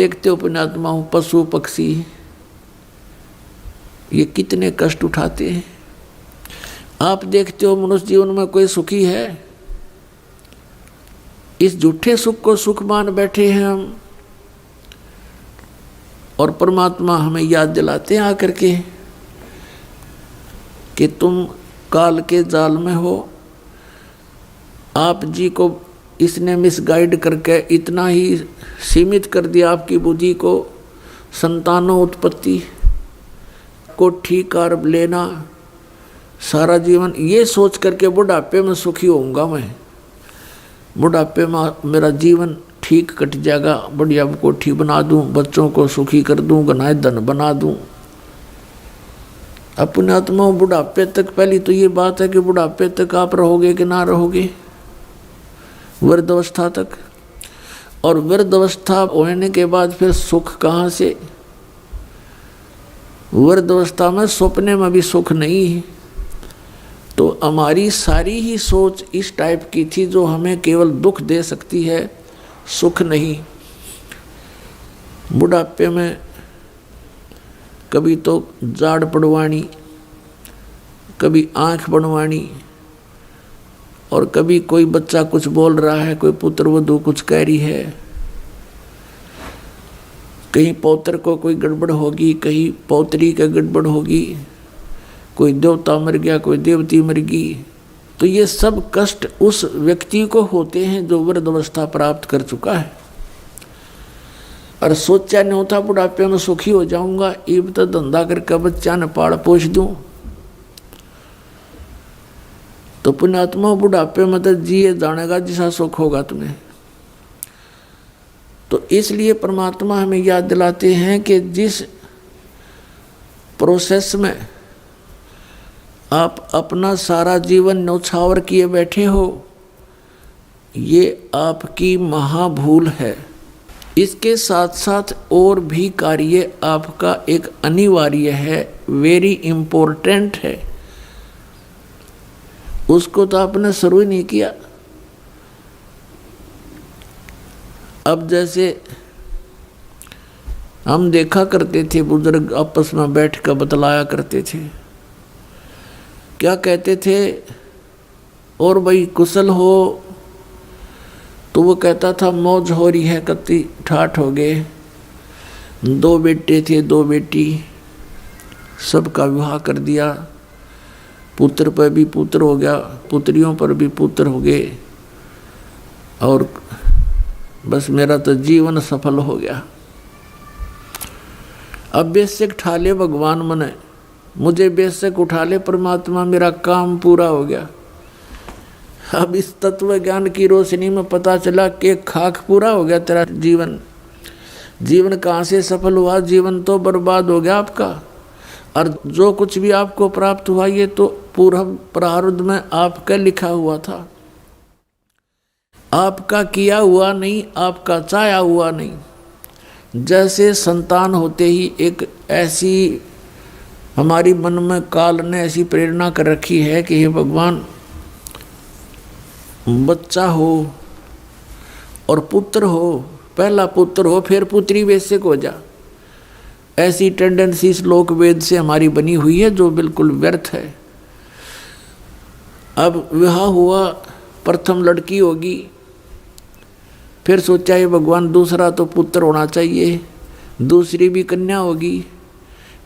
देखते हो पुण्यात्मा हो, पशु पक्षी ये कितने कष्ट उठाते हैं। आप देखते हो मनुष्य जीवन में कोई सुखी है? इस झूठे सुख को सुख मान बैठे हैं हम, और परमात्मा हमें याद दिलाते हैं आकर के कि तुम काल के जाल में हो। आप जी को इसने मिसगाइड करके इतना ही सीमित कर दिया आपकी बुद्धि को, संतानों उत्पत्ति को ठीक कर लेना, सारा जीवन ये सोच करके बुढ़ापे में सुखी होऊंगा मैं, बुढ़ापे में मेरा जीवन ठीक कट जाएगा, बढ़िया कोठी बना दूं, बच्चों को सुखी कर दूं, घनाए धन बना दूं। अपने आत्मा बुढ़ापे तक, पहली तो ये बात है कि बुढ़ापे तक आप रहोगे कि ना रहोगे, वृद्धावस्था तक। और वृद्धावस्था होने के बाद फिर सुख कहाँ से? वृद्धावस्था में सपने में भी सुख नहीं है। तो हमारी सारी ही सोच इस टाइप की थी जो हमें केवल दुख दे सकती है, सुख नहीं। बुढ़ापे में कभी तो जाड़ पड़वानी, कभी आँख बनवानी, और कभी कोई बच्चा कुछ बोल रहा है, कोई पुत्र वधू कुछ कह रही है, कहीं पौत्र को कोई गड़बड़ होगी, कहीं पौत्री का गड़बड़ होगी, कोई देवता मर गया, कोई देवती मर गई। तो ये सब कष्ट उस व्यक्ति को होते हैं जो वृद्धावस्था प्राप्त कर चुका है, और सोचा नहीं होता बुढ़ापे में सुखी हो जाऊंगा, ये तो धंधा करके बच्चा न पाल पोष दूं। तो पुण्यात्मा बुढ़ापे में तो जिए जानेगा जिसा सुख होगा तुम्हें। तो इसलिए परमात्मा हमें याद दिलाते हैं कि जिस प्रोसेस में आप अपना सारा जीवन न्यौछावर किए बैठे हो, ये आपकी महाभूल है। इसके साथ साथ और भी कार्य आपका एक अनिवार्य है, वेरी इम्पोर्टेंट है, उसको तो आपने शुरू ही नहीं किया। अब जैसे हम देखा करते थे, बुजुर्ग आपस में बैठ कर बतलाया करते थे, क्या कहते थे, और भाई कुशल हो? तो वो कहता था मौज हो रही है, कत्ती ठाठ हो गए, 2 बेटे थे 2 बेटी, सबका विवाह कर दिया, पुत्र पर भी पुत्र हो गया, पुत्रियों पर भी पुत्र हो गए, और बस मेरा तो जीवन सफल हो गया। अब बेशक ठा ले भगवान मने, मुझे बेशक उठा ले परमात्मा, मेरा काम पूरा हो गया। अब इस तत्व ज्ञान की रोशनी में पता चला कि खाक पूरा हो गया तेरा जीवन। जीवन कहाँ से सफल हुआ? जीवन तो बर्बाद हो गया आपका। और जो कुछ भी आपको प्राप्त हुआ ये तो पूर्व प्रारब्ध में आपका लिखा हुआ था, आपका किया हुआ नहीं, आपका चाहा हुआ नहीं। जैसे संतान होते ही एक ऐसी हमारी मन में काल ने ऐसी प्रेरणा कर रखी है कि हे भगवान, बच्चा हो और पुत्र हो, पहला पुत्र हो फिर पुत्री बेशक हो जा, ऐसी टेंडेंसी श्लोक वेद से हमारी बनी हुई है जो बिल्कुल व्यर्थ है। अब विवाह हुआ, प्रथम लड़की होगी, फिर सोचा ये भगवान दूसरा तो पुत्र होना चाहिए, दूसरी भी कन्या होगी,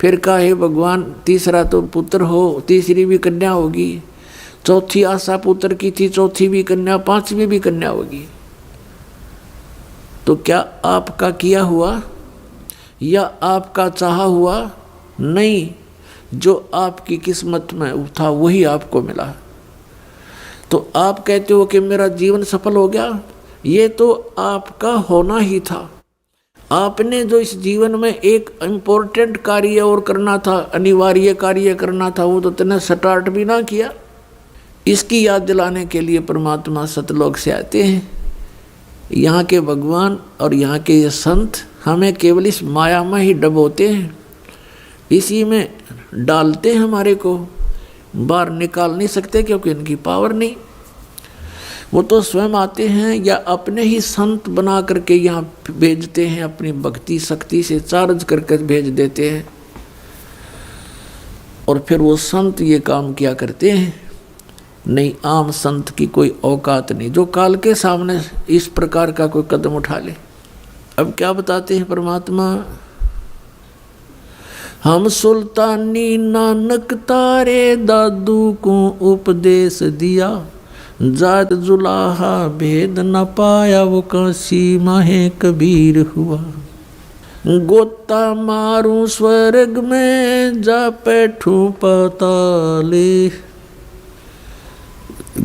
फिर कहा हे भगवान तीसरा तो पुत्र हो, तीसरी भी कन्या होगी, चौथी आशा पुत्र की थी, चौथी भी कन्या, पांचवी भी कन्या होगी। तो क्या आपका किया हुआ या आपका चाहा हुआ? नहीं, जो आपकी किस्मत में था वही आपको मिला। तो आप कहते हो कि मेरा जीवन सफल हो गया, ये तो आपका होना ही था। आपने जो इस जीवन में एक इम्पोर्टेंट कार्य और करना था, अनिवार्य कार्य करना था, वो तो तुमने स्टार्ट भी ना किया। इसकी याद दिलाने के लिए परमात्मा सतलोक से आते हैं। यहाँ के भगवान और यहाँ के ये संत हमें केवल इस माया में ही डबोते हैं, इसी में डालते हैं, हमारे को बाहर निकाल नहीं सकते क्योंकि इनकी पावर नहीं। वो तो स्वयं आते हैं या अपने ही संत बना करके यहाँ भेजते हैं, अपनी भक्ति शक्ति से चार्ज करके भेज देते हैं, और फिर वो संत ये काम किया करते हैं। नहीं, आम संत की कोई औकात नहीं जो काल के सामने इस प्रकार का कोई कदम उठा ले। अब क्या बताते हैं परमात्मा, हम सुल्तानी नानक तारे दादू को उपदेश दिया, जात जुलाहा भेद न पाया वो काशी माहे कबीर हुआ। गोता मारूं स्वर्ग में जा बैठूं पाताले,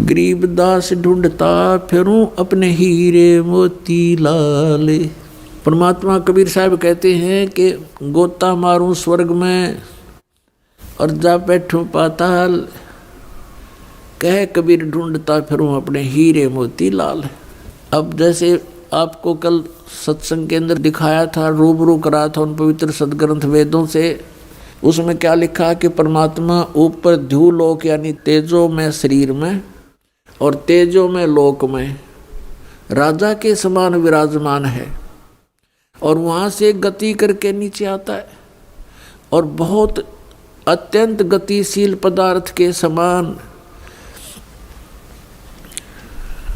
गरीबदास ढूंढता फिरूं अपने हीरे मोती लाले। परमात्मा कबीर साहब कहते हैं कि गोता मारूं स्वर्ग में और जा बैठूं पाताल, कह कबीर ढूंढता फिरूं अपने हीरे मोती लाल। अब जैसे आपको कल सत्संग के अंदर दिखाया था, रूबरू करा था उन पवित्र सदग्रंथ वेदों से, उसमें क्या लिखा कि परमात्मा ऊपर ध्युलोक यानी तेजो में शरीर में और तेजो में लोक में राजा के समान विराजमान है, और वहाँ से गति करके नीचे आता है और बहुत अत्यंत गतिशील पदार्थ के समान,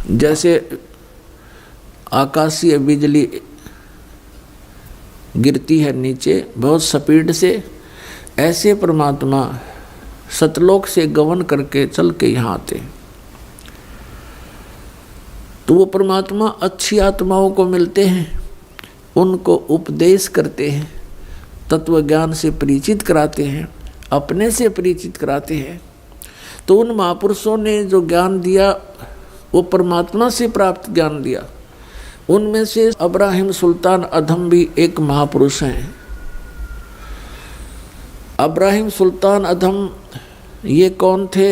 जैसे आकाशीय बिजली गिरती है नीचे बहुत स्पीड से, ऐसे परमात्मा सतलोक से गमन करके चल के यहाँ आते। तो वो परमात्मा अच्छी आत्माओं को मिलते हैं, उनको उपदेश करते हैं, तत्व ज्ञान से परिचित कराते हैं, अपने से परिचित कराते हैं। तो उन महापुरुषों ने जो ज्ञान दिया वो परमात्मा से प्राप्त ज्ञान दिया। उनमें से अब्राहिम सुल्तान अधम भी एक महापुरुष हैं। अब्राहिम सुल्तान अधम ये कौन थे?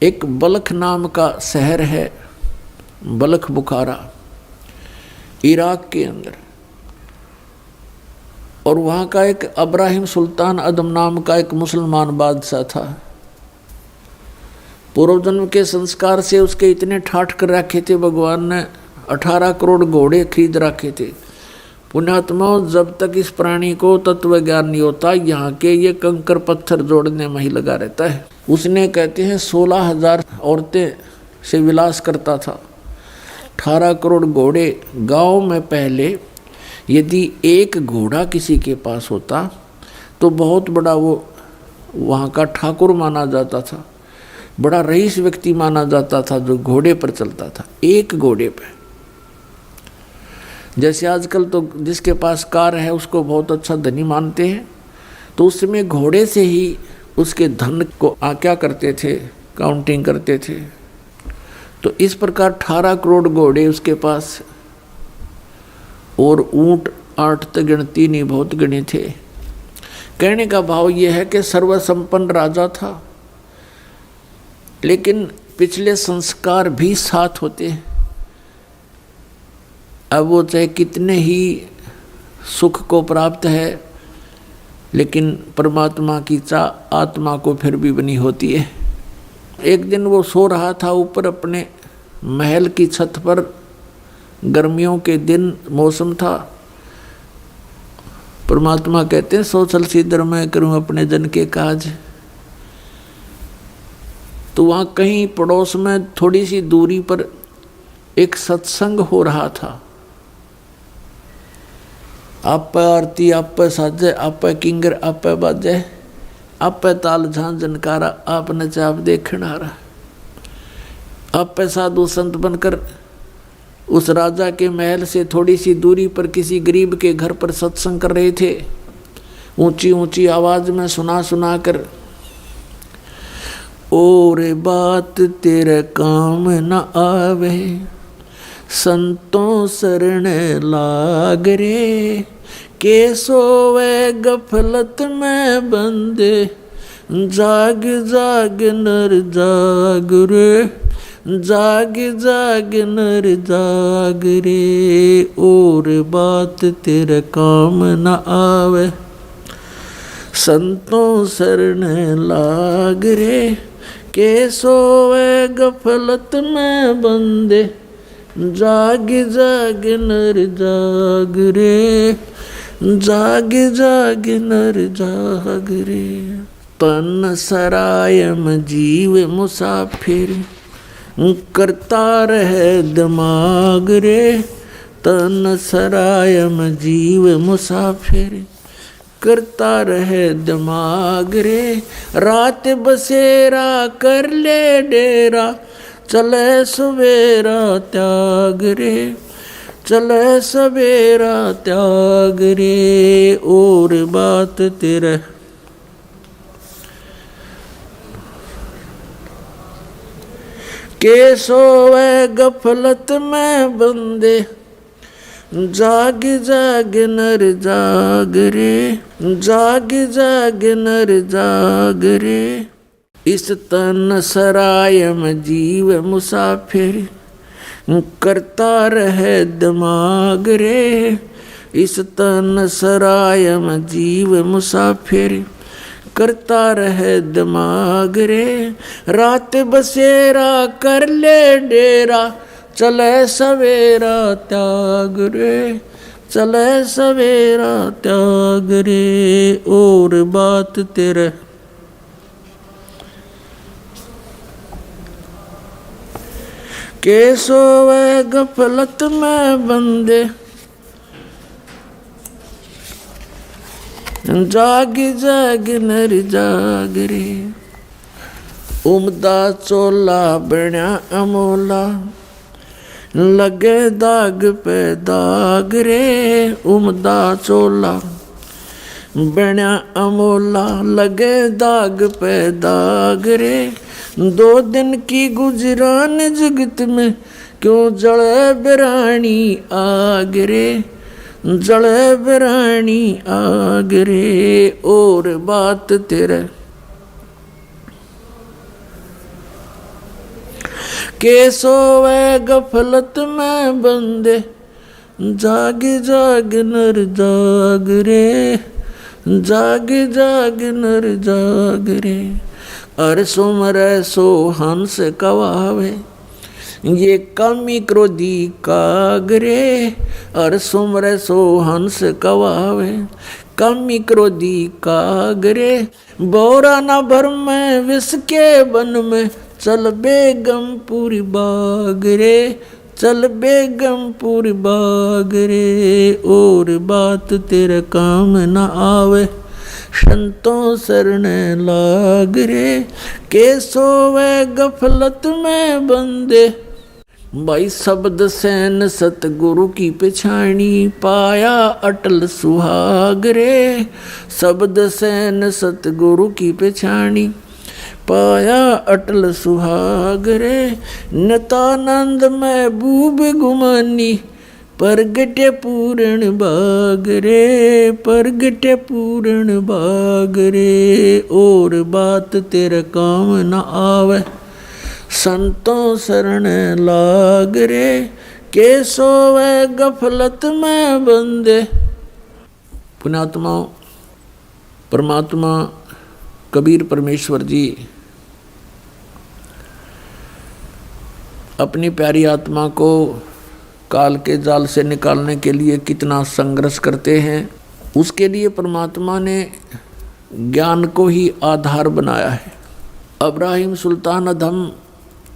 एक बल्ख नाम का शहर है, बल्ख बुखारा, इराक के अंदर, और वहाँ का एक अब्राहिम सुल्तान अदम नाम का एक मुसलमान बादशाह था। पूर्व जन्म के संस्कार से उसके इतने ठाठ कर रखे थे, भगवान ने 18 करोड़ घोड़े खरीद रखे थे। पुण्यात्माओं, जब तक इस प्राणी को तत्व ज्ञान नहीं होता, यहाँ के ये कंकर पत्थर जोड़ने में ही लगा रहता है। उसने कहते हैं 16,000 औरतें से विलास करता था, 18 करोड़ घोड़े। गांव में पहले यदि एक घोड़ा किसी के पास होता तो बहुत बड़ा वो वहाँ का ठाकुर माना जाता था, बड़ा रईस व्यक्ति माना जाता था जो घोड़े पर चलता था, एक घोड़े पे। जैसे आजकल तो जिसके पास कार है उसको बहुत अच्छा धनी मानते हैं, तो उस समय घोड़े से ही उसके धन को क्या करते थे, काउंटिंग करते थे। तो इस प्रकार 18 करोड़ घोड़े उसके पास, और ऊंट 8 तक गिनती नहीं, बहुत गिने थे। कहने का भाव यह है कि सर्वसंपन्न राजा था, लेकिन पिछले संस्कार भी साथ होते हैं। अब वो चाहे कितने ही सुख को प्राप्त है, लेकिन परमात्मा की चाह आत्मा को फिर भी बनी होती है। एक दिन वो सो रहा था ऊपर अपने महल की छत पर, गर्मियों के दिन मौसम था। परमात्मा कहते हैं सो चल सीधर मैं करूं अपने जन के काज। तो वहाँ कहीं पड़ोस में थोड़ी सी दूरी पर एक सत्संग हो रहा था। आप आरती, आप साजे, आप किंगर, आप बाजे, आप ताल झां जनकारा, आप नचाप देखण आ रहा। आप साधु संत बनकर उस राजा के महल से थोड़ी सी दूरी पर किसी गरीब के घर पर सत्संग कर रहे थे, ऊंची ऊंची आवाज में सुना सुना कर। और बात तेरे काम न आवे, संतों शरण लाग रे, के सोवे गफलत में बंदे, जाग जाग नर जाग रे, जाग जाग नर जाग रे। और बात तेरे काम न आवे, संतों शरण लाग रे, के सोवे गफलत में बंदे, जाग जाग नर जाग रे, जाग जाग नर जाग रे। तन सरायम जीव मुसाफिर, करता रहे दिमाग रे। तन सरायम जीव मुसाफिर, करता रहे दिमाग रे। रात बसेरा कर ले डेरा, चले सवेरा त्याग रे, चले सवेरा त्याग रे। और बात तेरे के सोवे गफलत में बंदे, जाग जाग नर जाग रे, जाग जाग नर जाग रे। इस तन सरायम जीव मुसाफिर, करता रहे दिमाग रे। इस तन सरायम जीव मुसाफिर, करता रहे दिमाग रे। रात बसेरा कर ले डेरा, चले सवेरा त्याग रे, चले सवेरा त्याग रे। और बात तेरे के सोवे गफलत में बंदे, जाग जाग नर जाग रे। उमदा चोला बण्या अमोला, लगे दाग पे दाग रे। उमदा चोला बण्या अमोला, लगे दाग पे दाग रे। 2 दिन की गुजरान जगत में, क्यों जले बिरानी आग रे, जले बिरानी आग रे। और बात तेरे के सोवे गफलत में बंदे, जाग जाग नर जाग रे, जाग जाग नर जाग रे। अर सुमरे सो हंस कवावे, ये कामी क्रोधी कागरे। अर सुमरे सो हंस कवावे, कामी क्रोधी कागरे। बोरा न भर में विष के वन में, चल बेगमपुरी बाग रे, चल बेगमपुरी बाग रे। और बात तेरे काम न आवे, संतों शरण लाग रे। के सोवे गफलत में बंदे, भाई शब्द सैन सतगुरु की पिछाणी, पाया अटल सुहाग रे। शब्द सैन सतगुरु की पिछाणी, पाया अटल सुहाग रे। नितानंद महबूब गुमानी, परगटे पूर्ण बाग रे, परगटे पूर्ण बाग रे। और बात तेरे काम न आवे, संतों शरण लाग रे। के सोवे गफलत में बंदे। पुण्यात्मा परमात्मा कबीर परमेश्वर जी अपनी प्यारी आत्मा को काल के जाल से निकालने के लिए कितना संघर्ष करते हैं। उसके लिए परमात्मा ने ज्ञान को ही आधार बनाया है। इब्राहिम सुल्तान अधम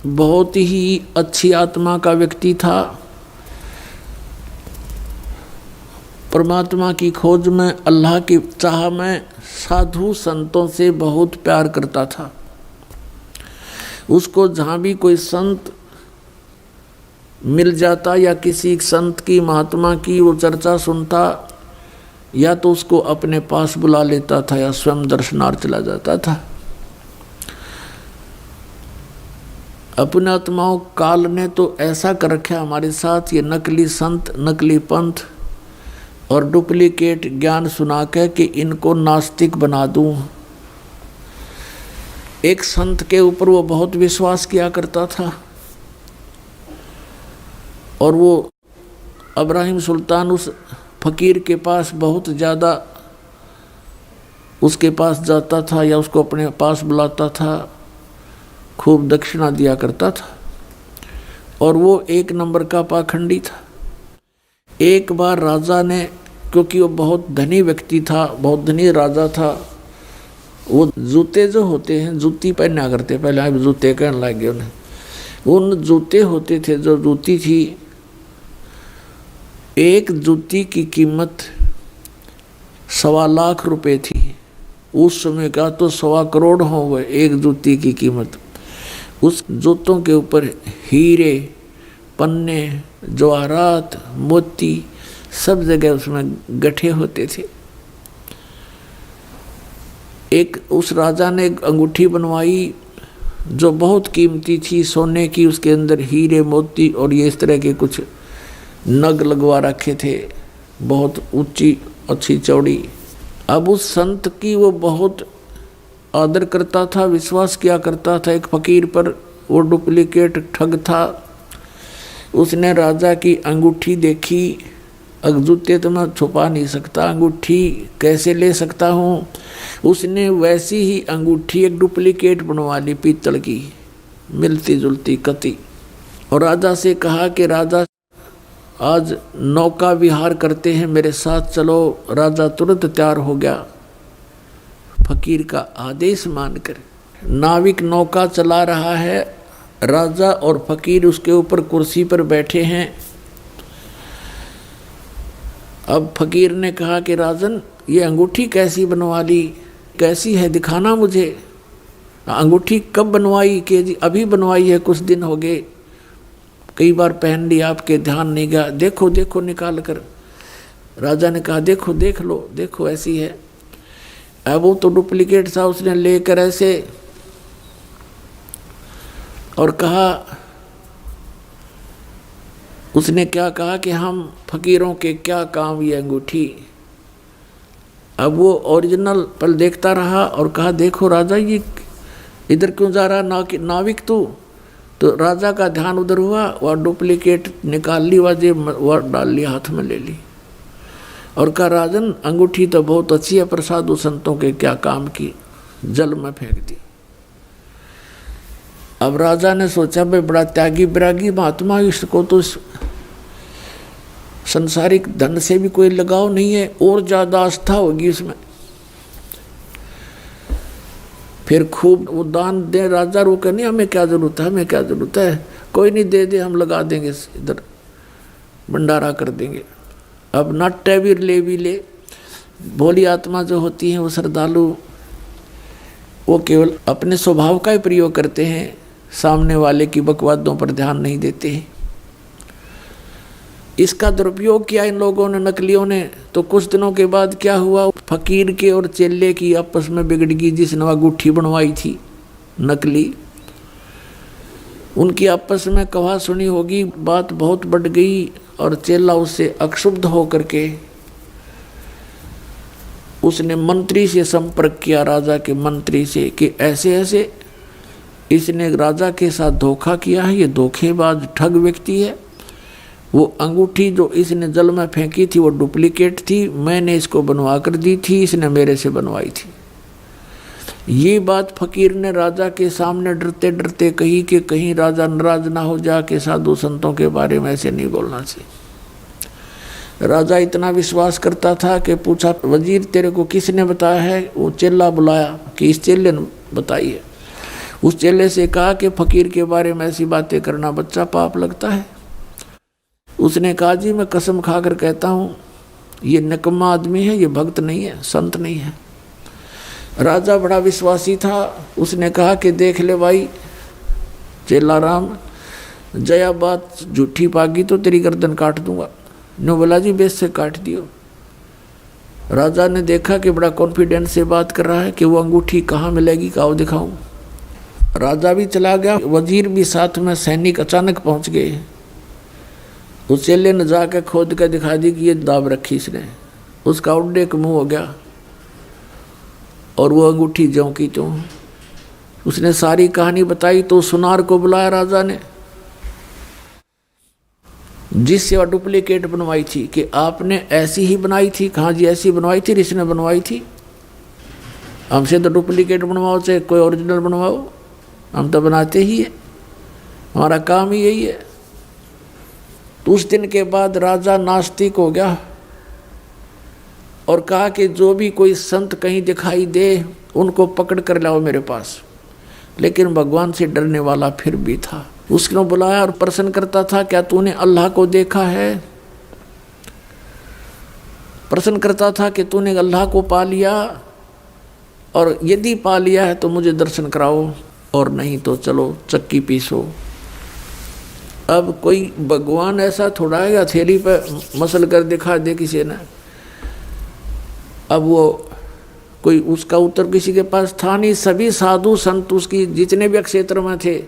बहुत ही अच्छी आत्मा का व्यक्ति था। परमात्मा की खोज में, अल्लाह की चाह में साधु संतों से बहुत प्यार करता था। उसको जहाँ भी कोई संत मिल जाता या किसी संत की महात्मा की वो चर्चा सुनता, या तो उसको अपने पास बुला लेता था या स्वयं दर्शनार्थ चला जाता था। अपने आत्माओं काल ने तो ऐसा कर रखा हमारे साथ, ये नकली संत, नकली पंथ और डुप्लीकेट ज्ञान सुना के कि इनको नास्तिक बना दूं। एक संत के ऊपर वो बहुत विश्वास किया करता था और वो इब्राहिम सुल्तान उस फकीर के पास बहुत ज़्यादा उसके पास जाता था या उसको अपने पास बुलाता था। खूब दक्षिणा दिया करता था और वो एक नंबर का पाखंडी था। एक बार राजा ने, क्योंकि वो बहुत धनी व्यक्ति था, बहुत धनी राजा था, वो जूते जो होते हैं, जूती पहना करते, पहले आप जूते कहने लगे उन्हें, उन जूते होते थे, जो जूती थी, एक जूती की कीमत 1.25 लाख रुपए थी। उस समय का तो 1.25 करोड़ हो गए एक जूती की कीमत। उस जूतों के ऊपर हीरे, पन्ने, जवाहरात, मोती सब जगह उसमें गठे होते थे। एक उस राजा ने एक अंगूठी बनवाई जो बहुत कीमती थी, सोने की, उसके अंदर हीरे, मोती और ये इस तरह के कुछ नग लगवा रखे थे, बहुत ऊंची, अच्छी, चौड़ी। अब उस संत की वो बहुत आदर करता था, विश्वास किया करता था एक फकीर पर। वो डुप्लीकेट ठग था। उसने राजा की अंगूठी देखी, जूते तो मैं छुपा नहीं सकता, अंगूठी कैसे ले सकता हूँ। उसने वैसी ही अंगूठी एक डुप्लीकेट बनवा ली, पीतल की, मिलती जुलती कती, और राजा से कहा कि राजा आज नौका विहार करते हैं, मेरे साथ चलो। राजा तुरंत तैयार हो गया, फकीर का आदेश मानकर। नाविक नौका चला रहा है, राजा और फकीर उसके ऊपर कुर्सी पर बैठे हैं। अब फकीर ने कहा कि राजन, ये अंगूठी कैसी बनवा ली, कैसी है, दिखाना मुझे। अंगूठी कब बनवाई? कि जी अभी बनवाई है, कुछ दिन हो गए, कई बार पहन ली, आपके ध्यान नहीं गया, देखो देखो निकाल कर। राजा ने कहा देखो, देख लो, देखो ऐसी है। अब वो तो डुप्लीकेट था, उसने लेकर ऐसे और कहा, उसने क्या कहा कि हम फकीरों के क्या काम ये अंगूठी। अब वो ओरिजिनल पर देखता रहा और कहा देखो राजा, ये इधर क्यों जा रहा नाविक तू? तो राजा का ध्यान उधर हुआ, वह डुप्लीकेट निकाल ली, वह डाल ली, हाथ में ले ली और कहा राजन, अंगूठी तो बहुत अच्छी है, पर साधु संतों के क्या काम की, जल में फेंक दी। अब राजा ने सोचा भाई बड़ा त्यागी विरागी महात्मा, इसको तो संसारिक धन से भी कोई लगाव नहीं है, और ज्यादा आस्था होगी इसमें। फिर खूब वो दान दे। राजा रोके नहीं, हमें क्या जरूरत है, हमें क्या जरूरत है, कोई नहीं, दे दे, हम लगा देंगे, इधर भंडारा कर देंगे। अब नाट्य भी ले। भोली आत्मा जो होती है, वो श्रद्धालु, वो केवल अपने स्वभाव का ही प्रयोग करते हैं, सामने वाले की बकवादों पर ध्यान नहीं देते हैं। इसका दुरुपयोग किया इन लोगों ने, नकलियों ने। तो कुछ दिनों के बाद क्या हुआ, फकीर के और चेले की आपस में बिगड़ गई, जिसने अंगूठी बनवाई थी नकली। उनकी आपस में कहा सुनी होगी, बात बहुत बढ़ गई और चेला उससे अक्षुब्ध होकर के उसने मंत्री से संपर्क किया, राजा के मंत्री से, कि ऐसे ऐसे इसने राजा के साथ धोखा किया है, ये धोखेबाज ठग व्यक्ति है। वो अंगूठी जो इसने जल में फेंकी थी वो डुप्लीकेट थी, मैंने इसको बनवा कर दी थी, इसने मेरे से बनवाई थी। ये बात फकीर ने राजा के सामने डरते डरते कही कि कहीं राजा नाराज ना हो जा के साधु संतों के बारे में ऐसे नहीं बोलना चाहिए। राजा इतना विश्वास करता था कि पूछा, वजीर तेरे को किसने बताया है? वो चेला बुलाया कि इस चेले ने बताई है। उस चेले से कहा कि फकीर के बारे में ऐसी बातें करना बच्चा पाप लगता है। उसने कहा जी मैं कसम खाकर कहता हूँ ये निकम्मा आदमी है, ये भक्त नहीं है, संत नहीं है। राजा बड़ा विश्वासी था, उसने कहा कि देख ले भाई चेला राम, जया बात झूठी पागी तो तेरी गर्दन काट दूंगा। नो बोला जी बेस से काट दियो। राजा ने देखा कि बड़ा कॉन्फिडेंस से बात कर रहा है कि वो अंगूठी कहाँ मिलेगी, काओ दिखाऊं। राजा भी चला गया, वजीर भी साथ में, सैनिक अचानक पहुंच गए। उस चेले ने जाकर खोद कर दिखा दी कि ये दाब रखी इसने। उसका उड्डे का मुँह हो गया और वो अंगूठी ज्यों की त्यों। उसने सारी कहानी बताई तो सुनार को बुलाया राजा ने, जिससे वह डुप्लीकेट बनवाई थी, कि आपने ऐसी ही बनाई थी। कहाँ जी ऐसी बनवाई थी, इसने बनवाई थी, हमसे तो डुप्लीकेट बनवाओ चाहे कोई ओरिजिनल बनवाओ। हम तो बनाते ही है, हमारा काम ही यही है। तो उस दिन के बाद राजा नास्तिक हो गया और कहा कि जो भी कोई संत कहीं दिखाई दे उनको पकड़ कर लाओ मेरे पास। लेकिन भगवान से डरने वाला फिर भी था। उसने बुलाया और प्रश्न करता था, क्या तूने अल्लाह को देखा है? प्रश्न करता था कि तूने अल्लाह को पा लिया, और यदि पा लिया है तो मुझे दर्शन कराओ, और नहीं तो चलो चक्की पीसो। अब कोई भगवान ऐसा थोड़ा है हथेली पे मसल कर दिखा दे किसी ने। अब वो कोई उसका उत्तर किसी के पास था नहीं। सभी साधु संत उसकी जितने भी क्षेत्र में थे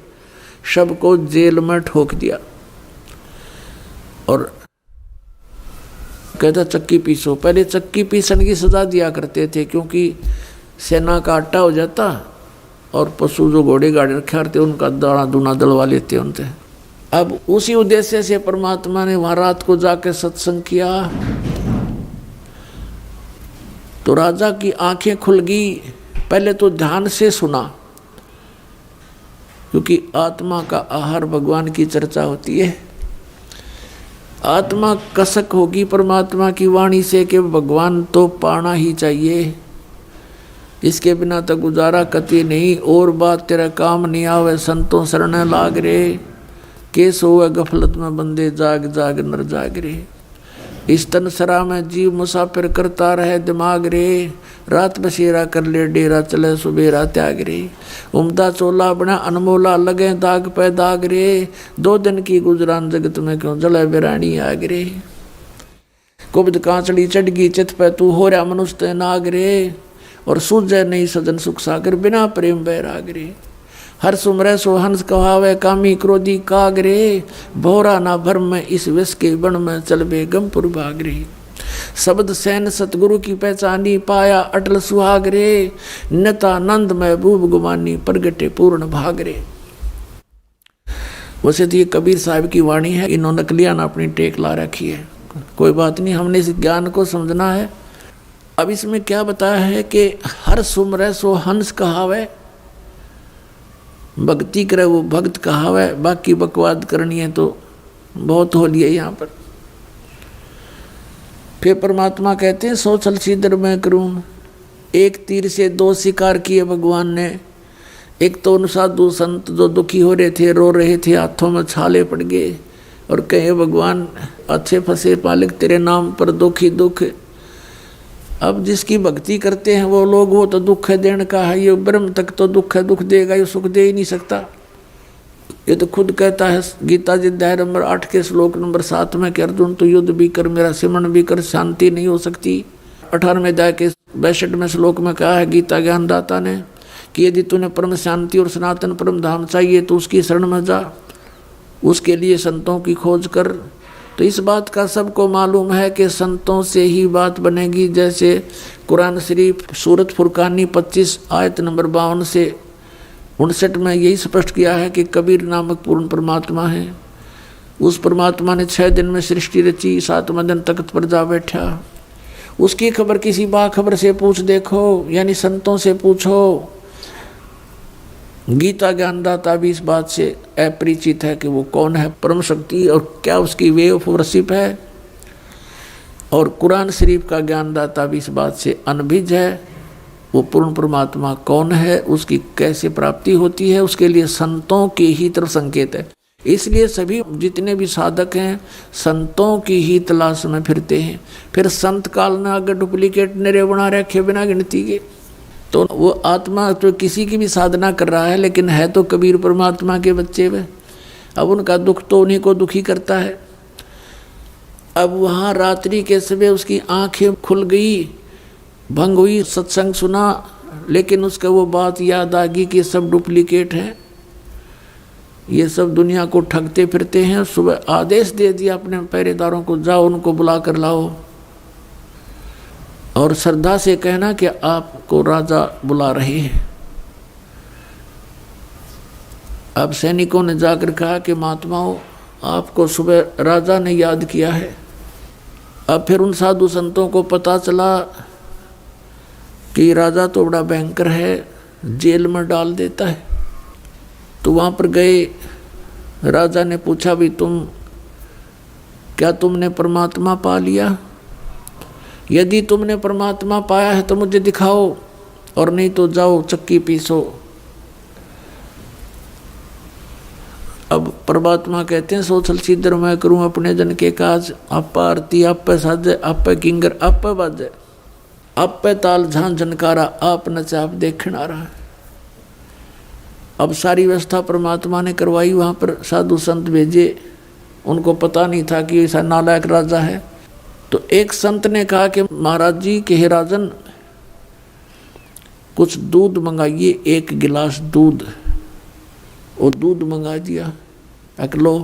सबको जेल में ठोक दिया और कहता चक्की पीसो। पहले चक्की पीसन की सजा दिया करते थे, क्योंकि सेना का आटा हो जाता और पशु जो घोड़े गाड़ी रखे रहते उनका दाना दूना दलवा लेते उनसे। अब उसी उद्देश्य से परमात्मा ने वहाँ रात को जाकर सत्संग किया तो राजा की आंखें खुल गई। पहले तो ध्यान से सुना, क्योंकि आत्मा का आहार भगवान की चर्चा होती है। आत्मा कसक होगी परमात्मा की वाणी से कि भगवान तो पाना ही चाहिए, इसके बिना तो गुजारा कति नहीं। और बात तेरा काम नहीं आवे संतों शरण लाग रे, केस होवे गफलत में बंदे जाग जाग नर जाग रे। इस तन सरा में जीव मुसाफिर करता रहे दिमाग रे, रात बसेरा कर ले डेरा चले सुबेरा त्याग रे। उमदा चोला बना अनमोला लगे दाग पे दाग रे, 2 दिन की गुजरान जगत में क्यों जले बिरानी आग रे। कुब्द कांचड़ी चढ़गी चित पे तू हो रहा मनुष्य नाग रे, और सूझे नहीं सजन सुख सागर बिना प्रेम बैराग रे। हर सुमरे सो हंस कहावे कामी क्रोधी काग रे, भोरा ना भरम में इस विष के बण में चल बेगमपुर भाग रे। शब्द सैन सतगुरु की पहचानी पाया अटल सुहाग रे, नतानंद महबूब गुमानी प्रगटे पूर्ण भाग रे। वैसे तो ये कबीर साहब की वाणी है, इन्होंने नकलियां ना अपनी टेक ला रखी है। कोई बात नहीं, हमने इस ज्ञान को समझना है। अब इसमें क्या बताया है कि हर सुमरे सो हंस कहावे, भक्ति करे वो भक्त कहावे, बाकी बकवाद करनी है तो बहुत हो लिया यहाँ पर। फिर परमात्मा कहते हैं 100 छल सीधर मैं करूं, एक तीर से 2 शिकार किए भगवान ने। एक तो उन साधु संत जो दुखी हो रहे थे, रो रहे थे, हाथों में छाले पड़ गए और कहे भगवान अच्छे फंसे पालिक तेरे नाम पर दुखी दुख। अब जिसकी भक्ति करते हैं वो लोग, वो तो दुख है देने का है, ये ब्रह्म तक तो दुख है, दुख देगा, ये सुख दे ही नहीं सकता। ये तो खुद कहता है गीता जी अध्याय नंबर 8 के श्लोक नंबर 7 में कि अर्जुन तो युद्ध भी कर मेरा सिमरण भी कर, शांति नहीं हो सकती। 18वें अध्याय के 62वें श्लोक में कहा है गीता ज्ञानदाता ने कि यदि तूने परम शांति और सनातन परम धाम चाहिए तो उसकी शरण में जा, उसके लिए संतों की खोज कर। तो इस बात का सबको मालूम है कि संतों से ही बात बनेगी। जैसे कुरान शरीफ सूरत फुरकानी 25 आयत नंबर 52 से 59 में यही स्पष्ट किया है कि कबीर नामक पूर्ण परमात्मा है। उस परमात्मा ने 6 दिन में सृष्टि रची, 7वें दिन तख्त पर जा बैठा। उसकी खबर किसी बाखबर से पूछ देखो, यानी संतों से पूछो। गीता ज्ञानदाता भी इस बात से अपरिचित है कि वो कौन है परम शक्ति और क्या उसकी वे ऑफ वर्शिप है, और कुरान शरीफ का ज्ञानदाता भी इस बात से अनभिज्ञ है वो पूर्ण परमात्मा कौन है, उसकी कैसे प्राप्ति होती है। उसके लिए संतों के ही तरफ संकेत है। इसलिए सभी जितने भी साधक हैं संतों की ही तलाश में फिरते हैं। फिर संत काल ने अगर डुप्लीकेट निरे बना रखे बिना गिनती के, तो वो आत्मा तो किसी की भी साधना कर रहा है, लेकिन है तो कबीर परमात्मा के बच्चे में। अब उनका दुख तो उन्हीं को दुखी करता है। अब वहाँ रात्रि के समय उसकी आंखें खुल गई, भंग हुई, सत्संग सुना, लेकिन उसका वो बात याद आ गई कि सब डुप्लीकेट है, ये सब दुनिया को ठगते फिरते हैं। सुबह आदेश दे दिया अपने पहरेदारों को, जाओ उनको बुला कर लाओ और श्रद्धा से कहना कि आपको राजा बुला रहे हैं। अब सैनिकों ने जाकर कहा कि महात्माओं आपको सुबह राजा ने याद किया है। अब फिर उन साधु संतों को पता चला कि राजा तो बड़ा भयंकर है, जेल में डाल देता है। तो वहाँ पर गए, राजा ने पूछा भी क्या तुमने परमात्मा पा लिया? यदि तुमने परमात्मा पाया है तो मुझे दिखाओ, और नहीं तो जाओ चक्की पीसो। अब परमात्मा कहते हैं सोचल सीधर मैं करूं अपने जन के काज, आपा आरती आप पे साजे, आप पे किंगर आप पे बाजे, आप पे ताल झांझ झनकारा, आप नचे आप देखण आ रहा है। अब सारी व्यवस्था परमात्मा ने करवाई, वहाँ पर साधु संत भेजे, उनको पता नहीं था कि ऐसा नालायक राजा है। तो एक संत ने कहा कि महाराज जी के हे राजन, कुछ दूध मंगाइए, 1 गिलास दूध। वो दूध मंगा दिया, लो।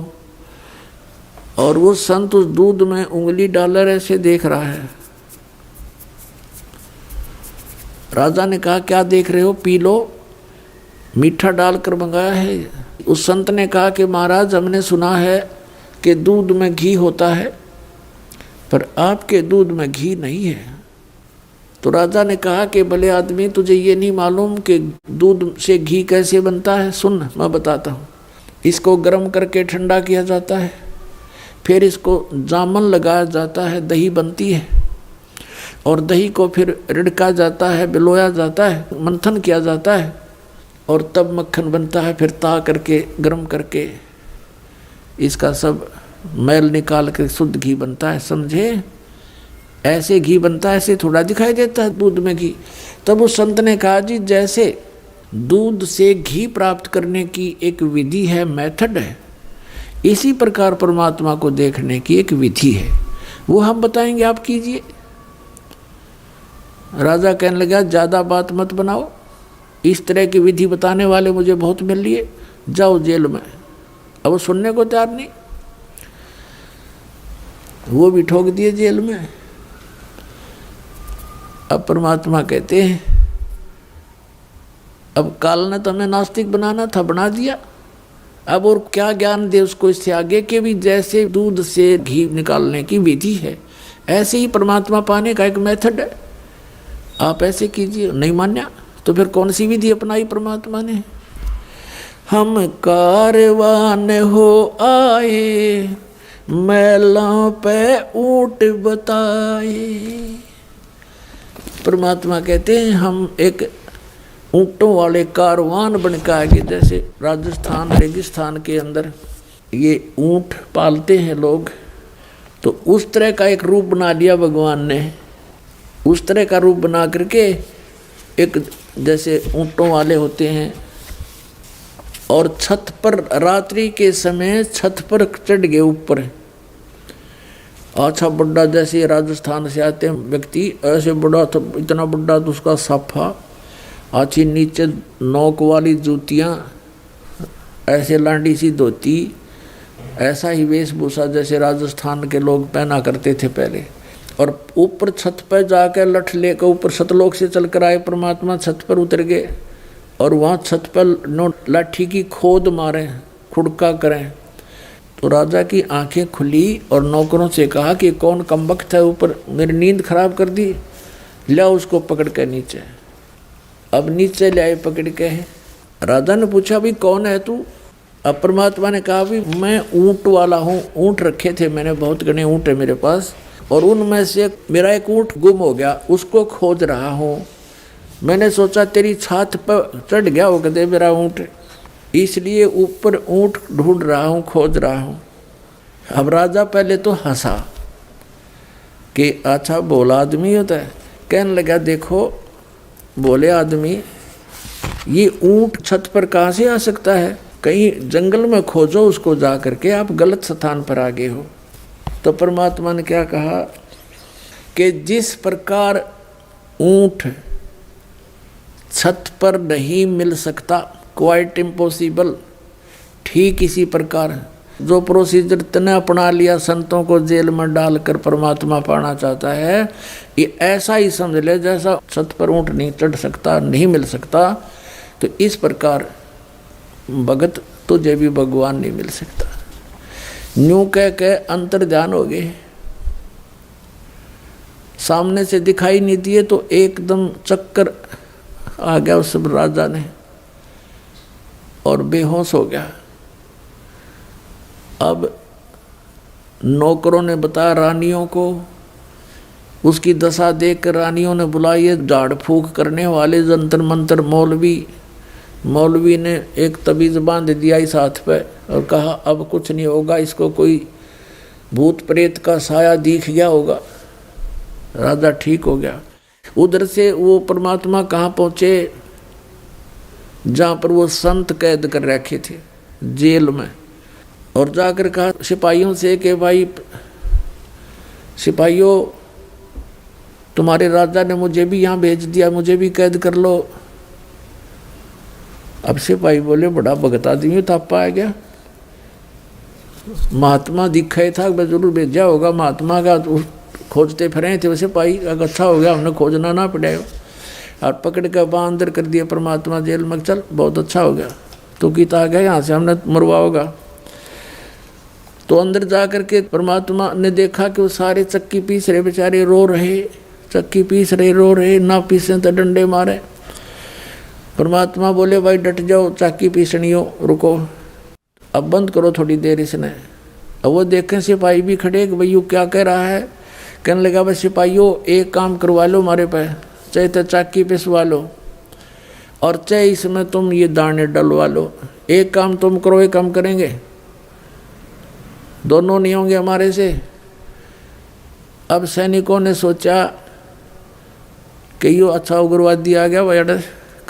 और वो संत उस दूध में उंगली डालकर ऐसे देख रहा है। राजा ने कहा क्या देख रहे हो, पी लो, मीठा डालकर मंगाया है। उस संत ने कहा कि महाराज हमने सुना है कि दूध में घी होता है, पर आपके दूध में घी नहीं है। तो राजा ने कहा कि भले आदमी, तुझे ये नहीं मालूम कि दूध से घी कैसे बनता है? सुन मैं बताता हूँ। इसको गर्म करके ठंडा किया जाता है, फिर इसको जामन लगाया जाता है, दही बनती है, और दही को फिर रिड़का जाता है, बिलोया जाता है, मंथन किया जाता है, और तब मक्खन बनता है। फिर ता करके गर्म करके इसका सब मैल निकाल कर शुद्ध घी बनता है, समझे? ऐसे घी बनता है, ऐसे थोड़ा दिखाई देता है दूध में घी। तब उस संत ने कहा जी जैसे दूध से घी प्राप्त करने की एक विधि है, मेथड है, इसी प्रकार परमात्मा को देखने की एक विधि है, वो हम बताएंगे, आप कीजिए। राजा कहने लगा ज़्यादा बात मत बनाओ, इस तरह की विधि बताने वाले मुझे बहुत मिल लिए, जाओ जेल में। अब वो सुनने को तैयार नहीं, वो भी ठोक दिए जेल में। अब परमात्मा कहते हैं अब काल ने तो हमें नास्तिक बनाना था, बना दिया, अब और क्या ज्ञान दे उसको इससे आगे के भी जैसे दूध से घी निकालने की विधि है, ऐसे ही परमात्मा पाने का एक मेथड है, आप ऐसे कीजिए। नहीं मान्या तो फिर कौन सी विधि अपनाई परमात्मा ने? हम कारवान हो आए, मैलों पे ऊंट बताए। परमात्मा कहते हैं हम एक ऊँटों वाले कारवान बन के आगे, जैसे राजस्थान रेगिस्तान के अंदर ये ऊँट पालते हैं लोग, तो उस तरह का एक रूप बना लिया भगवान ने। उस तरह का रूप बना करके एक जैसे ऊँटों वाले होते हैं, और छत पर रात्रि के समय छत पर चढ़ गए ऊपर। अच्छा बड़ा, जैसे राजस्थान से आते हैं व्यक्ति, ऐसे बड़ा तो इतना बड़ा तो उसका साफा, अच्छी नीचे नोक वाली जूतियाँ, ऐसे लांडी सी धोती, ऐसा ही वेशभूषा जैसे राजस्थान के लोग पहना करते थे पहले। और ऊपर छत पर जाकर लठ लेकर ऊपर सतलोक से चल कर आए परमात्मा, छत पर उतर गए, और वहाँ छत पर लाठी की खोद मारें, खुड़का करें। तो राजा की आंखें खुली और नौकरों से कहा कि कौन कमबख्त है ऊपर, मेरी नींद खराब कर दी, ले उसको पकड़ के नीचे। अब नीचे ले आए पकड़ के। राजा ने पूछा भी कौन है तू? अब परमात्मा ने कहा भी मैं ऊँट वाला हूँ, ऊँट रखे थे मैंने, बहुत घने ऊँट है मेरे पास, और उनमें से मेरा एक ऊँट गुम हो गया, उसको खोज रहा हूँ। मैंने सोचा तेरी छात पर चढ़ गया हो कदे मेरा ऊँट, इसलिए ऊपर ऊँट ढूंढ रहा हूँ, खोज रहा हूँ। अब राजा पहले तो हंसा कि अच्छा बोला आदमी होता है। कहने लगा देखो बोले आदमी, ये ऊँट छत पर कहाँ से आ सकता है? कहीं जंगल में खोजो उसको जा करके, आप गलत स्थान पर आ गए हो। तो परमात्मा ने क्या कहा कि जिस प्रकार ऊँट छत पर नहीं मिल सकता, क्वाइट इम्पॉसिबल, ठीक इसी प्रकार जो प्रोसीजर तने अपना लिया संतों को जेल में डालकर परमात्मा पाना चाहता है, ये ऐसा ही समझ ले जैसा छत पर ऊँट नहीं चढ़ सकता, नहीं मिल सकता, तो इस प्रकार भगत तुझे भी भगवान नहीं मिल सकता। न्यू कह के अंतर ध्यान हो गए, सामने से दिखाई नहीं दिए तो एकदम चक्कर आ गया उस राजा ने। और बेहोश हो गया। अब नौकरों ने बताया रानियों को, उसकी दशा देखकर रानियों ने बुलाई झाड़ फूक करने वाले जंतर मंतर मौलवी ने एक तबीज बांध दिया इस हाथ पे और कहा अब कुछ नहीं होगा, इसको कोई भूत प्रेत का साया दिख गया होगा। राजा ठीक हो गया। उधर से वो परमात्मा कहाँ पहुँचे, जहाँ पर वो संत कैद कर रखे थे जेल में, और जाकर कहा सिपाहियों से कि भाई सिपाहियों, तुम्हारे राजा ने मुझे भी यहाँ भेज दिया, मुझे भी कैद कर लो। अब सिपाही बोले बड़ा भगत आदमी थापा आ गया, महात्मा दिखाई था, मैं जरूर भेजा होगा महात्मा का, खोजते फिरे थे। वैसे सिपाही अच्छा हो गया, हमने खोजना ना पड़ा और पकड़ कर वहाँ अंदर कर दिया परमात्मा जेल में। चल बहुत अच्छा हो गया, तो कीता आ गया, यहाँ से हमने मरवा होगा। तो अंदर जा कर के परमात्मा ने देखा कि वो सारे चक्की पीस रहे, बेचारे रो रहे, चक्की पीस रहे, रो रहे, ना पीसे तो डंडे मारे। परमात्मा बोले भाई डट जाओ, चक्की पीसनी हो, रुको, अब बंद करो थोड़ी देर इसने। अब वो देखें सिपाही भी खड़े कि भाई क्या कह रहा है। कहने लगा भाई सिपाहियों, एक काम करवा लो हमारे पे, चाहे तो चक्की पिसवा लो और चाहे इसमें तुम ये दाने डलवा लो। एक काम तुम करो, एक काम करेंगे, दोनों नहीं होंगे हमारे से। अब सैनिकों ने सोचा कि यो अच्छा उग्रवादी आ गया भाई,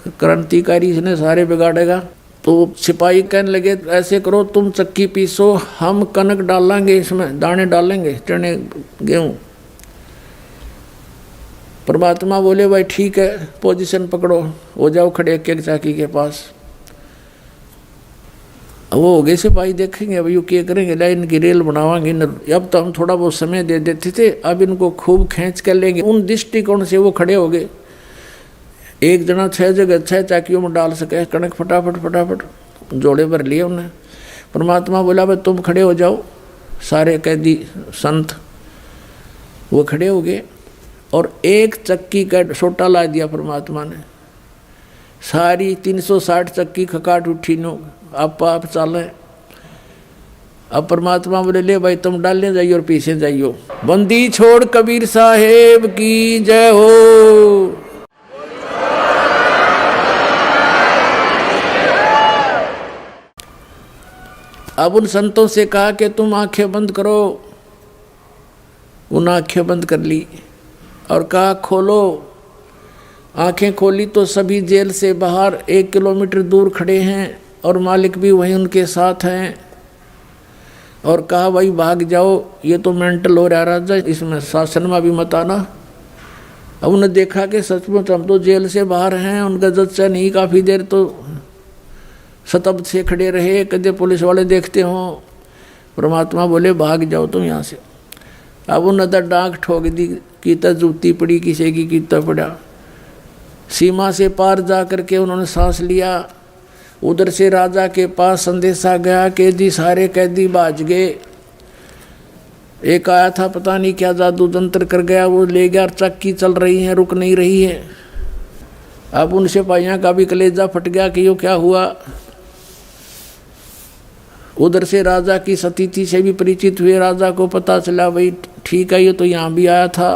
क्रांतिकारी, इसने सारे बिगाड़ेगा। तो सिपाही कहने लगे ऐसे करो, तुम चक्की पीसो, हम कनक डालेंगे, इसमें दाने डालेंगे, चने गेहूँ। परमात्मा बोले भाई ठीक है, पोजीशन पकड़ो, हो जाओ खड़े एक एक चक्की के पास। वो हो गए सिपाही, देखेंगे अब यू क्या करेंगे, ला इनकी रेल बनावाएंगे। अब तो हम थोड़ा बहुत समय दे देते थे, अब इनको खूब खींच कर लेंगे। उन दृष्टिकोण से वो खड़े हो गए। एक जना 6 जगह 6 चाकियों में डाल सके कणक, फटाफट जोड़े भर लिए उन्हें। परमात्मा बोला भाई तुम खड़े हो जाओ, सारे कैदी संत वो खड़े हो गए और एक चक्की का सोटा ला दिया परमात्मा ने। सारी 360 चक्की खकाट उठी नो, आप चालें। अब परमात्मा बोले ले भाई तुम डालने जाइए और पीछे जाइयो। बंदी छोड़ कबीर साहेब की जय हो। अब उन संतों से कहा कि तुम आंखें बंद करो। उन आंखें बंद कर ली और कहा खोलो। आंखें खोली तो सभी जेल से बाहर 1 किलोमीटर दूर खड़े हैं और मालिक भी वहीं उनके साथ हैं। और कहा भाई भाग जाओ, ये तो मेंटल हो रहा राजा, इसमें शासन में भी मत आना। अब उन्हें देखा कि सचमुच हम तो जेल से बाहर हैं। उनका जज नहीं, काफ़ी देर तो शतब्द से खड़े रहे, कदे पुलिस वाले देखते हों। परमात्मा बोले भाग जाओ तुम यहाँ से। अब उन्हें डांक ठोक दी, कीता जूती पड़ी किसी की, कीता पड़ा। सीमा से पार जा करके उन्होंने सांस लिया। उधर से राजा के पास संदेशा गया, कैदी सारे कैदी भाज गए। एक आया था पता नहीं क्या जादू तंत्र कर गया, वो ले गया। चक्की चल रही है, रुक नहीं रही है। अब उन सिपाहियों का भी कलेजा फट गया कि यो क्या हुआ। उधर से राजा की सतीथि से भी परिचित हुए। राजा को पता चला भाई ठीक है, ये तो यहाँ भी आया था।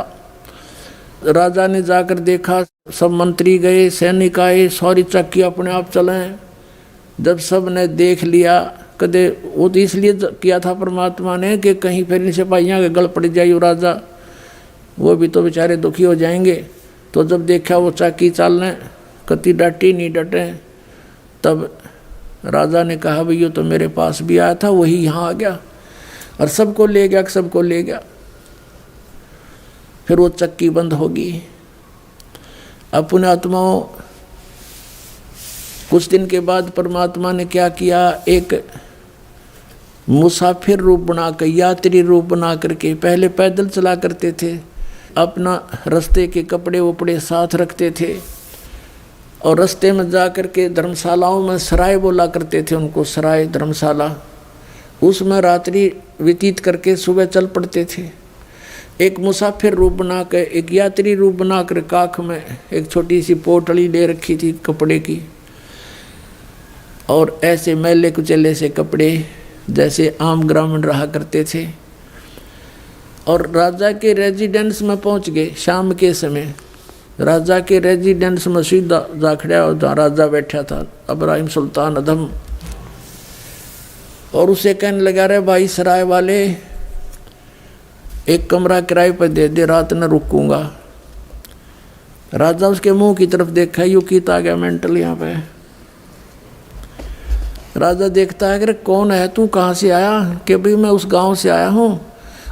राजा ने जाकर देखा, सब मंत्री गए, सैनिक आए, सारी चक्की अपने आप चलें। जब सब ने देख लिया, कदे वो तो इसलिए किया था परमात्मा ने कि कहीं फिर इन सिपाहियों के गल पड़ जाए राजा, वो भी तो बेचारे दुखी हो जाएंगे। तो जब देखा वो चक्की चलने, कति डटी नहीं डटे। तब राजा ने कहा भाई ये तो मेरे पास भी आया था, वही यहाँ आ गया और सबको ले गया, सबको ले गया। फिर वो चक्की बंद होगी। अपने आत्माओं, कुछ दिन के बाद परमात्मा ने क्या किया, एक मुसाफिर रूप बनाकर, यात्री रूप बना करके, पहले पैदल चला करते थे, अपना रास्ते के कपड़े वपड़े साथ रखते थे और रास्ते में जा कर के धर्मशालाओं में सराय बोला करते थे उनको, सराय धर्मशाला, उसमें रात्रि व्यतीत करके सुबह चल पड़ते थे। एक मुसाफिर रूप बनाकर, एक यात्री रूप बनाकर काख में एक छोटी सी पोटली ले रखी थी कपड़े की और ऐसे मैले कुचले से कपड़े जैसे आम ग्रामीण रहा करते थे। और राजा के रेजिडेंस में पहुंच गए। शाम के समय राजा के रेजिडेंस में सीधा जा खड़ा और जहाँ राजा बैठा था इब्राहिम सुल्तान अधम, और उसे कहने लगा, रे भाई सराय वाले, एक कमरा किराए पर दे दे, रात न रुकूंगा। राजा उसके मुंह की तरफ देखा, यू कीता गया मेंटल यहाँ पे। राजा देखता है कि कौन है तू, कहाँ से आया? कि भाई मैं उस गांव से आया हूँ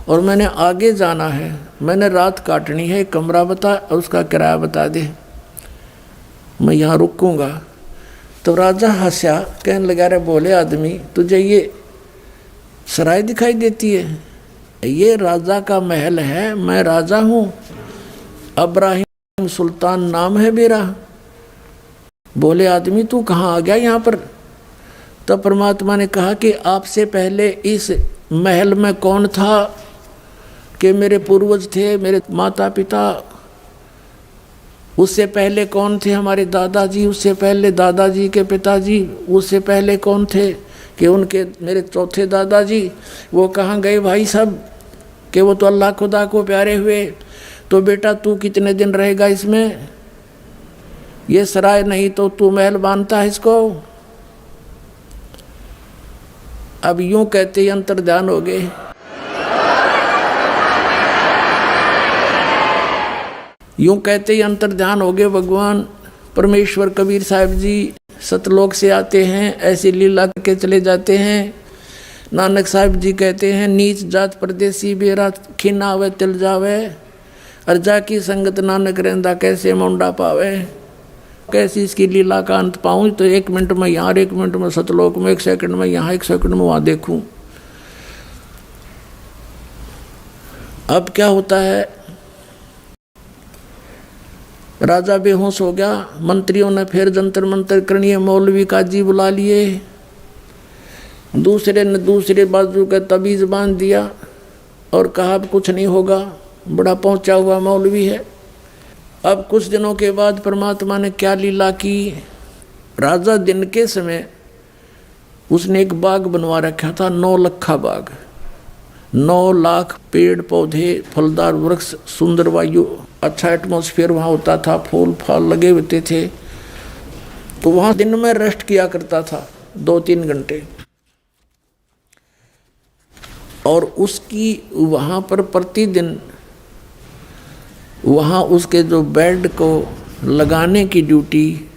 और मैंने आगे जाना है, मैंने रात काटनी है, कमरा बता और उसका किराया बता दे, मैं यहाँ रुकूंगा। तो राजा हंसा, कहने लगा, रे बोले आदमी, तुझे ये सराय दिखाई देती है? ये राजा का महल है, मैं राजा हूँ, इब्राहिम सुल्तान नाम है मेरा। बोले आदमी तू कहाँ आ गया यहाँ पर? तो परमात्मा ने कहा कि आपसे पहले इस महल में कौन था? कि मेरे पूर्वज थे, मेरे माता पिता। उससे पहले कौन थे? हमारे दादाजी। उससे पहले दादाजी के पिताजी। उससे पहले कौन थे? कि उनके मेरे चौथे दादाजी। वो कहाँ गए भाई सब? कि वो तो अल्लाह खुदा को प्यारे हुए। तो बेटा तू कितने दिन रहेगा इसमें? ये सराय नहीं तो तू महल बांधता है इसको। अब यूं कहते ही अंतर्ध्यान हो गए। यूं कहते ही अंतर्ध्यान हो गए भगवान परमेश्वर। कबीर साहब जी सतलोक से आते हैं, ऐसी लीला करके चले जाते हैं। नानक साहब जी कहते हैं, नीच जात परदेसी बेरा खिन आवे तिल जावे, अर्जा की संगत नानक रहंदा कैसे मुंडा पावे। कैसी इसकी लीला का अंत पाऊँ? तो 1 मिनट में यहाँ, 1 मिनट में सतलोक में, 1 सेकंड में यहाँ, 1 सेकंड में वहाँ देखूं। अब क्या होता है? राजा बेहोश हो गया। मंत्रियों ने फिर जंतर मंतर करनी, मौलवी काजी बुला लिए। दूसरे ने दूसरे बाजू का तबीज बांध दिया और कहा अब कुछ नहीं होगा, बड़ा पहुंचा हुआ मौलवी है। अब कुछ दिनों के बाद परमात्मा ने क्या लीला की? राजा दिन के समय उसने एक बाग बनवा रखा था, 9 लखा बाग, 9 लाख पेड़ पौधे, फलदार वृक्ष, सुंदर वायु, अच्छा एटमॉस्फेयर वहाँ होता था, फूल फल लगे होते थे। तो वहाँ दिन में रेस्ट किया करता था 2-3 घंटे। और उसकी वहाँ पर प्रतिदिन वहाँ उसके जो बेड को लगाने की ड्यूटी,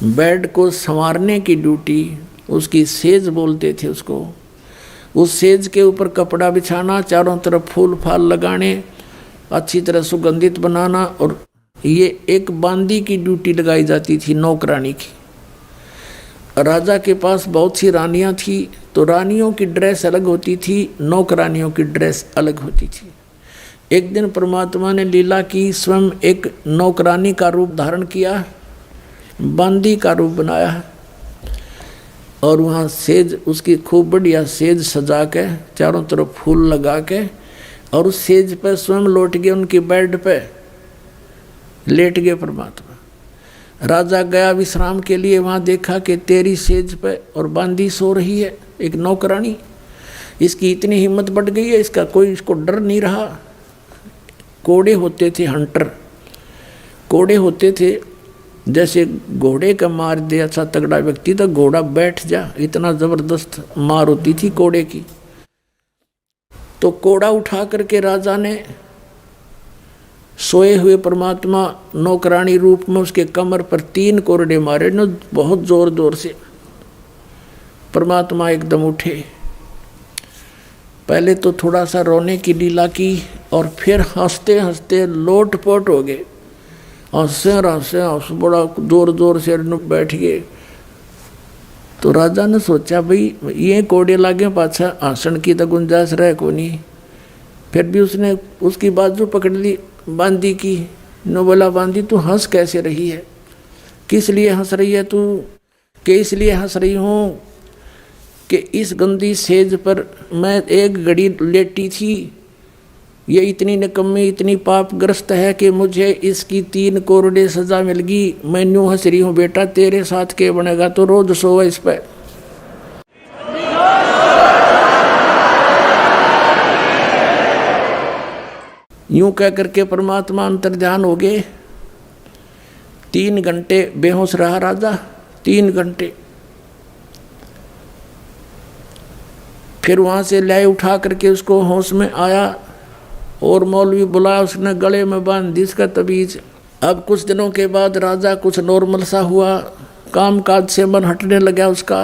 बेड को संवारने की ड्यूटी, उसकी सेज बोलते थे उसको, उस सेज के ऊपर कपड़ा बिछाना, चारों तरफ फूल फाल लगाने, अच्छी तरह सुगंधित बनाना, और ये एक बांदी की ड्यूटी लगाई जाती थी, नौकरानी की। राजा के पास बहुत सी रानियां थी, तो रानियों की ड्रेस अलग होती थी, नौकरानियों की ड्रेस अलग होती थी। एक दिन परमात्मा ने लीला की, स्वयं एक नौकरानी का रूप धारण किया, बांदी का रूप बनाया, और वहाँ सेज उसकी खूब बढ़िया सेज सजा के, चारों तरफ फूल लगा के, और उस सेज पर स्वयं लौट गए, उनकी बेड पे लेट गए परमात्मा। राजा गया विश्राम के लिए, वहाँ देखा कि तेरी सेज पे और बांदी सो रही है एक नौकरानी। इसकी इतनी हिम्मत बढ़ गई है, इसका कोई इसको डर नहीं रहा। कोड़े होते थे, हंटर कोड़े होते थे, जैसे घोड़े का मार दे अच्छा तगड़ा व्यक्ति तो घोड़ा बैठ जा, इतना जबरदस्त मार होती थी कोड़े की। तो कोड़ा उठा करके राजा ने सोए हुए परमात्मा नौकरानी रूप में उसके कमर पर 3 कोरडे मारे न, बहुत जोर जोर से। परमात्मा एकदम उठे, पहले तो थोड़ा सा रोने की लीला की, और फिर हंसते हंसते लोटपोट हो गए, हंसे हंसे बड़ा जोर जोर से बैठ गए। तो राजा ने सोचा भाई ये कोड़े लागे पाछा हंसन की तो गुंजाइश रहे को नहीं। फिर भी उसने उसकी बाजू पकड़ ली बांदी की, नो बोला बांदी तू हंस कैसे रही है, किस लिए हंस रही है तू? कि इसलिए हंस रही हूँ कि इस गंदी सेज पर मैं एक घड़ी लेटी थी, ये इतनी निकम्मी, इतनी पापग्रस्त है कि मुझे इसकी 3 कोरडे सजा मिल गई। मैं यूं हंस रही हूँ, बेटा तेरे साथ के बनेगा तो रोज सोवा इस पर। यूं कह करके परमात्मा अंतर्ध्यान हो गए। 3 घंटे बेहोश रहा राजा, 3 घंटे। फिर वहां से ले उठा करके उसको होश में आया और मौलवी बुलाया, उसने गले में बांध दी इसका तबीज। अब कुछ दिनों के बाद राजा कुछ नॉर्मल सा हुआ, काम काज से मन हटने लगा उसका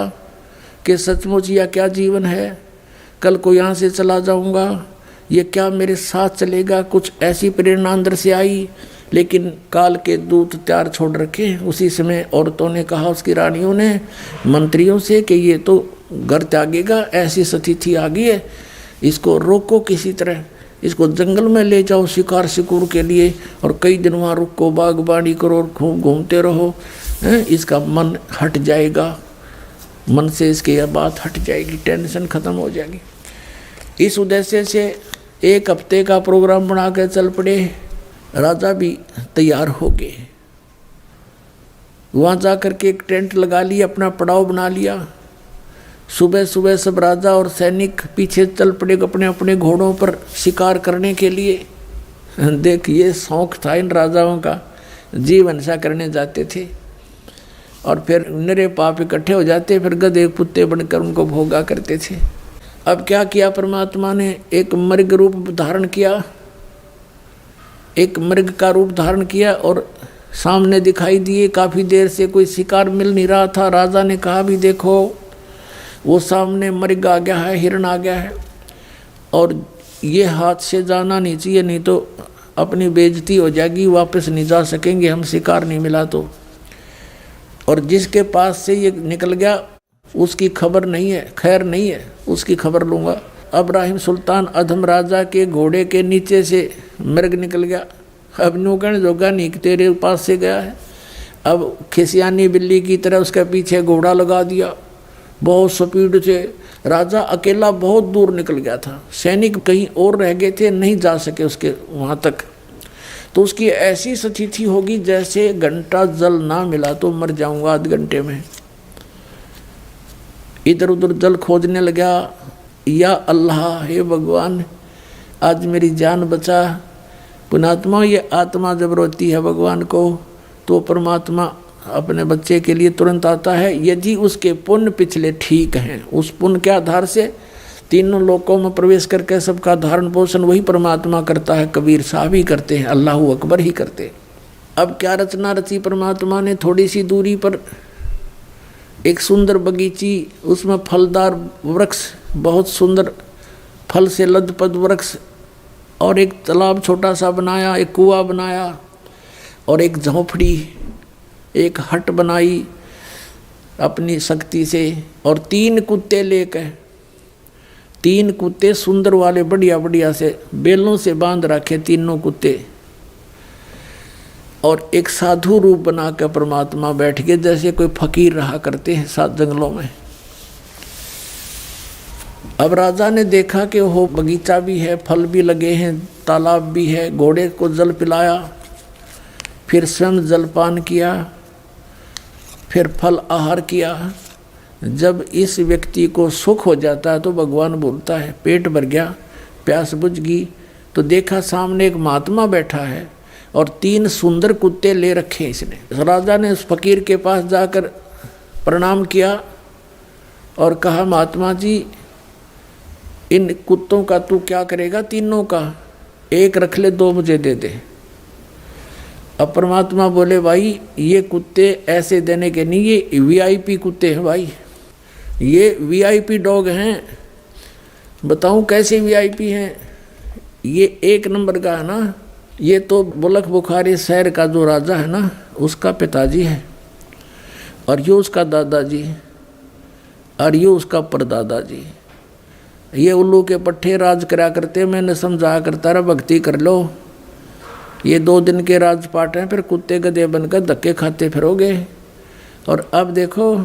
कि सचमुच यह क्या जीवन है, कल को यहाँ से चला जाऊँगा, ये क्या मेरे साथ चलेगा, कुछ ऐसी प्रेरणा अंदर से आई। लेकिन काल के दूत तैयार छोड़ रखे। उसी समय औरतों ने कहा, उसकी रानियों ने मंत्रियों से कि ये तो घर त्यागेगा, ऐसी स्थिति आ गई है, इसको रोको किसी तरह, इसको जंगल में ले जाओ शिकार शिकूर के लिए और कई दिन वहाँ रुको, बागबानी करो, खूब घूमते रहो, इसका मन हट जाएगा, मन से इसकी यह बात हट जाएगी, टेंशन खत्म हो जाएगी। इस उद्देश्य से 1 हफ्ते का प्रोग्राम बना कर चल पड़े। राजा भी तैयार हो गए। वहाँ जाकर के एक टेंट लगा लिया, अपना पड़ाव बना लिया। सुबह सुबह सब राजा और सैनिक पीछे चल पड़े अपने अपने घोड़ों पर शिकार करने के लिए। देख, ये शौक था इन राजाओं का, जीवन सा करने जाते थे और फिर निरे पाप इकट्ठे हो जाते, फिर गधे कुत्ते बनकर उनको भोगा करते थे। अब क्या किया परमात्मा ने, एक मृग रूप धारण किया, एक मृग का रूप धारण किया और सामने दिखाई दिए। काफ़ी देर से कोई शिकार मिल नहीं रहा था। राजा ने कहा, भी देखो वो सामने मृग आ गया है, हिरण आ गया है और ये हाथ से जाना नहीं चाहिए, नहीं तो अपनी बेइज्जती हो जाएगी, वापस नहीं जा सकेंगे हम, शिकार नहीं मिला तो। और जिसके पास से ये निकल गया उसकी खबर नहीं है, खैर नहीं है, उसकी खबर लूँगा। अब्राहिम सुल्तान अधम राजा के घोड़े के नीचे से मृग निकल गया। अब नूकण जोगा नहीं तेरे पास से गया है। अब खिसियानी बिल्ली की तरह उसके पीछे घोड़ा लगा दिया, बहुत स्पीड से। राजा अकेला बहुत दूर निकल गया था, सैनिक कहीं और रह गए थे, नहीं जा सके उसके वहाँ तक। तो उसकी ऐसी स्थिति होगी जैसे घंटा जल ना मिला तो मर जाऊंगा आध घंटे में। इधर उधर जल खोजने लगा, या अल्लाह, हे भगवान आज मेरी जान बचा। पुण्यात्मा, ये आत्मा जब रोती है भगवान को तो परमात्मा अपने बच्चे के लिए तुरंत आता है, यदि उसके पुण्य पिछले ठीक हैं। उस पुण्य के आधार से तीनों लोकों में प्रवेश करके सबका धारण पोषण वही परमात्मा करता है। कबीर साहब ही करते हैं, अल्लाह अकबर ही करते हैं। अब क्या रचना रची परमात्मा ने, थोड़ी सी दूरी पर एक सुंदर बगीची, उसमें फलदार वृक्ष, बहुत सुंदर फल से लदपद वृक्ष, और एक तालाब छोटा सा बनाया, एक कुआं बनाया और एक झोंपड़ी, एक हट बनाई अपनी शक्ति से। और 3 कुत्ते लेकर, 3 कुत्ते सुंदर वाले बढ़िया बढ़िया से बेलों से बांध रखे तीनों कुत्ते, और एक साधु रूप बनाकर परमात्मा बैठ गए, जैसे कोई फकीर रहा करते हैं सात जंगलों में। अब राजा ने देखा कि वो बगीचा भी है, फल भी लगे हैं, तालाब भी है, घोड़े को जल पिलाया, फिर स्वयं जलपान किया, फिर फल आहार किया। जब इस व्यक्ति को सुख हो जाता है तो भगवान बोलता है, पेट भर गया, प्यास बुझ गई, तो देखा सामने एक महात्मा बैठा है और 3 सुंदर कुत्ते ले रखे इसने। राजा ने उस फकीर के पास जाकर प्रणाम किया और कहा, महात्मा जी इन कुत्तों का तू क्या करेगा? तीनों का एक रख ले, 2 मुझे दे दे। अब परमात्मा बोले, भाई ये कुत्ते ऐसे देने के नहीं, ये वीआईपी कुत्ते हैं भाई, ये वीआईपी डॉग हैं। बताऊं कैसे वीआईपी हैं? ये 1 नंबर का है ना, ये तो बुलक बुखारी शहर का जो राजा है ना, उसका पिताजी है, और ये उसका दादाजी, और ये उसका परदादाजी। ये उल्लू के पट्टे राज करा करते, मैंने समझाया करता रहा भक्ति कर लो, ये 2 दिन के राजपाट हैं, फिर कुत्ते गधे बनकर धक्के खाते फिरोगे। और अब देखो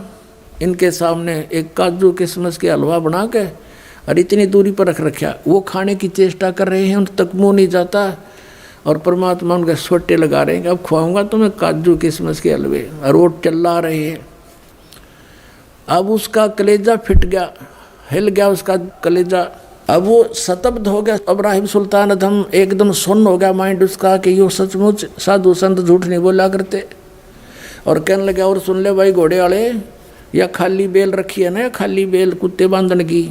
इनके सामने एक काजू किशमिश के हलवा बना के और इतनी दूरी पर रख रखा, वो खाने की चेष्टा कर रहे हैं, उन तक मुँह नहीं जाता, और परमात्मा उनके सोटे लगा रहे हैं कि अब खुआऊंगा तुम्हें काजू किशमिश के हलवे, और वो चिल्ला रहे हैं। अब उसका कलेजा फिट गया, हिल गया उसका कलेजा, अब वो शतब्द हो गया। इब्राहिम सुल्तान अधम एकदम सुन्न हो गया माइंड उसका कि यो सचमुच साधु संत झूठ नहीं बोला करते। और कहने लगा, और सुन ले भाई घोड़े वाले, या खाली बेल रखी है ना, खाली बेल कुत्ते बांधने की,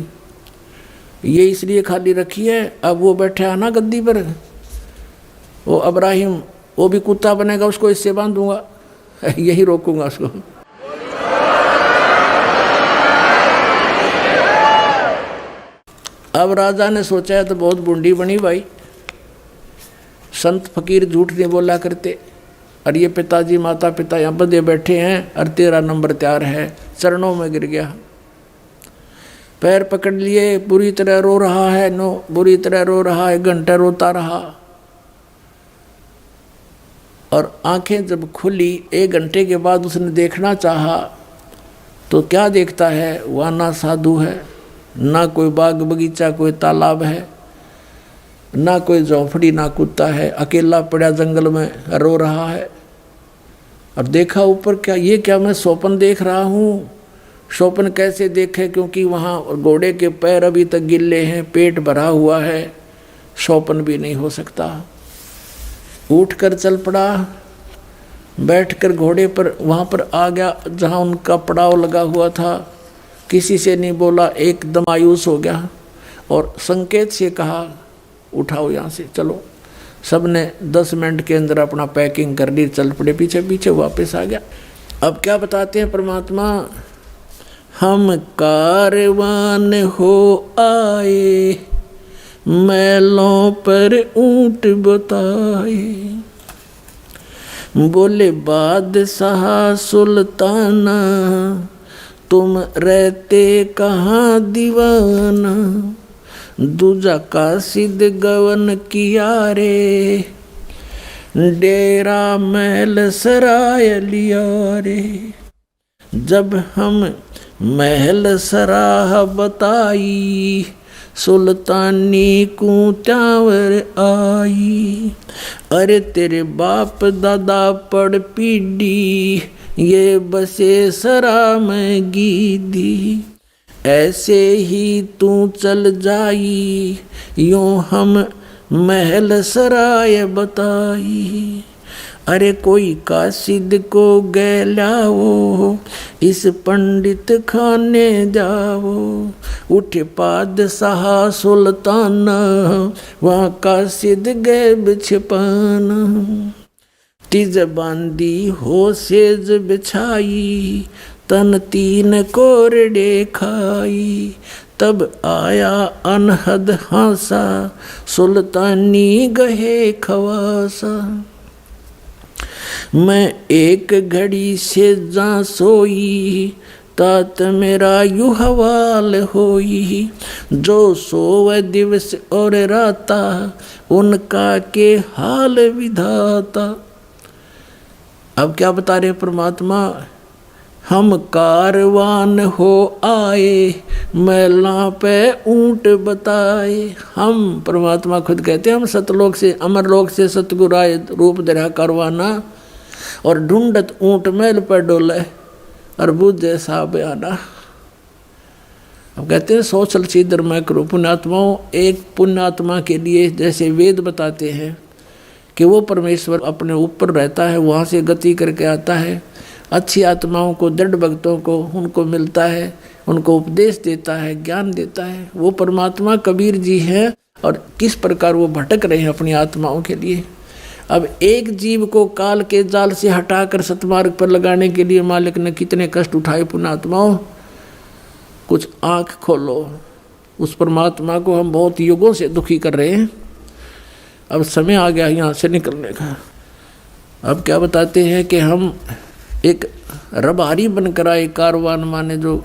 ये इसलिए खाली रखी है। अब वो बैठे है ना गद्दी पर, वो इब्राहिम, वो भी कुत्ता बनेगा, उसको इससे बांधूंगा, यही रोकूंगा उसको। अब राजा ने सोचा तो बहुत बूंदी बनी भाई, संत फकीर झूठ नहीं बोला करते, और ये पिताजी माता पिता यहाँ बदे बैठे हैं, और 13 नंबर तैयार है। चरणों में गिर गया, पैर पकड़ लिए, बुरी तरह रो रहा है, बुरी तरह रो रहा है, घंटा रोता रहा। और आंखें जब खुली 1 घंटे के बाद उसने देखना चाहा, तो क्या देखता है, वहाँ ना साधु है, ना कोई बाग बगीचा, कोई तालाब है, ना कोई झोंपड़ी, ना कुत्ता है, अकेला पड़ा जंगल में रो रहा है। और देखा ऊपर, क्या ये, क्या मैं स्वप्न देख रहा हूँ? स्वप्न कैसे देखे, क्योंकि वहाँ घोड़े के पैर अभी तक गिल्ले हैं, पेट भरा हुआ है, स्वप्न भी नहीं हो सकता। उठकर चल पड़ा, बैठकर घोड़े पर वहाँ पर आ गया जहाँ उनका पड़ाव लगा हुआ था। किसी से नहीं बोला, एकदम मायूस हो गया, और संकेत से कहा, उठाओ यहाँ से, चलो। सब ने 10 मिनट के अंदर अपना पैकिंग कर ली, चल पड़े, पीछे पीछे वापस आ गया। अब क्या बताते हैं परमात्मा, हम कारवान हो आए, मैलों पर ऊंट बताए, बोले बादशाह सुल्ताना, तुम रहते कहाँ दीवाना, दूजा कासिद गवन किया रे, डेरा महल सराय लिया रे। जब हम महल सराह बताई, सुल्तानी को त्यावर आई, अरे तेरे बाप दादा पड़ पीढ़ी, ये बसे सरा में गीदी, ऐसे ही तू चल जाई, यूं हम महल सराय बताई। अरे कोई कासिद को गैलाओ, इस पंडित खाने जाओ, उठे पादशाह सुल्ताना, वहाँ कासिद गैब छिपाना। तिज बांदी हो सेज बिछाई, तन 3 कोरडे खाई, तब आया अनहद हासा, सुल्तानी गहे खवासा। मैं एक घड़ी से जा सोई, तात मेरा यू हवाल होई, जो सोवे दिवस और राता, उनका के हाल विधाता। अब क्या बता रहे परमात्मा, हम कारवान हो आए, मैला पे ऊंट बताए। हम, परमात्मा खुद कहते हैं, हम सतलोक से अमरलोक से सतगुरु आए, रूप धरा कारवाना, और ढूंढत ऊंट मैल पर डोले, और बुझे सा बयाना। अब कहते हैं 100 चलचित्र मैं करूँ पुण्यात्माओं। एक पुण्यात्मा के लिए जैसे वेद बताते हैं कि वो परमेश्वर अपने ऊपर रहता है, वहाँ से गति करके आता है, अच्छी आत्माओं को, दृढ़ भक्तों को उनको मिलता है, उनको उपदेश देता है, ज्ञान देता है। वो परमात्मा कबीर जी हैं, और किस प्रकार वो भटक रहे हैं अपनी आत्माओं के लिए। अब एक जीव को काल के जाल से हटाकर सतमार्ग पर लगाने के लिए मालिक ने कितने कष्ट उठाए पुण्यात्माओं। कुछ आँख खोलो, उस परमात्मा को हम बहुत युगों से दुखी कर रहे हैं। अब समय आ गया यहाँ से निकलने का। अब क्या बताते हैं कि हम एक रबारी बनकर आए, कारवान माने जो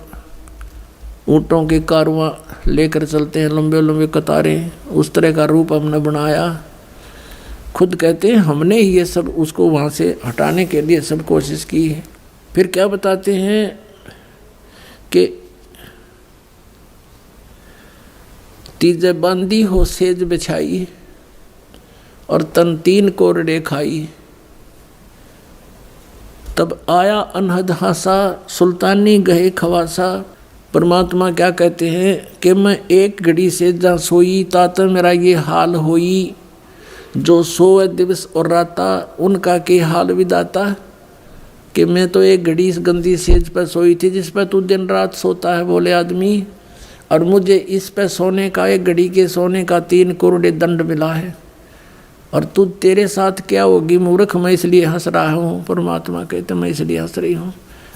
ऊँटों के कारवां लेकर चलते हैं, लंबे लंबे कतारें, उस तरह का रूप हमने बनाया। खुद कहते हैं हमने ही ये सब उसको वहाँ से हटाने के लिए सब कोशिश की है। फिर क्या बताते हैं कि तीजे बांधी हो सेज बिछाई और तन 3 कोरड़े खाई। तब आया अनहद हासा सुल्तानी गए खवासा। परमात्मा क्या कहते हैं कि मैं एक घड़ी से जहाँ सोई तात मेरा ये हाल होई। जो सोए दिवस और राता उनका के हाल विदाता। कि मैं तो एक घड़ी इस गंदी सेज पर सोई थी जिस पर तू दिन रात सोता है बोले आदमी, और मुझे इस पर सोने का, एक घड़ी के सोने का 3 करोड़ दंड मिला है, और तू तेरे साथ क्या होगी मूर्ख, मैं इसलिए हंस रहा हूँ। परमात्मा कहते मैं इसलिए हंस रही हूँ।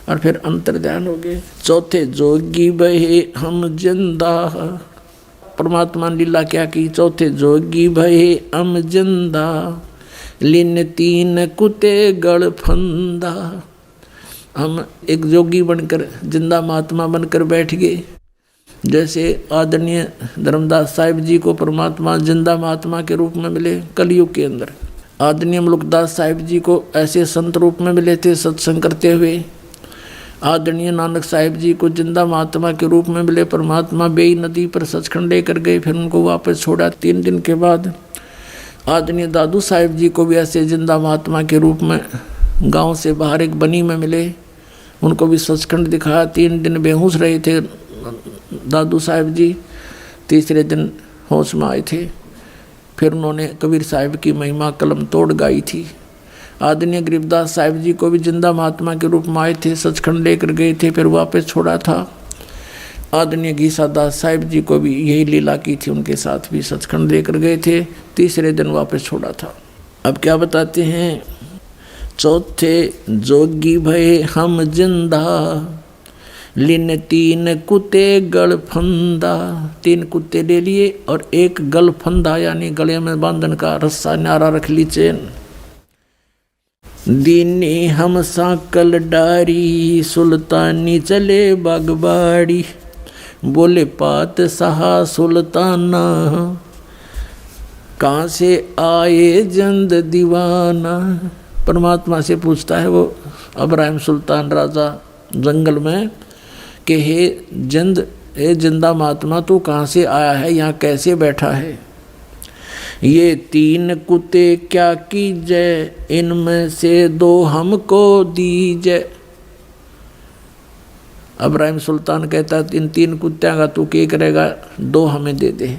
और फिर अंतर ध्यान हो गए। चौथे जोगी भये हम जिंदा। परमात्मा ने लीला क्या की। चौथे जोगी भये हम जिंदा, लिन 3 कुते गड़ फंदा। हम एक जोगी बनकर, जिंदा महात्मा बनकर बैठ गए। जैसे आदरणीय धर्मदास साहिब जी को परमात्मा जिंदा महात्मा के रूप में मिले कलयुग के अंदर। आदरणीय मुलुकदास साहिब जी को ऐसे संत रूप में मिले थे सत्संग करते हुए। आदरणीय नानक साहिब जी को जिंदा महात्मा के रूप में मिले परमात्मा। बेई नदी पर सचखंड लेकर गए, फिर उनको वापस छोड़ा 3 दिन के बाद। आदरणीय दादू साहिब जी को भी ऐसे जिंदा महात्मा के रूप में गांव से बाहर एक बनी में मिले, उनको भी सचखंड दिखाया। 3 दिन बेहोश रहे थे दादू साहिब जी, तीसरे दिन होश में आए थे। फिर उन्होंने कबीर साहिब की महिमा कलम तोड़ गाई थी। आदरणीय गरीबदास साहिब जी को भी जिंदा महात्मा के रूप में आए थे, सचखंड लेकर गए थे, फिर वापस छोड़ा था। आदरणीय गीसा दास साहिब जी को भी यही लीला की थी, उनके साथ भी सचखंड लेकर गए थे, तीसरे दिन वापस छोड़ा था। अब क्या बताते हैं। चौथे जोगी भये हम जिंदा, लिन 3 कुत्ते गल फंदा। 3 कुत्ते ले लिए और एक गल फंदा यानी गले में बांधन का रस्सा नारा रख ली चैन। दीनी हम साकल डारी, सुल्तानी चले बागबाड़ी। बोले पात सहा सुल्ताना, कहाँ से आए जंद दीवाना। परमात्मा से पूछता है वो अब्राहिम सुल्तान राजा जंगल में कि हे जंद, हे जिंदा महात्मा तू कहाँ से आया है, यहाँ कैसे बैठा है। ये 3 कुत्ते क्या कीजे, इनमें से 2 हमको दीजे। अब्राहिम सुल्तान कहता इन 3 कुत्त्या का तू क्या करेगा, 2 हमें दे दे।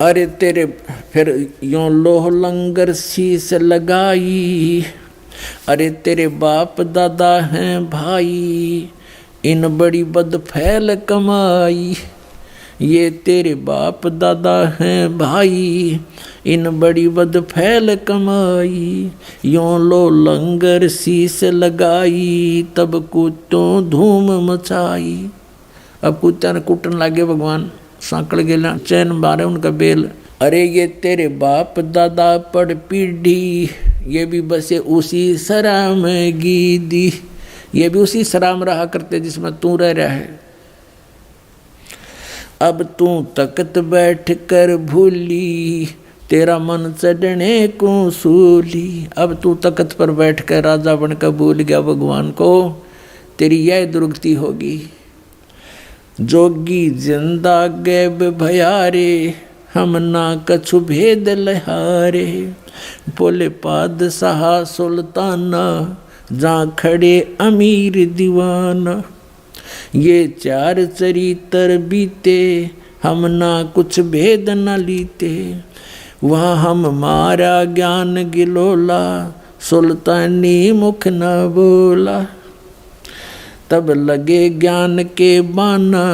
अरे तेरे, फिर यों लोह लंगर शीस लगाई। अरे तेरे बाप दादा हैं भाई, इन बड़ी बद फैल कमाई। ये तेरे बाप दादा हैं भाई, इन बड़ी बद फैल कमाई। यों लो लंगर शीस लगाई, तब कुत्तों धूम मचाई। अब कुत्ता ने कुटन लागे भगवान, सांकड़ गेला चैन मारे उनका बेल। अरे ये तेरे बाप दादा पड़ पीढ़ी, ये भी बसे उसी सरा में गीदी। ये भी उसी सरा में रहा करते जिसमें तू रह रहा है। अब तू तख्त बैठ कर भूली, तेरा मन चढ़ने को सूली। अब तू तख्त पर बैठ कर राजा बनकर भूल गया भगवान को, तेरी यह दुर्गति होगी। जोगी जिंदा गैब भयारे, हम ना कछु भेद लहारे। बोले पादशाह सुल्ताना, जहाँ खड़े अमीर दीवाना। ये 4 चरित्र बीते, हम ना कुछ भेद न लीते। वहाँ हम मारा ज्ञान गिलोला, सुल्तानी मुख न बोला। तब लगे ज्ञान के बाना,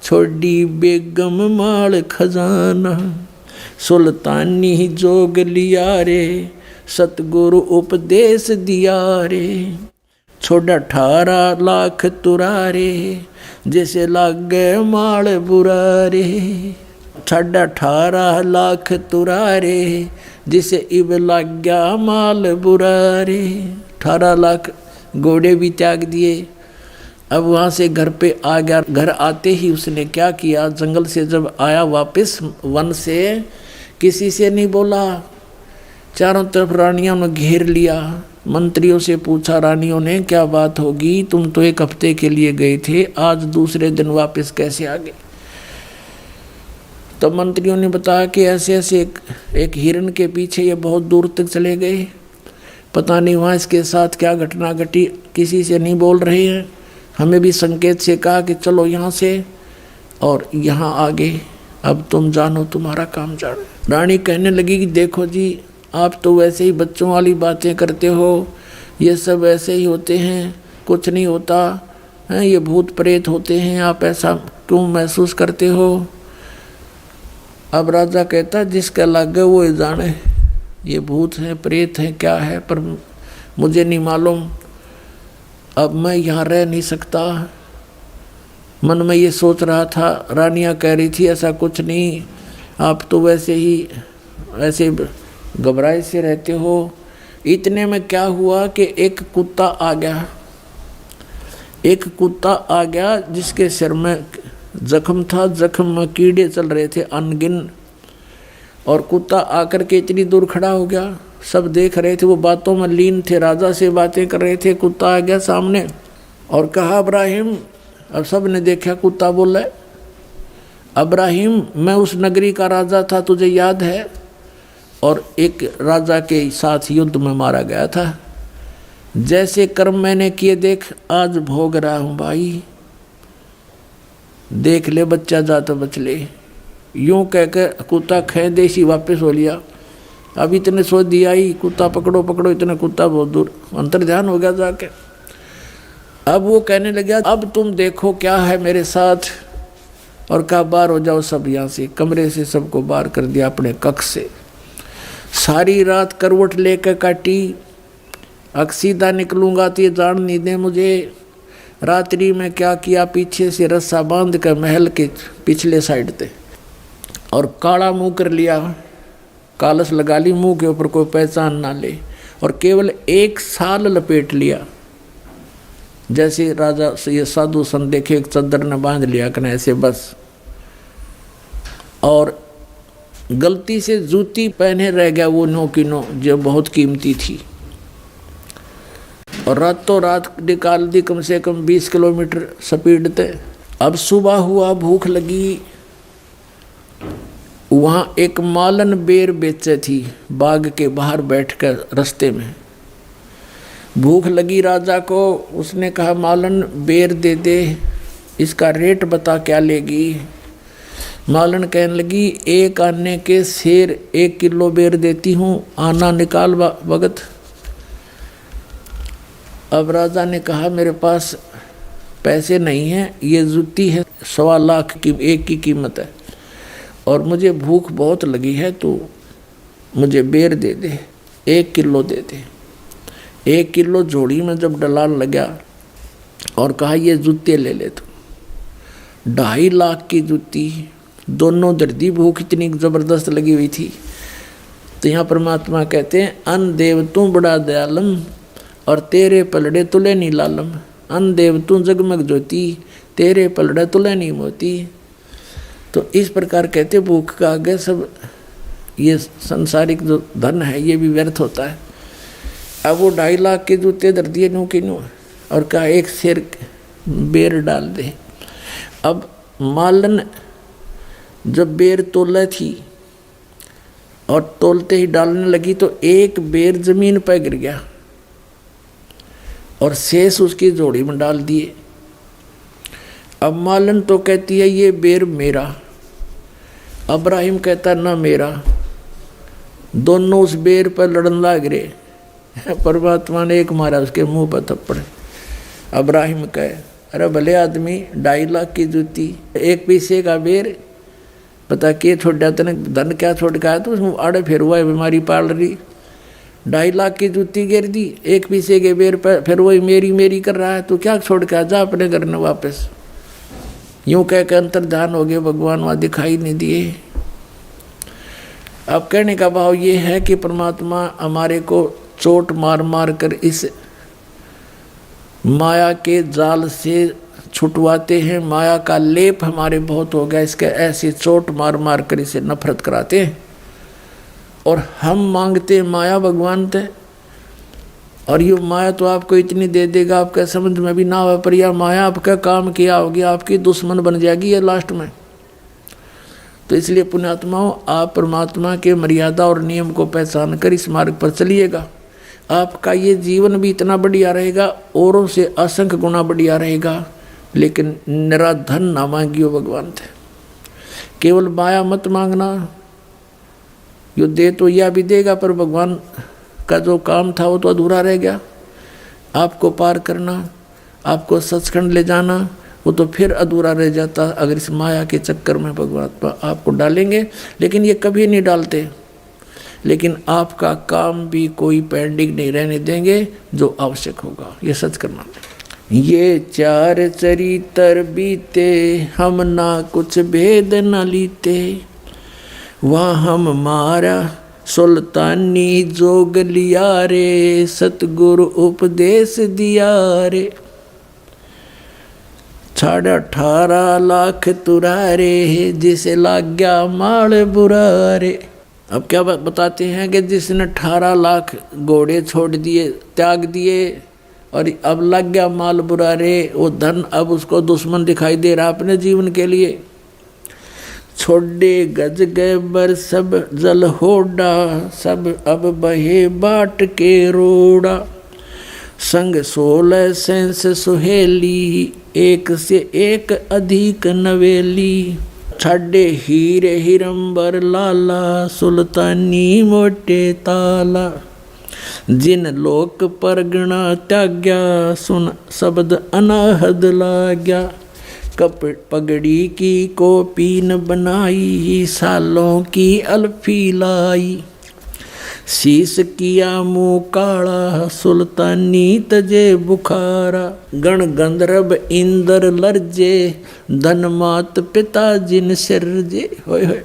छोड़ी बेगम माल खजाना। सुल्तानी जोग लिया रे, सतगुरु उपदेश दिया रे। छोड़ा 18 लाख तुरारे, जैसे लागे माल बुरारे। छोड़ा 18 लाख तुरारे, जिसे इब लग गया माल बुरारे। 18 लाख घोड़े भी त्याग दिए। अब वहाँ से घर पे आ गया। घर आते ही उसने क्या किया, जंगल से जब आया वापस वन से, किसी से नहीं बोला। चारों तरफ रानियों ने घेर लिया। मंत्रियों से पूछा रानियों ने क्या बात होगी, तुम तो 1 हफ्ते के लिए गए थे, आज दूसरे दिन वापस कैसे आ गए। तो मंत्रियों ने बताया कि ऐसे ऐसे एक हिरण के पीछे ये बहुत दूर तक चले गए, पता नहीं वहाँ इसके साथ क्या घटना घटी, किसी से नहीं बोल रहे हैं। हमें भी संकेत से कहा कि चलो यहाँ से और यहाँ आगे, अब तुम जानो, तुम्हारा काम जानो। रानी कहने लगी कि देखो जी, आप तो वैसे ही बच्चों वाली बातें करते हो, ये सब ऐसे ही होते हैं, कुछ नहीं होता है, ये भूत प्रेत होते हैं, आप ऐसा क्यों महसूस करते हो। अब राजा कहता जिसका लगे वो जाने, ये भूत हैं प्रेत हैं क्या है, पर मुझे नहीं मालूम, अब मैं यहाँ रह नहीं सकता। मन में ये सोच रहा था, रानियाँ कह रही थी ऐसा कुछ नहीं, आप तो वैसे ही ऐसे घबराए से रहते हो। इतने में क्या हुआ कि एक कुत्ता आ गया, एक कुत्ता आ गया जिसके सिर में जख्म था, जख्म में कीड़े चल रहे थे अनगिन, और कुत्ता आकर के इतनी दूर खड़ा हो गया, सब देख रहे थे, वो बातों में लीन थे, राजा से बातें कर रहे थे। कुत्ता आ गया सामने और कहा इब्राहिम, अब सब ने देखा, कुत्ता बोला इब्राहिम मैं उस नगरी का राजा था, तुझे याद है, और एक राजा के साथ युद्ध में मारा गया था, जैसे कर्म मैंने किए देख आज भोग रहा हूँ भाई, देख ले बच्चा जा तो बच ले। यूं कहकर कुत्ता खे देसी वापस हो लिया। अब इतने सोच दिया ही, कुत्ता पकड़ो पकड़ो, इतना कुत्ता बहुत दूर अंतर ध्यान हो गया जाके। अब वो कहने लगा अब तुम देखो क्या है मेरे साथ, और कहा बाहर हो जाओ सब यहाँ से, कमरे से सबको बाहर कर दिया अपने कक्ष से। सारी रात करवट लेकर काटी, अब सीधा निकलूंगा तो ये जान नहीं दे मुझे। रात्रि में क्या किया, पीछे से रस्सा बांध कर महल के पिछले साइड पे, और काला मुंह कर लिया, कालस लगा ली मुंह के ऊपर, कोई पहचान ना ले, और केवल 1 साल लपेट लिया, जैसे राजा ये साधु संत देखे एक चद्दर ने बांध लिया कने ऐसे बस। और गलती से जूती पहने रह गया वो नो की नो, जो बहुत कीमती थी, और रातों रात निकाल दी, कम से कम 20 किलोमीटर स्पीड थे। अब सुबह हुआ, भूख लगी, वहाँ एक मालन बेर बेचे थी, बाग के बाहर बैठकर रास्ते में। भूख लगी राजा को, उसने कहा मालन बेर दे दे, इसका रेट बता क्या लेगी। मालन कहने लगी 1 आने के शेर 1 किलो बेर देती हूँ, आना निकाल भगत। अब राजा ने कहा मेरे पास पैसे नहीं हैं, ये जूती है 1.25 लाख की एक की कीमत है, और मुझे भूख बहुत लगी है, तो मुझे बेर दे दे, 1 किलो दे दे। 1 किलो जोड़ी में जब डलान लगा और कहा ये जूते ले ले, तो 2.5 लाख की जूती, दोनों दर्दी, भूख इतनी ज़बरदस्त लगी हुई थी। तो यहाँ परमात्मा कहते हैं अन देव तू बड़ा दयालम, और तेरे पलड़े तुले नहीं लालम। अन देव तू जगमग ज्योति, तेरे पलड़े तुले नहीं मोती। तो इस प्रकार कहते भूख का आगे सब ये संसारिक जो धन है ये भी व्यर्थ होता है। अब वो 2.5 लाख के जूते दर दिए नू की नू, और कहा 1 शेर बेर डाल दे। अब मालन जब बेर तोला थी और तोलते ही डालने लगी, तो 1 बेर जमीन पर गिर गया और शेष उसकी जोड़ी में डाल दिए। अब मालन तो कहती है ये बेर मेरा, इब्राहिम कहता ना मेरा, दोनों उस बेर पर लड़न लाग रहे। परमात्मा ने एक मारा उसके मुंह पर थप्पड़। इब्राहिम कहे अरे भले आदमी, 2.5 लाख की जूती, 1 पैसे का बेर, पता के छोड़ा तने धन क्या छोड़ के आया, तो उसमें आड़े फिर हुआ है बीमारी पाल रही। 2.5 लाख की जूती गिर दी, 1 पैसे के बेर पर, फिर वही मेरी मेरी कर रहा है, तो क्या छोड़ के आ जा अपने घर में वापस। यूं कह के अंतर्ध्यान हो गए, भगवान वहाँ दिखाई नहीं दिए। अब कहने का भाव ये है कि परमात्मा हमारे को चोट मार मार कर इस माया के जाल से छुटवाते हैं। माया का लेप हमारे बहुत हो गया, इसके ऐसे चोट मार मार कर इसे नफरत कराते हैं, और हम मांगते माया भगवान थे, और ये माया तो आपको इतनी दे देगा आपके समझ में भी ना हो, पर यह माया आपका काम किया होगी, आपकी दुश्मन बन जाएगी ये लास्ट में। तो इसलिए पुण्यात्माओं, आप परमात्मा के मर्यादा और नियम को पहचान कर इस मार्ग पर चलिएगा। आपका ये जीवन भी इतना बढ़िया रहेगा, औरों से असंख्य गुना बढ़िया रहेगा। लेकिन निराधन ना मांगियो भगवान थे, केवल माया मत मांगना। यो दे तो यह भी देगा, पर भगवान का जो काम था वो तो अधूरा रह गया। आपको पार करना, आपको सचखंड ले जाना, वो तो फिर अधूरा रह जाता अगर इस माया के चक्कर में भगवान आपको डालेंगे। लेकिन ये कभी नहीं डालते। लेकिन आपका काम भी कोई पेंडिंग नहीं रहने देंगे, जो आवश्यक होगा ये सच करना। ये चार चरित्र बीते, हम ना कुछ भेद न लीते, वहाँ हम मारा सुल्तानी जोग लिया रे, सतगुरु उपदेश दिया रे, 18.5 लाख तुरारे, जिसे लाग गया माल बुरा रे। अब क्या बताते हैं कि जिसने 18 लाख घोड़े छोड़ दिए, त्याग दिए, और अब लग गया माल बुरा रे, वो धन अब उसको दुश्मन दिखाई दे रहा अपने जीवन के लिए। छोड़े गज गए बर सब जल होड़ा, सब अब बहे बाट के रोड़ा, संग 16 सेंस सुहेली, एक से एक अधिक नवेली, छाड़े हीरे हिरंबर लाला, सुल्तानी मोटे ताला, जिन लोक परगना त्याग्या, सुन शब्द अनाहद लाग्या, कपट पगड़ी की कोपीन बनाई, सालों की अल्फी लाई, शीस किया मुँह काला, सुल्तानी तजे बुखारा, गण गंधर्व इंद्र लर्जे, धन मात पिता जिन सिरजे। होय होय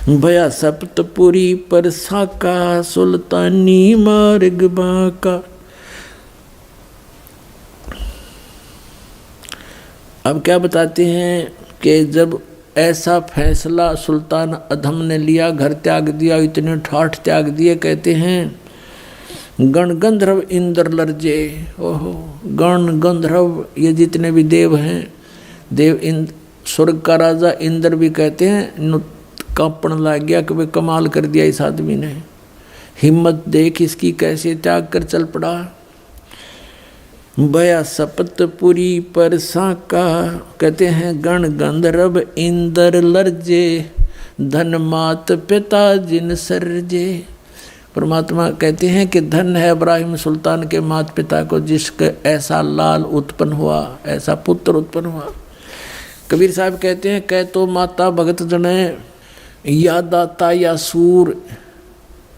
भया सप्तपुरी पर साका, सुल्तानी मार्ग बाका। अब क्या बताते हैं कि जब ऐसा फैसला सुल्तान अधम ने लिया, घर त्याग दिया, इतने ठाठ त्याग दिए, कहते हैं गण गंधर्व इंद्र लर्जे। ओहो, गण गंधर्व ये जितने भी देव हैं, देव इंद्र, स्वर्ग का राजा इंद्र भी कहते हैं कांपण लग गया कि भाई कमाल कर दिया इस आदमी ने, हिम्मत देख इसकी कैसे त्याग कर चल पड़ा। भया सप्तपुरी पर साका, कहते हैं गण गंधर्व इंद्र लर्जे, धन मात पिता जिन सरजे। परमात्मा कहते हैं कि धन है इब्राहिम सुल्तान के माता पिता को, जिसके ऐसा लाल उत्पन्न हुआ, ऐसा पुत्र उत्पन्न हुआ। कबीर साहब कहते हैं कह तो माता भगत जने, या दाता या सूर,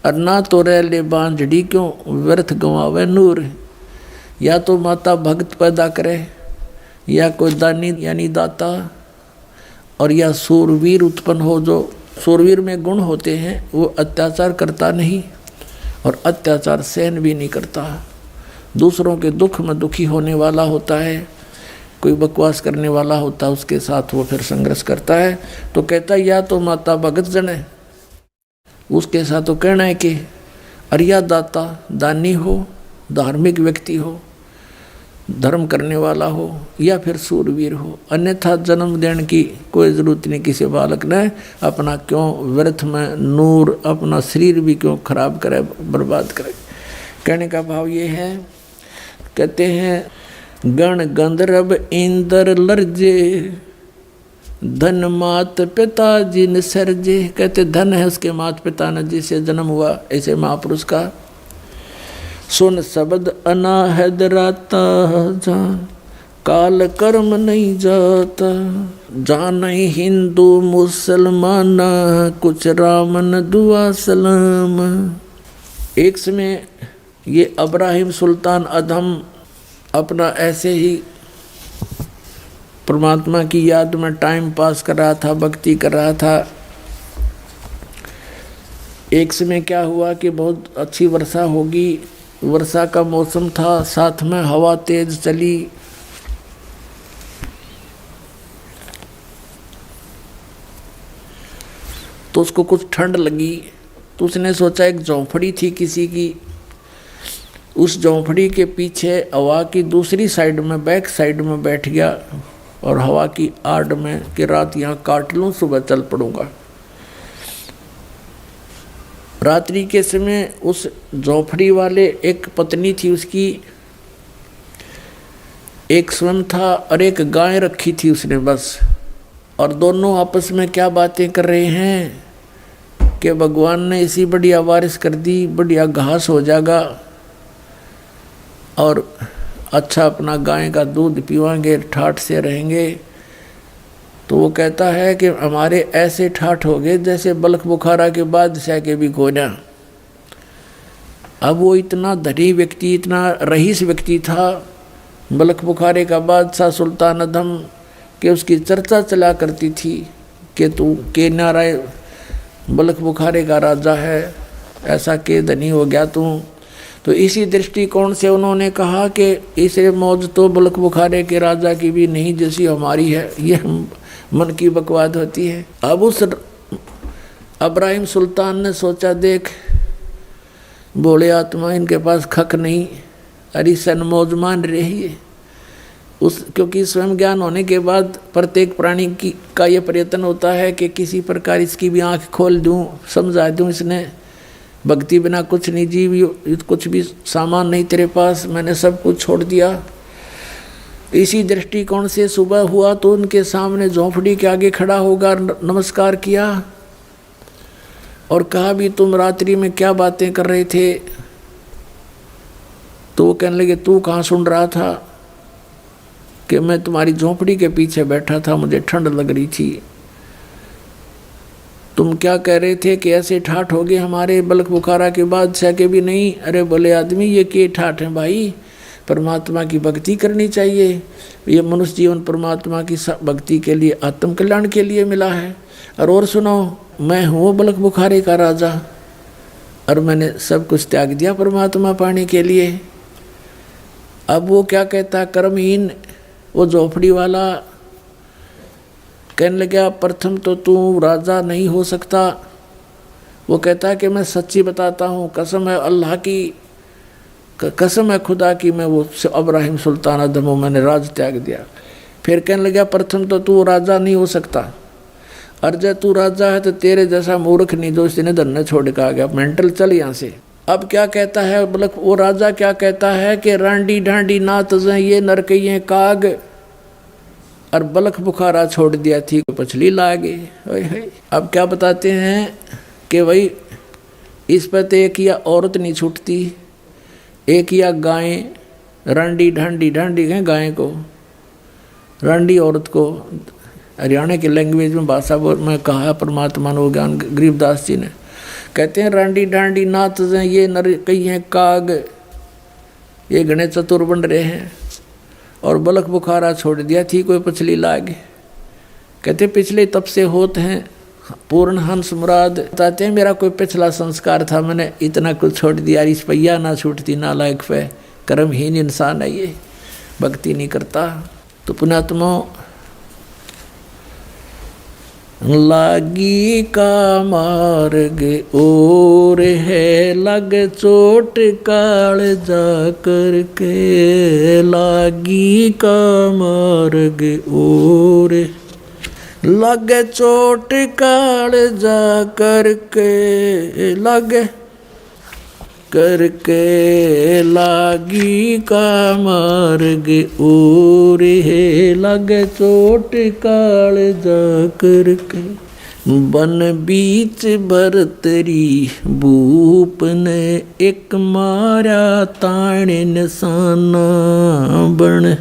अन्ना तो रह ले बांझड़ी क्यों, व्यर्थ गंवावे नूर। या तो माता भक्त पैदा करे, या कोई दानी यानी दाता, और या सूरवीर उत्पन्न हो। जो सूरवीर में गुण होते हैं वो अत्याचार करता नहीं और अत्याचार सहन भी नहीं करता, दूसरों के दुख में दुखी होने वाला होता है, कोई बकवास करने वाला होता है उसके साथ वो फिर संघर्ष करता है। तो कहता है या तो माता भगत जन है, उसके साथ तो कहना है कि अरिया दाता दानी हो, धार्मिक व्यक्ति हो, धर्म करने वाला हो, या फिर सूरवीर हो, अन्यथा जन्म देने की कोई ज़रूरत नहीं किसी बालक ने। अपना क्यों व्यर्थ में नूर, अपना शरीर भी क्यों खराब करे, बर्बाद करे। कहने का भाव ये है, कहते हैं गण गंधर्व इंद्र लर्जे, धन मात पिता जिन सरजे। कहते धन है उसके माता पिता ने जिसे जन्म हुआ, ऐसे महापुरुष का। सुन शब्द अनाहद राता, जा काल कर्म नहीं जाता, जान हिंदू मुसलमान, कुछ रामन दुआ सलाम। एक समय ये इब्राहिम सुल्तान अधम अपना ऐसे ही परमात्मा की याद में टाइम पास कर रहा था, भक्ति कर रहा था। एक समय क्या हुआ कि बहुत अच्छी वर्षा होगी, वर्षा का मौसम था, साथ में हवा तेज चली। तो उसको कुछ ठंड लगी, तो उसने सोचा एक झोंपड़ी थी किसी की, उस झोंपड़ी के पीछे हवा की दूसरी साइड में, बैक साइड में बैठ गया और हवा की आड़ में कि रात यहाँ काट लूँ, सुबह चल पड़ूंगा। रात्रि के समय उस झोपड़ी वाले एक पत्नी थी उसकी, एक स्वयं था और एक गाय रखी थी उसने बस। और दोनों आपस में क्या बातें कर रहे हैं कि भगवान ने इसी बढ़िया बारिश कर दी, बढ़िया घास हो जाएगा और अच्छा अपना गाय का दूध पीवाएंगे, ठाठ से रहेंगे। तो वो कहता है कि हमारे ऐसे ठाठ हो गए जैसे बलख बुखारा के बादशाह के भी गोना। अब वो इतना धनी व्यक्ति, इतना रईस व्यक्ति था, बलख बुखारे का बादशाह सुल्तान अदम, कि उसकी चर्चा चला करती थी कि तू के नाराय बलख बुखारे का राजा है, ऐसा के धनी हो गया तू। तो इसी दृष्टिकोण से उन्होंने कहा कि इसे मौज तो बलख बुखारे के राजा की भी नहीं जैसी हमारी है, ये मन की बकवाद होती है। अब उस इब्राहिम सुल्तान ने सोचा, देख बोले आत्मा, इनके पास खक नहीं, अरे सन मौज मान रही है उस, क्योंकि स्वयं ज्ञान होने के बाद प्रत्येक प्राणी की का ये प्रयत्न होता है कि किसी प्रकार इसकी भी आँख खोल दूं, समझा दूं। इसने भक्ति बिना कुछ नहीं, जीव कुछ भी सामान नहीं तेरे पास, मैंने सब कुछ छोड़ दिया। इसी दृष्टिकोण से सुबह हुआ तो उनके सामने झोंपड़ी के आगे खड़ा होगा, नमस्कार किया और कहा भी तुम रात्रि में क्या बातें कर रहे थे। तो वो कहने लगे, तू कहाँ सुन रहा था? कि मैं तुम्हारी झोंपड़ी के पीछे बैठा था, मुझे ठंड लग रही थी। तुम क्या कह रहे थे कि ऐसे ठाठ हो गए हमारे बलख बुखारा के बादशाह के भी नहीं। अरे बोले आदमी, ये के ठाठ हैं भाई, परमात्मा की भक्ति करनी चाहिए। ये मनुष्य जीवन परमात्मा की भक्ति के लिए, आत्म कल्याण के लिए मिला है। और सुनो, मैं हूँ बलख बुखारे का राजा और मैंने सब कुछ त्याग दिया परमात्मा पाने के लिए। अब वो क्या कहता, कर्महीन वो झोपड़ी वाला कहने लगा, प्रथम तो तू राजा नहीं हो सकता। वो कहता है कि मैं सच्ची बताता हूँ, कसम है अल्लाह की, कसम है खुदा की, मैं वो इब्राहिम सुल्तान अदम हूँ, मैंने राज त्याग दिया। फिर कहने लगा, प्रथम तो तू राजा नहीं हो सकता, और जब तू राजा है तो तेरे जैसा मूर्ख नहीं जो इसने धरने छोड़ के आ गया, मेंटल, चल यहाँ से। अब क्या कहता है बलख, वो राजा क्या कहता है कि रांडी ढांडी ना तजें ये नरकइये काग, और बलख बुखारा छोड़ दिया थी पछली लागे। अब क्या बताते हैं कि भाई इस पर तो एक या औरत नहीं छूटती, एक या गाय, रांडी ढांडी, ढांडी है गाय को, रांडी औरत को। हरियाणा की लैंग्वेज में भाषा में कहा परमात्मा ने, ज्ञान गरीबदास जी ने, कहते हैं रांडी ढांडी नात ये नर कई हैं काग, ये घने चतुर बन रहे हैं, और बलख बुखारा छोड़ दिया थी कोई पछली लाग। कहते पिछले तब से होते हैं पूर्ण हंस मुराद। बताते हैं मेरा कोई पिछला संस्कार था, मैंने इतना कुछ छोड़ दिया, इस पैया ना छूटती ना लायक पे, कर्महीन इंसान है ये, भक्ति नहीं करता। तो पुण्यात्मा, लागी का मार्ग और है लग चोट काल जा करके, लागी का मार्ग और लग चोट काल जा करके, लग करके लागी का मार्ग और है लग चोट काल जा करके, बन बीच भरतरी भूप ने एक मारा ताण निशाना, बन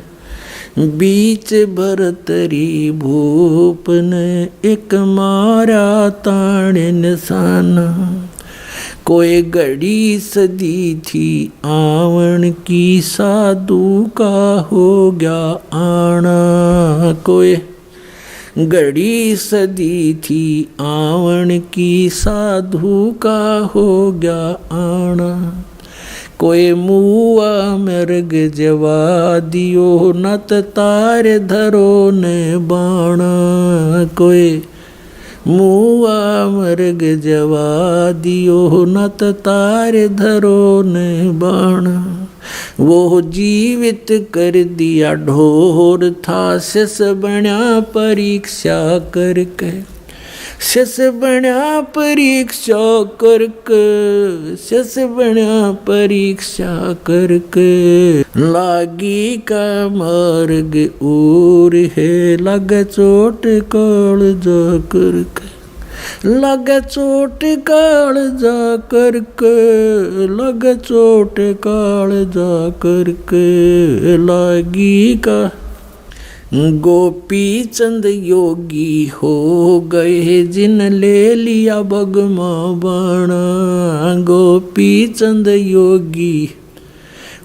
बीच भरतरी भूप ने एक मारा ताण निशाना, कोई घड़ी सदी थी आवन की साधु का हो गया आना, कोई घड़ी सदी थी आवन की साधु का हो गया आना, कोई मुआ मृग जवा दियो नत तार धरो ने बाणा, कोई मुआ मृग जवा दियो नत तार धरो ने बाणा। वो जीवित कर दिया ढोर था, शिष बना परीक्षा करके, शिष बना परीक्षा करके, शिष बना परीक्षा करके। लागी का मार्ग और है, लग चोट काल जा करके, लग चोट काल जा करके, लग चोट काल जा करके। लागी का गोपी चंद योगी हो गए, जिन ले लिया भगमा बाणा। गोपी चंद योगी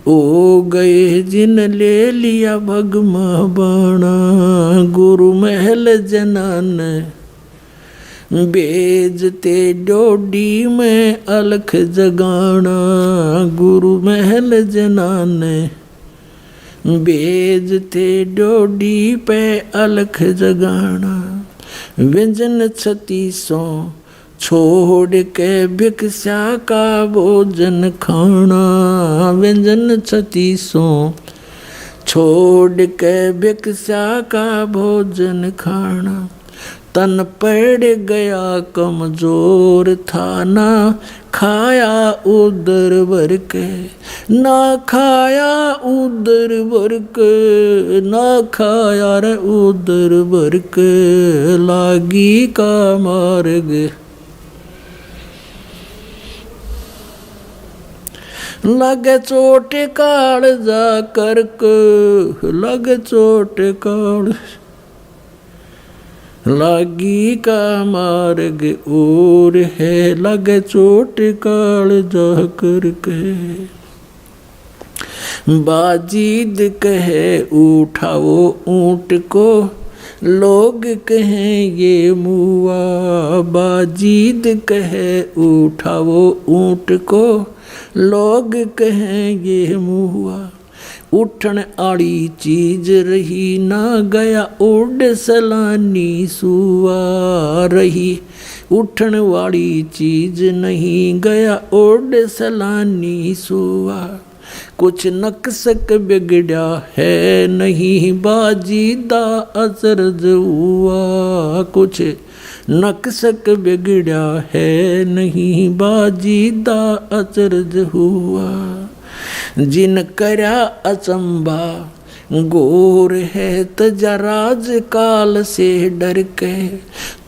हो गए, जिन ले लिया भगमा बाणा। गुरु महल जनान बेजते डोडी में अलख जगाना। गुरु महल जनान बेजते डोडी पे अलख जगाना। व्यंजन 36 छोड़ के भिक्षा का भोजन खाना। व्यंजन 36 छोड़ के भिक्षा का भोजन खाना। तन पड़ गया कमजोर था, ना खाया उदर भर के, ना खाया उदर भर के, ना खाया रे उदर भर के। लागी का मार्ग लगे चोट काल जा करके, लगे चोट काल। लागी का मार्ग और है, लगे चोट काल जा करके। बाजीद कहे उठाओ ऊंट को, लोग कहें ये मुआ। बाजीद कहे उठाओ ऊंट को, लोग कहें ये मुआ। उठन आड़ी चीज रही, ना गया उड़ सलानी सुआ रही। उठन वाली चीज नहीं, गया उड़ सलानी सुआ। कुछ नक्सक बिगड़ा है नहीं, बाजीदा अचरज हुआ। कुछ नक्सक बिगड़ा है नहीं, बाजीदा अचरज हुआ। जिन करा अचंबा गोर है, तजराज काल से डर के,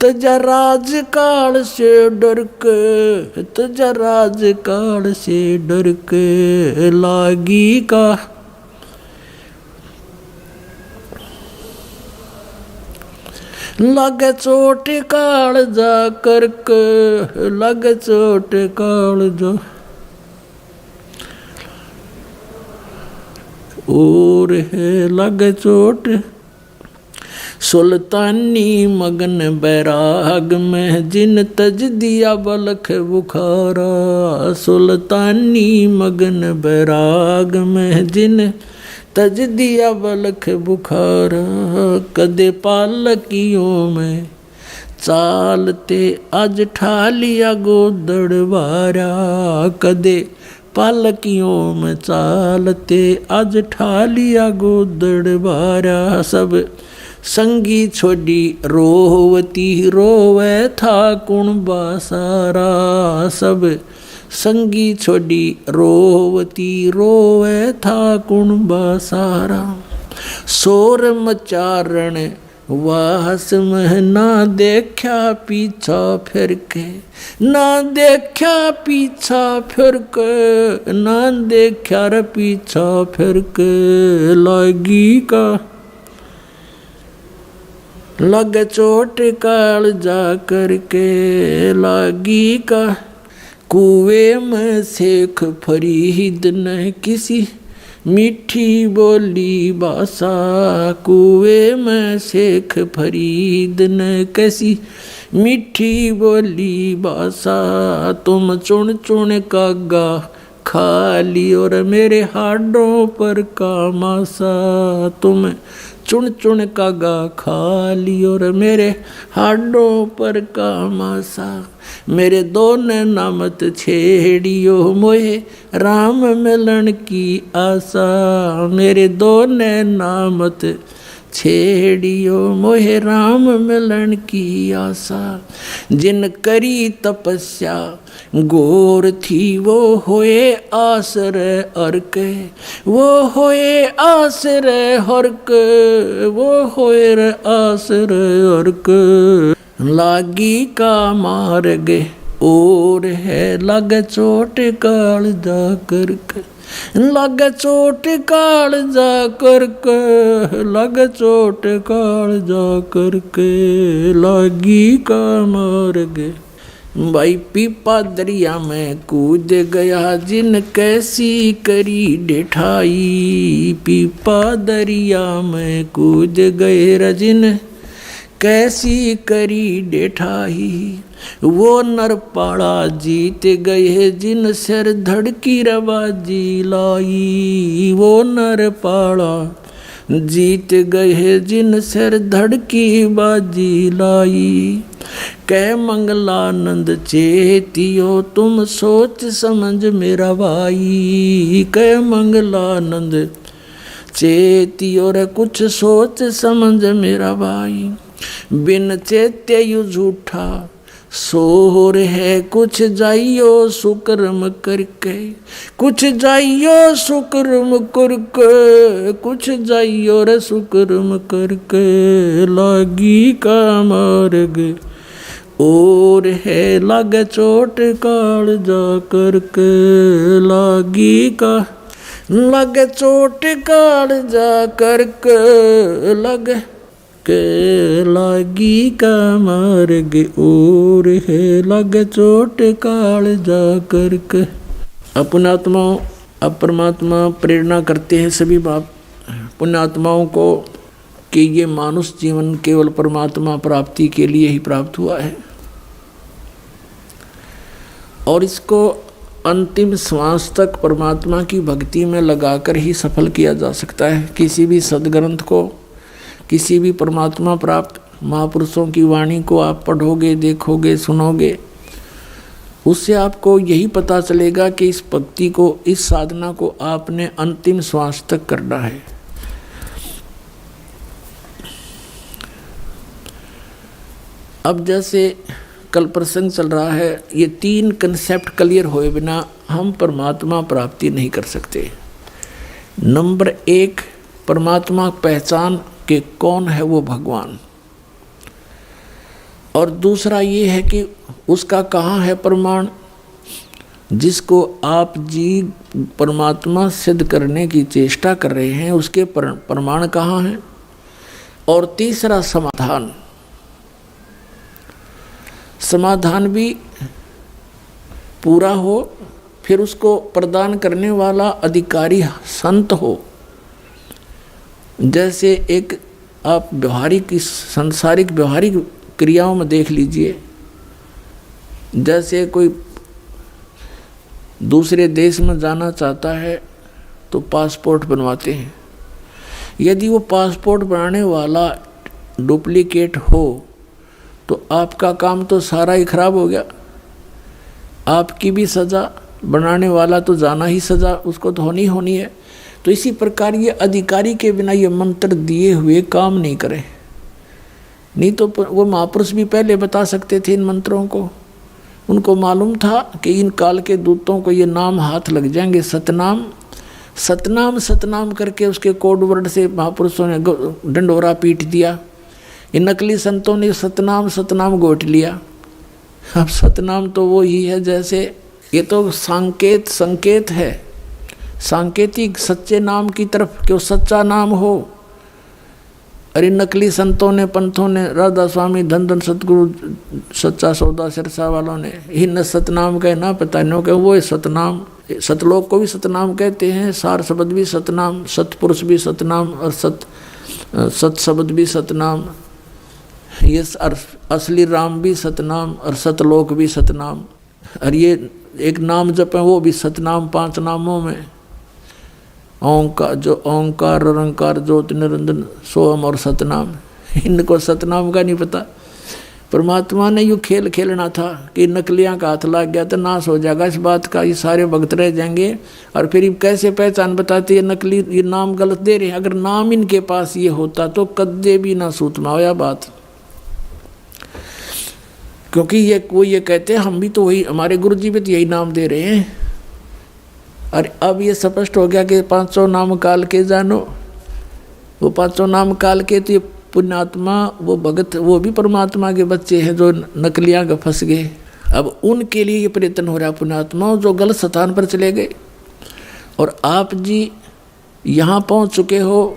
तजराज काल से डर के, तजराज काल से डर के। लागी का लग चोट काल जा करके, लग चोट काल जा और है, लग चोट। सुल्तानी मगन बैराग में, जिन तज दिया बलख बुखारा। सुल्तानी मगन बैराग में, जिन तज दिया बलख बुखारा। कदे पालकियों में चालते, आज ठा लिया गोदड़ बारा। कदे पालकियों में चालते, आज ठा लिया गोदड़ बारा। सब संगी छोड़ी रोवती, रोवे था कुणबा सारा। सब संगी छोड़ी रोवती, रोवे था कुणबा सारा। शोर मचारण वास में, ना देखा पीछा फिर के, ना देखा पीछा फिर के, ना देखा रे पीछा फिर के। लागी का लग चोट काल जा करके। लागी का कुएं में शेख फरीद ने किसी मीठी बोली भाषा। कुएं में शेख फरीद ने कैसी मीठी बोली भाषा। तुम चुन चुन कागा खा ली और मेरे हाडों पर का मासा। तुम चुन चुन का गा खा लियो रे मेरे हाडों पर का मासा। मेरे दो नैना मत छेड़ियो मोहे राम मिलन की आशा। मेरे दो नैना मत छेड़ियो मोहे राम मिलन की आशा। जिन करी तपस्या गोर थी वो होए आसरे अर्क। वो होए आसरे हर्क। वो होए रे आसरे अर्क। लागी का मार्ग और है लग चोट काल जा करके। लग चोट काल जा करके। लग चोट काल जा करके। लागी का मार्ग। भाई पीपा दरिया में कूद गया जिन कैसी करी डिठाई। पीपा दरिया में कूद गए रजिन कैसी करी डिठाई। वो नरपाड़ा जीत गए जिन सिर धड़की रवाजी लाई। वो नरपाड़ा जीत गए जिन सिर धड़की बाजी लाई। कै मंगलानंद चेतियो तुम सोच समझ मेरा भाई। कै मंगलानंद चेतियो रे कुछ सोच समझ मेरा भाई। बिन चेत्य यु झूठा सोर है कुछ जाइयो सुकर्म करके। कुछ जाइयो सुकर्म करके। कुछ जाइयो रे सुकर्म करके। लागी का मार्ग और है लग चोट काल जा करके। लागी का लग चोट काल जा करके। लग के लागी का मार्ग और है लग चोट काल जा करके। पुण्यात्माओं अब परमात्मा प्रेरणा करते हैं सभी बाप पुण्यात्माओं को कि ये मानुष जीवन केवल परमात्मा प्राप्ति के लिए ही प्राप्त हुआ है और इसको अंतिम श्वास तक परमात्मा की भक्ति में लगाकर ही सफल किया जा सकता है। किसी भी सद्ग्रंथ को, किसी भी परमात्मा प्राप्त महापुरुषों की वाणी को आप पढ़ोगे, देखोगे, सुनोगे, उससे आपको यही पता चलेगा कि इस भक्ति को, इस साधना को आपने अंतिम श्वास तक करना है। अब जैसे कल प्रसंग चल रहा है, ये तीन कंसेप्ट क्लियर होए बिना हम परमात्मा प्राप्ति नहीं कर सकते। नंबर एक, परमात्मा पहचान के कौन है वो भगवान, और दूसरा ये है कि उसका कहाँ है प्रमाण जिसको आप जी परमात्मा सिद्ध करने की चेष्टा कर रहे हैं, उसके प्रमाण कहाँ हैं, और तीसरा समाधान। समाधान भी पूरा हो, फिर उसको प्रदान करने वाला अधिकारी संत हो। जैसे एक आप व्यवहारिक, सांसारिक व्यवहारिक क्रियाओं में देख लीजिए, जैसे कोई दूसरे देश में जाना चाहता है तो पासपोर्ट बनवाते हैं। यदि वो पासपोर्ट बनाने वाला डुप्लीकेट हो तो आपका काम तो सारा ही खराब हो गया, आपकी भी सज़ा, बनाने वाला तो जाना ही सज़ा उसको तो होनी है। तो इसी प्रकार ये अधिकारी के बिना ये मंत्र दिए हुए काम नहीं करें। नहीं तो वो महापुरुष भी पहले बता सकते थे इन मंत्रों को। उनको मालूम था कि इन काल के दूतों को ये नाम हाथ लग जाएंगे, सतनाम सतनाम सतनाम करके उसके कोड वर्ड से महापुरुषों ने डंडोरा पीट दिया। इन नकली संतों ने सतनाम सतनाम गोट लिया। अब सतनाम तो वो ही है, जैसे ये तो संकेत है, सांकेतिक सच्चे नाम की तरफ कि वो सच्चा नाम हो। अरे नकली संतों ने, पंथों ने, राधा स्वामी, धन धन सतगुरु, सच्चा सौदा सिरसा वालों ने इन सतनाम कहे ना पता नहीं कि वो सतनाम। सतलोक को भी सतनाम कहते हैं, सार शब्द भी सतनाम, सतपुरुष भी सतनाम और सत शब्द भी सतनाम, ये असली राम भी सतनाम और सतलोक भी सतनाम। और ये एक नाम जपें वो भी सतनाम 5 नामों में। ओंकार, जो ओंकार निरंकार ज्योति निरंजन सोहम और सतनाम, इनको सतनाम का नहीं पता। परमात्मा ने यूँ खेल खेलना था कि नकलियाँ का हाथ लग गया तो नाश हो जाएगा इस बात का, ये सारे भक्त रह जाएंगे। और फिर कैसे पहचान बताते, ये नकली, ये नाम गलत दे रहे हैं। अगर नाम इनके पास ये होता तो कद्दे भी ना सूतमा होया बात, क्योंकि ये कहते हैं हम भी तो वही, हमारे गुरु जी भी तो यही नाम दे रहे हैं। और अब ये स्पष्ट हो गया कि 500 नाम काल के जानो, वो 500 नाम काल के, तो ये पुण्यात्मा वो भगत वो भी परमात्मा के बच्चे हैं जो नकलियाँ का फंस गए। अब उनके लिए ये प्रयत्न हो रहा है पुण्यात्मा जो गलत स्थान पर चले गए। और आप जी यहाँ पहुँच चुके हो,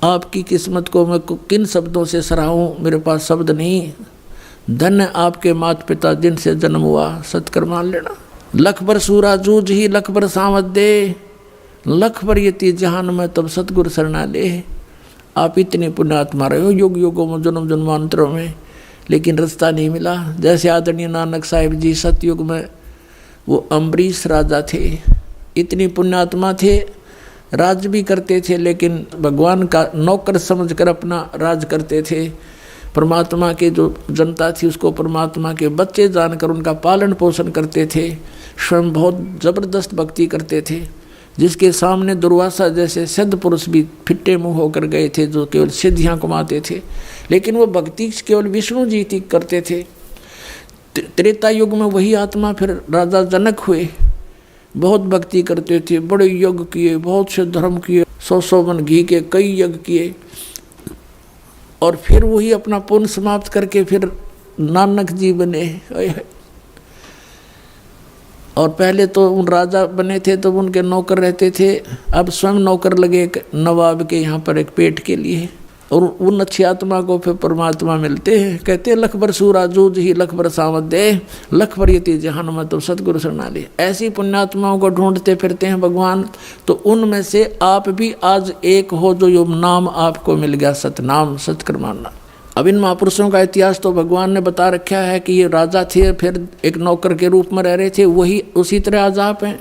आपकी किस्मत को मैं किन शब्दों से सराहूँ, मेरे पास शब्द नहीं। धन्य आपके माता पिता जिनसे जन्म हुआ, सत्कर मान लेना। लख बर सूरा जूझ ही लख बर सावत दे, लख बर यति जहान में तब सतगुरु शरणा ले। आप इतने पुण्यात्मा रहे हो युग युगों में, जन्म जन्मांतरों में, लेकिन रास्ता नहीं मिला। जैसे आदरणीय नानक साहिब जी सतयुग में वो अम्बरीश राजा थे, इतनी पुण्यात्मा थे, राज भी करते थे, लेकिन भगवान का नौकर समझकर अपना राज करते थे। परमात्मा के जो जनता थी उसको परमात्मा के बच्चे जानकर उनका पालन पोषण करते थे। स्वयं बहुत ज़बरदस्त भक्ति करते थे, जिसके सामने दुर्वासा जैसे सिद्ध पुरुष भी फिट्टे मुँह होकर गए थे, जो केवल सिद्धियाँ कमाते थे, लेकिन वो भक्ति केवल विष्णु जी की करते थे। त्रेता युग में वही आत्मा फिर राजा जनक हुए, बहुत भक्ति करते थे, बड़े यज्ञ किए, बहुत से धर्म किए, 100 मन घी के कई यज्ञ किए। और फिर वही अपना पुण्य समाप्त करके फिर नानक जी बने। और पहले तो उन राजा बने थे तो उनके नौकर रहते थे, अब स्वयं नौकर लगे एक नवाब के यहाँ पर एक पेट के लिए। और उन अच्छी आत्मा को फिर परमात्मा मिलते हैं। कहते हैं लख बर सूरा जूझ ही लख बर सावत दे, लख बर यति जहान में तो सतगुरु शरणा ले। ऐसी पुण्यात्माओं को ढूंढते फिरते हैं भगवान। तो उनमें से आप भी आज एक हो जो यो नाम आपको मिल गया, सतनाम, सतकर मानना। अब इन महापुरुषों का इतिहास तो भगवान ने बता रखा है कि ये राजा थे, फिर एक नौकर के रूप में रह रहे थे, वही उसी तरह आज आप हैं।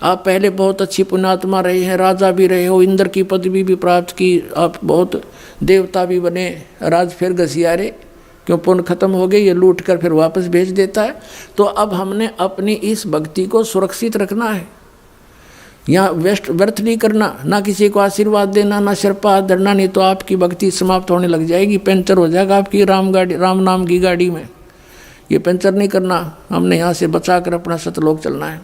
आप पहले बहुत अच्छी पुण्यात्मा रहे हैं, राजा भी रहे हो, इंद्र की पदवी भी प्राप्त की, आप बहुत देवता भी बने, राज फिर घसियारे, क्यों पुण्य खत्म हो गए, ये लूट कर फिर वापस भेज देता है। तो अब हमने अपनी इस भक्ति को सुरक्षित रखना है, यहाँ व्यर्थ नहीं करना, ना किसी को आशीर्वाद देना, ना सिर पर हाथ धरना, नहीं तो आपकी भक्ति समाप्त होने लग जाएगी, पंचर हो जाएगा आपकी राम नाम की गाड़ी में। ये पंचर नहीं करना, हमने यहाँ से बचा कर अपना सतलोक चलना है।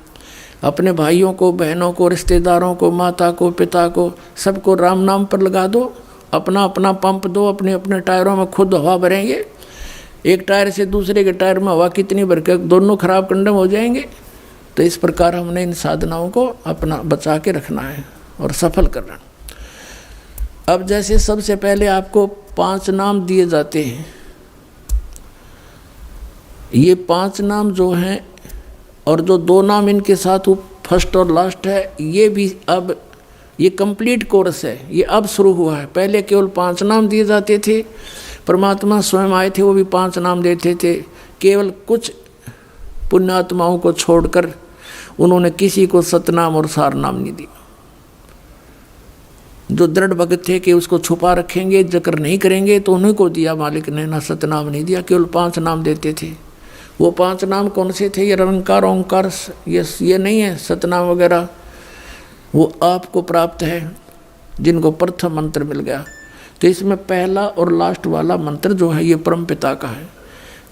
अपने भाइयों को, बहनों को, रिश्तेदारों को, माता को, पिता को, सबको राम नाम पर लगा दो, अपना अपना पंप दो, अपने अपने टायरों में खुद हवा भरेंगे। एक टायर से दूसरे के टायर में हवा कितनी भर के दोनों खराब कंडम हो जाएंगे। तो इस प्रकार हमने इन साधनाओं को अपना बचा के रखना है और सफल करना। अब जैसे सबसे पहले आपको 5 नाम दिए जाते हैं, ये 5 नाम जो हैं और जो 2 नाम इनके साथ फर्स्ट और लास्ट है, ये भी अब ये कंप्लीट कोर्स है, ये अब शुरू हुआ है। पहले केवल 5 नाम दिए जाते थे, परमात्मा स्वयं आए थे, वो भी 5 नाम देते थे। केवल कुछ पुण्यात्माओं को छोड़कर उन्होंने किसी को सतनाम और सार नाम नहीं दिया। जो दृढ़ भगत थे कि उसको छुपा रखेंगे, जिक्र नहीं करेंगे, तो उन्हीं को दिया मालिक ने, ना सतनाम नहीं दिया। केवल 5 नाम देते थे। वो 5 नाम कौन से थे? ये निरंकार ओंकार, ये नहीं है सतनाम वगैरह, वो आपको प्राप्त है जिनको प्रथम मंत्र मिल गया। तो इसमें पहला और लास्ट वाला मंत्र जो है ये परम पिता का है।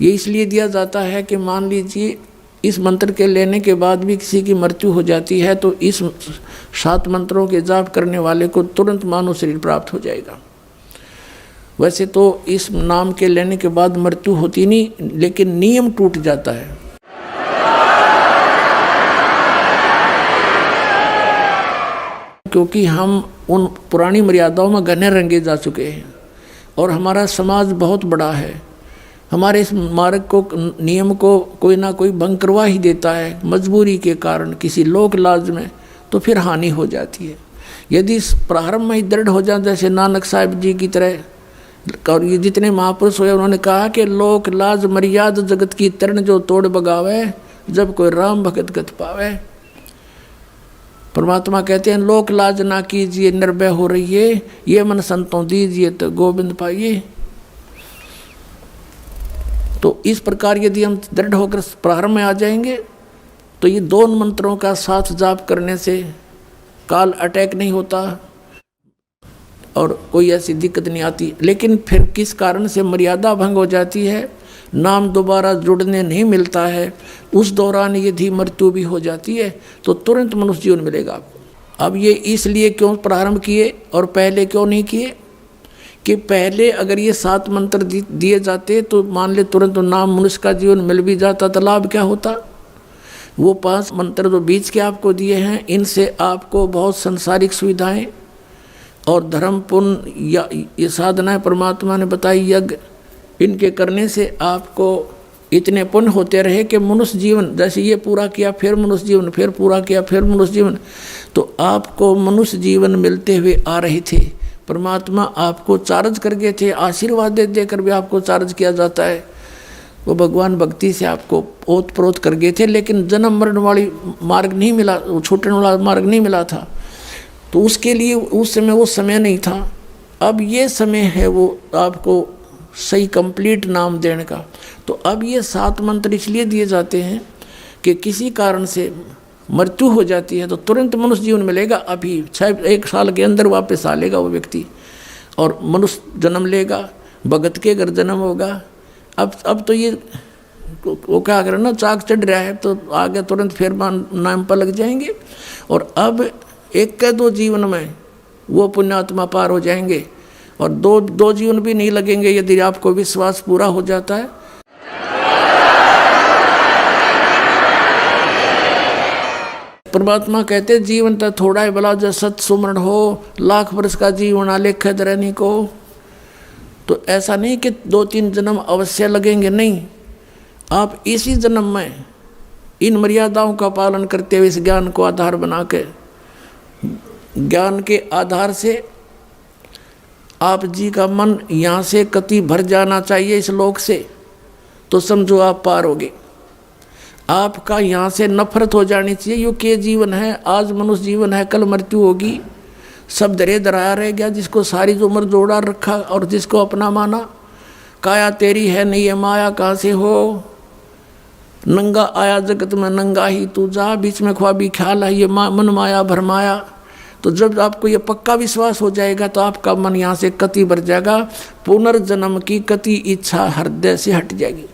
ये इसलिए दिया जाता है कि मान लीजिए इस मंत्र के लेने के बाद भी किसी की मृत्यु हो जाती है तो इस 7 मंत्रों के जाप करने वाले को तुरंत मानव शरीर प्राप्त हो जाएगा। वैसे तो इस नाम के लेने के बाद मृत्यु होती नहीं, लेकिन नियम टूट जाता है। क्योंकि हम उन पुरानी मर्यादाओं में घने रंगे जा चुके हैं और हमारा समाज बहुत बड़ा है। हमारे इस मार्ग को, नियम को कोई ना कोई भंग करवा ही देता है मजबूरी के कारण, किसी लोक लाज में, तो फिर हानि हो जाती है। यदि इस प्रारंभ में ही दृढ़ हो जाए, जैसे नानक साहिब जी की तरह, और ये जितने महापुरुष हुए उन्होंने कहा कि लोक लाज मर्याद जगत की तरण जो तोड़ बगावे, जब कोई राम भगत गत पावे। परमात्मा कहते हैं लोक लाज ना कीजिए निर्भय हो रहिए, ये मन संतों दीजिए तो गोविंद पाइए। तो इस प्रकार यदि हम दृढ़ होकर प्रारंभ में आ जाएंगे तो ये दोनों मंत्रों का साथ जाप करने से काल अटैक नहीं होता और कोई ऐसी दिक्कत नहीं आती। लेकिन फिर किस कारण से मर्यादा भंग हो जाती है, नाम दोबारा जुड़ने नहीं मिलता है, उस दौरान यदि मृत्यु भी हो जाती है तो तुरंत मनुष्य जीवन मिलेगा आपको। अब ये इसलिए क्यों प्रारंभ किए और पहले क्यों नहीं किए कि पहले अगर ये 7 मंत्र दिए जाते तो मान ले तुरंत नाम मनुष्य का जीवन मिल भी जाता तो लाभ क्या होता। वो 5 मंत्र जो बीच के आपको दिए हैं इनसे आपको बहुत संसारिक सुविधाएं और धर्म पुण्य या ये साधनाएं परमात्मा ने बताई, यज्ञ, इनके करने से आपको इतने पुण्य होते रहे कि मनुष्य जीवन जैसे ये पूरा किया फिर मनुष्य जीवन, फिर पूरा किया फिर मनुष्य जीवन, तो आपको मनुष्य जीवन मिलते हुए आ रहे थे। परमात्मा आपको चार्ज कर गए थे, आशीर्वाद दे देकर भी आपको चार्ज किया जाता है। वो भगवान भक्ति से आपको ओत प्रोत कर गए थे, लेकिन जन्म मरण वाली मार्ग नहीं मिला, छूटने वाला मार्ग नहीं मिला था। तो उसके लिए उस समय वो समय नहीं था। अब ये समय है वो आपको सही कंप्लीट नाम देने का। तो अब ये 7 मंत्र इसलिए दिए जाते हैं कि किसी कारण से मृत्यु हो जाती है तो तुरंत मनुष्य जीवन मिलेगा, अभी 1 साल के अंदर वापस आ लेगा वो व्यक्ति और मनुष्य जन्म लेगा, भगत के घर जन्म होगा। अब तो ये वो क्या करें ना, चाक चढ़ रहा है तो आगे तुरंत फिर नाम पर लग जाएंगे और अब 1-2 जीवन में वो पुण्यात्मा पार हो जाएंगे और दो जीवन भी नहीं लगेंगे यदि आपको विश्वास पूरा हो जाता है। परमात्मा कहते जीवन तो थोड़ा है भला जो सत सुमरण हो, लाख वर्ष का जीवन आलेखत रहने को। तो ऐसा नहीं कि 2-3 जन्म अवश्य लगेंगे, नहीं, आप इसी जन्म में इन मर्यादाओं का पालन करते हुए इस ज्ञान को आधार बना के, ज्ञान के आधार से आप जी का मन यहाँ से कति भर जाना चाहिए इस लोक से, तो समझो आप पार होगे। आपका यहाँ से नफरत हो जानी चाहिए, यो के जीवन है, आज मनुष्य जीवन है, कल मृत्यु होगी, सब दरे दराया रह गया, जिसको सारी उम्र जोड़ा रखा और जिसको अपना माना। काया तेरी है नहीं ये माया कहाँ से हो, नंगा आया जगत में नंगा ही तू जा, बीच में ख्वाबी ख्याल है ये मन माया भरमाया। तो जब आपको ये पक्का विश्वास हो जाएगा तो आपका मन यहाँ से कति भर जाएगा, पुनर्जन्म की कति इच्छा हृदय से हट जाएगी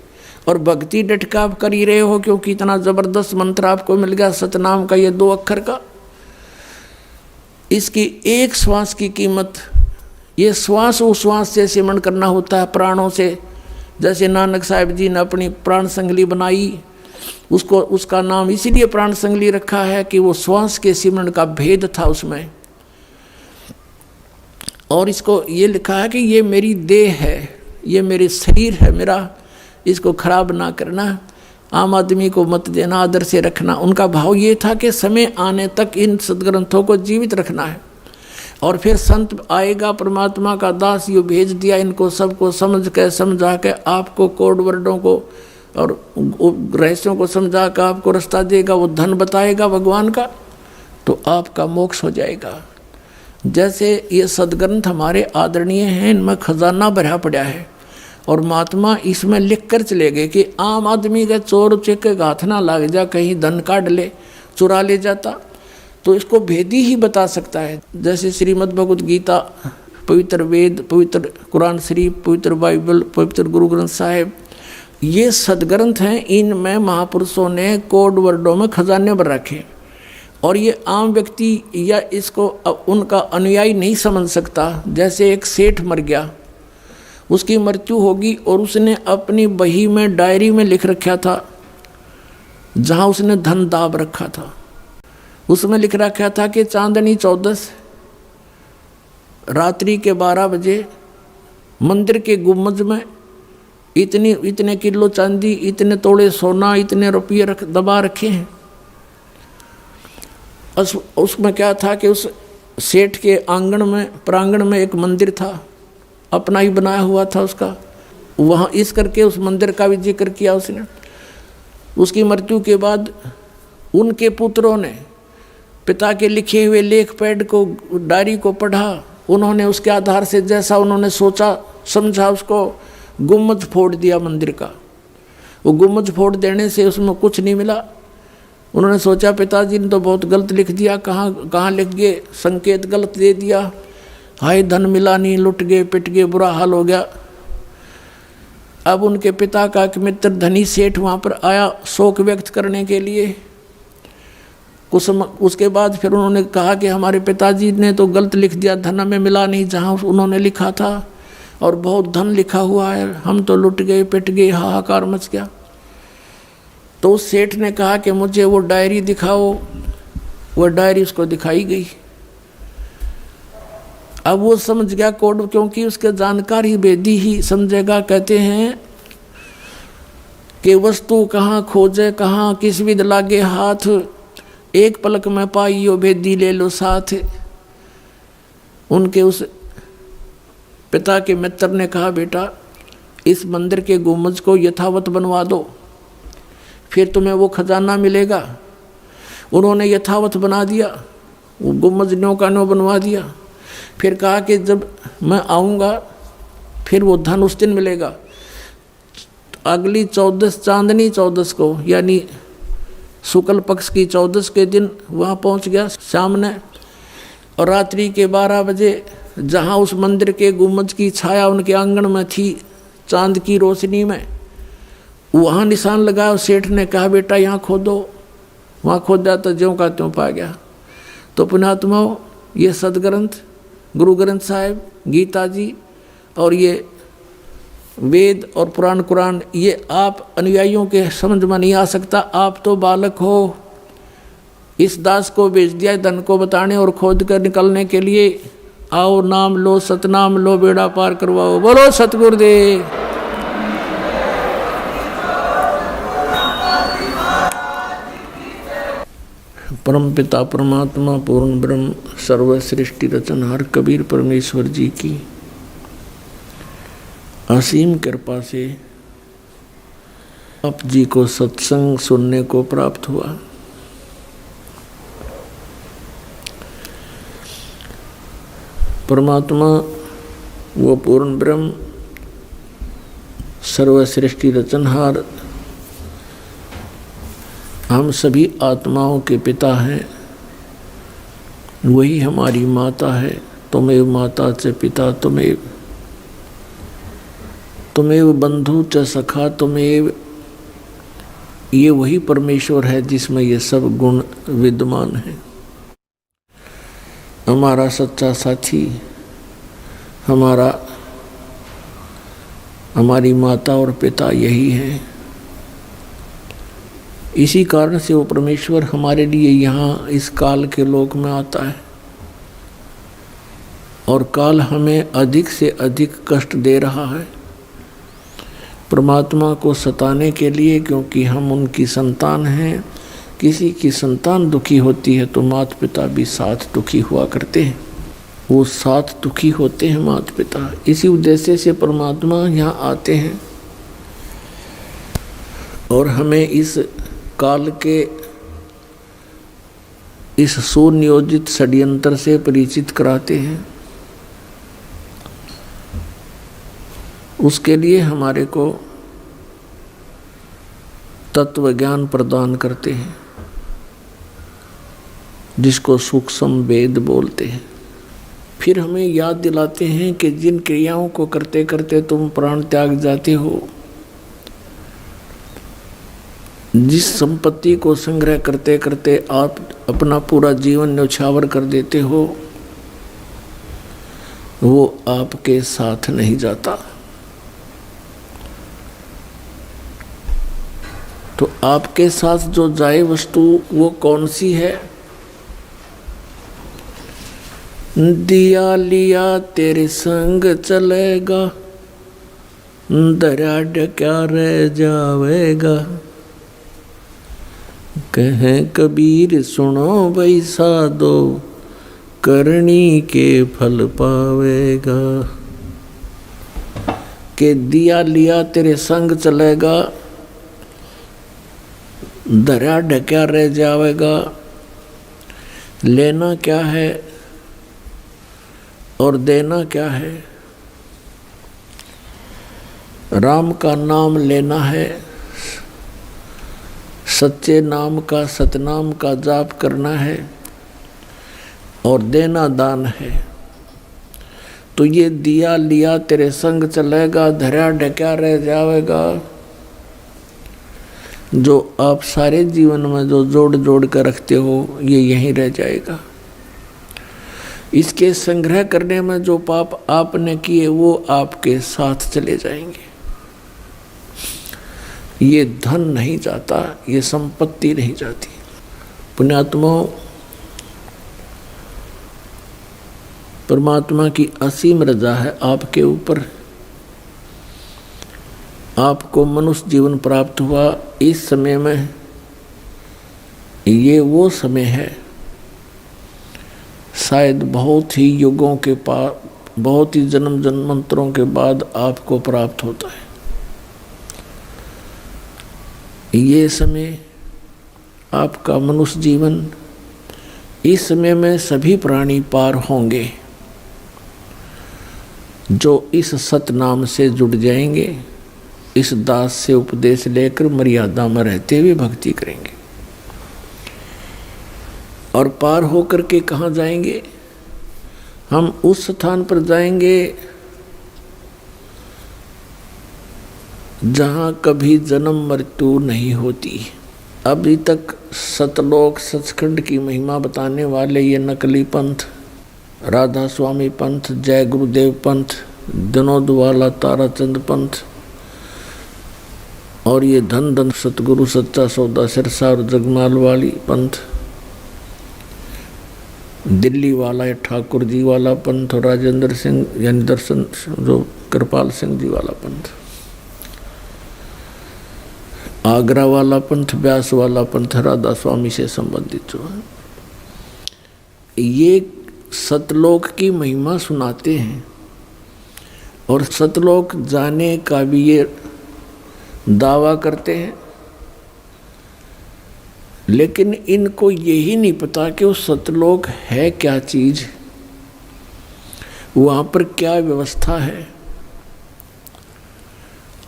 और भक्ति डट का आप कर ही रहे हो, क्योंकि इतना जबरदस्त मंत्र आपको मिल गया सतनाम का, ये 2 अक्षर का। इसकी एक श्वास की कीमत, ये श्वास उश्वास से सिमरण करना होता है प्राणों से। जैसे नानक साहिब जी ने अपनी प्राण संगली बनाई, उसका नाम इसीलिए प्राण संगली रखा है कि वो श्वास के सिमरण का भेद था उसमें। और इसको ये लिखा है कि ये मेरी देह है, ये मेरे शरीर है मेरा, इसको खराब ना करना, आम आदमी को मत देना, आदर से रखना। उनका भाव ये था कि समय आने तक इन सदग्रंथों को जीवित रखना है और फिर संत आएगा, परमात्मा का दास यो भेज दिया, इनको सबको समझा के आपको कोड वर्डों को और रहस्यों को समझा कर आपको रास्ता देगा, वो धन बताएगा भगवान का, तो आपका मोक्ष हो जाएगा। जैसे ये सदग्रंथ हमारे आदरणीय हैं, इनमें खजाना भरा पड़ा है और महात्मा इसमें लिख कर चले गए कि आम आदमी के चोर उचक्के के हाथ ना लग जा, कहीं धन काट ले, चुरा ले जाता, तो इसको भेदी ही बता सकता है। जैसे श्रीमद् भगवद गीता, पवित्र वेद, पवित्र कुरान शरीफ, पवित्र बाइबल, पवित्र गुरु ग्रंथ साहिब, ये सदग्रंथ हैं, इनमें महापुरुषों ने कोड वर्डों में खजाने भर रखे और ये आम व्यक्ति या इसको उनका अनुयायी नहीं समझ सकता। जैसे एक सेठ मर गया, उसकी मृत्यु होगी और उसने अपनी बही में डायरी में लिख रखा था, जहाँ उसने धन दाब रखा था, उसमें लिख रखा था कि चांदनी 14 रात्रि के 12 बजे मंदिर के गुम्बद में इतने किलो चांदी, इतने तोड़े सोना, इतने रुपये दबा रखे हैं। उसमें क्या था कि उस सेठ के आंगन में, प्रांगण में एक मंदिर था, अपना ही बनाया हुआ था उसका, वहाँ इस करके उस मंदिर का भी जिक्र किया उसने। उसकी मृत्यु के बाद उनके पुत्रों ने पिता के लिखे हुए लेख पैड को, डायरी को पढ़ा। उन्होंने उसके आधार से जैसा उन्होंने सोचा समझा उसको गुम्बद फोड़ दिया मंदिर का। वो गुम्बद फोड़ देने से उसमें कुछ नहीं मिला। उन्होंने सोचा पिताजी ने तो बहुत गलत लिख दिया, कहाँ लिख गए, संकेत गलत दे दिया, हाय धन मिला नहीं, लुट गए, पिट गए, बुरा हाल हो गया। अब उनके पिता का एक मित्र धनी सेठ वहाँ पर आया शोक व्यक्त करने के लिए। उसके बाद फिर उन्होंने कहा कि हमारे पिताजी ने तो गलत लिख दिया, धन हमें मिला नहीं जहाँ उन्होंने लिखा था, और बहुत धन लिखा हुआ है, हम तो लुट गए, पिट गए, हाहाकार मच गया। तो उस सेठ ने कहा कि मुझे वो डायरी दिखाओ। वो डायरी उसको दिखाई गई। अब वो समझ गया कोड, क्योंकि उसके जानकार ही वेदी ही समझेगा। कहते हैं कि वस्तु कहाँ खोजे कहाँ, किस विध लागे हाथ, एक पलक में पाइयो भेदी ले लो साथ। उनके उस पिता के मित्र ने कहा बेटा इस मंदिर के गुम्बद को यथावत बनवा दो, फिर तुम्हें वो खजाना मिलेगा। उन्होंने यथावत बना दिया, वो गुम्बद न्यों का न्यों बनवा दिया। फिर कहा कि जब मैं आऊँगा फिर वो धन उस दिन मिलेगा। अगली 14 चांदनी 14 को, यानी शुक्ल पक्ष की 14 के दिन वहाँ पहुँच गया सामने। और रात्रि के 12 बजे जहाँ उस मंदिर के गुम्बद की छाया उनके आंगन में थी चांद की रोशनी में, वहाँ निशान लगाया। सेठ ने कहा बेटा यहाँ खोदो। वहाँ खोदा तो ज्यों का त्यों पा गया। तो पुण्यात्माओं, ये सदग्रंथ गुरु ग्रंथ साहिब, गीता जी और ये वेद और पुराण कुरान, ये आप अनुयायियों के समझ में नहीं आ सकता। आप तो बालक हो। इस दास को भेज दिया धन को बताने और खोद कर निकलने के लिए। आओ नाम लो, सतनाम लो, बेड़ा पार करवाओ। बोलो सतगुरुदेव। परम पिता परमात्मा पूर्ण ब्रह्म सर्व सृष्टि रचनहार कबीर परमेश्वर जी की असीम कृपा से आप जी को सत्संग सुनने को प्राप्त हुआ। परमात्मा वो पूर्ण ब्रह्म सर्व सृष्टि रचनहार हम सभी आत्माओं के पिता हैं। वही हमारी माता है। तुमेव माता च पिता तुमेव बंधु च सखा तुमेव। ये वही परमेश्वर है जिसमें ये सब गुण विद्यमान है। हमारा सच्चा साथी हमारी माता और पिता यही है। इसी कारण से वो परमेश्वर हमारे लिए यहाँ इस काल के लोक में आता है। और काल हमें अधिक से अधिक कष्ट दे रहा है परमात्मा को सताने के लिए, क्योंकि हम उनकी संतान हैं। किसी की संतान दुखी होती है तो माता पिता भी साथ दुखी हुआ करते हैं। वो साथ दुखी होते हैं माता पिता। इसी उद्देश्य से परमात्मा यहाँ आते हैं और हमें इस काल के इस सुनियोजित षड्यंत्र से परिचित कराते हैं। उसके लिए हमारे को तत्व ज्ञान प्रदान करते हैं, जिसको सूक्ष्म वेद बोलते हैं। फिर हमें याद दिलाते हैं कि जिन क्रियाओं को करते करते तुम प्राण त्याग जाते हो, जिस संपत्ति को संग्रह करते करते आप अपना पूरा जीवन न्यौछावर कर देते हो, वो आपके साथ नहीं जाता। तो आपके साथ जो जाए वस्तु वो कौन सी है? दिया लिया तेरे संग चलेगा, दरिया ढक्या रह जावेगा। कहें कबीर सुनो भाई साधो, करनी के फल पावेगा। के दिया लिया तेरे संग चलेगा, दरिया ढक्या रह जावेगा। लेना क्या है और देना क्या है? राम का नाम लेना है, सच्चे नाम का सतनाम का जाप करना है, और देना दान है। तो ये दिया लिया तेरे संग चलेगा, धरा ढक्या रह जाएगा। जो आप सारे जीवन में जो जोड़ जोड़ कर रखते हो ये यहीं रह जाएगा। इसके संग्रह करने में जो पाप आपने किए वो आपके साथ चले जाएंगे। ये धन नहीं जाता, ये संपत्ति नहीं जाती। पुण्यात्माओं, परमात्मा की असीम रजा है आपके ऊपर। आपको मनुष्य जीवन प्राप्त हुआ इस समय में, ये वो समय है शायद बहुत ही युगों के बहुत ही जन्म जन्मांतरों के बाद आपको प्राप्त होता है। ये समय आपका मनुष्य जीवन, इस समय में सभी प्राणी पार होंगे जो इस सतनाम से जुड़ जाएंगे, इस दास से उपदेश लेकर मर्यादा में रहते हुए भक्ति करेंगे। और पार होकर के कहाँ जाएंगे? हम उस स्थान पर जाएंगे जहाँ कभी जन्म मृत्यु नहीं होती। अभी तक सतलोक सचखंड की महिमा बताने वाले ये नकली पंथ, राधा स्वामी पंथ, जय गुरुदेव पंथ, विनोद वाला ताराचंद पंथ, और ये धन धन सतगुरु सच्चा सौदा सिरसा और जगमाल वाली पंथ, दिल्ली वाला ठाकुर जी वाला पंथ, और राजेंद्र सिंह यानी दर्शन जो कृपाल सिंह जी वाला पंथ, आगरा वाला पंथ, व्यास वाला पंथ, राधा स्वामी से संबंधित जो है, ये सतलोक की महिमा सुनाते हैं और सतलोक जाने का भी ये दावा करते हैं। लेकिन इनको यही नहीं पता कि वो सतलोक है क्या चीज, वहाँ पर क्या व्यवस्था है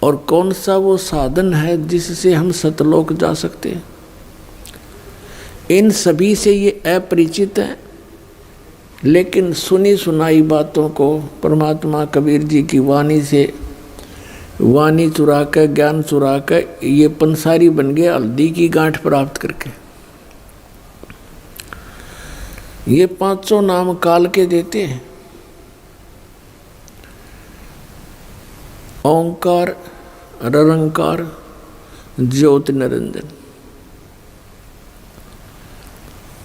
और कौन सा वो साधन है जिससे हम सतलोक जा सकते हैं। इन सभी से ये अपरिचित हैं। लेकिन सुनी सुनाई बातों को परमात्मा कबीर जी की वाणी से, वाणी चुरा कर, ज्ञान चुरा कर ये पंसारी बन गए हल्दी की गांठ प्राप्त करके। ये 500 नाम काल के देते हैं। ओंकार, निरंकार, ज्योति निरंजन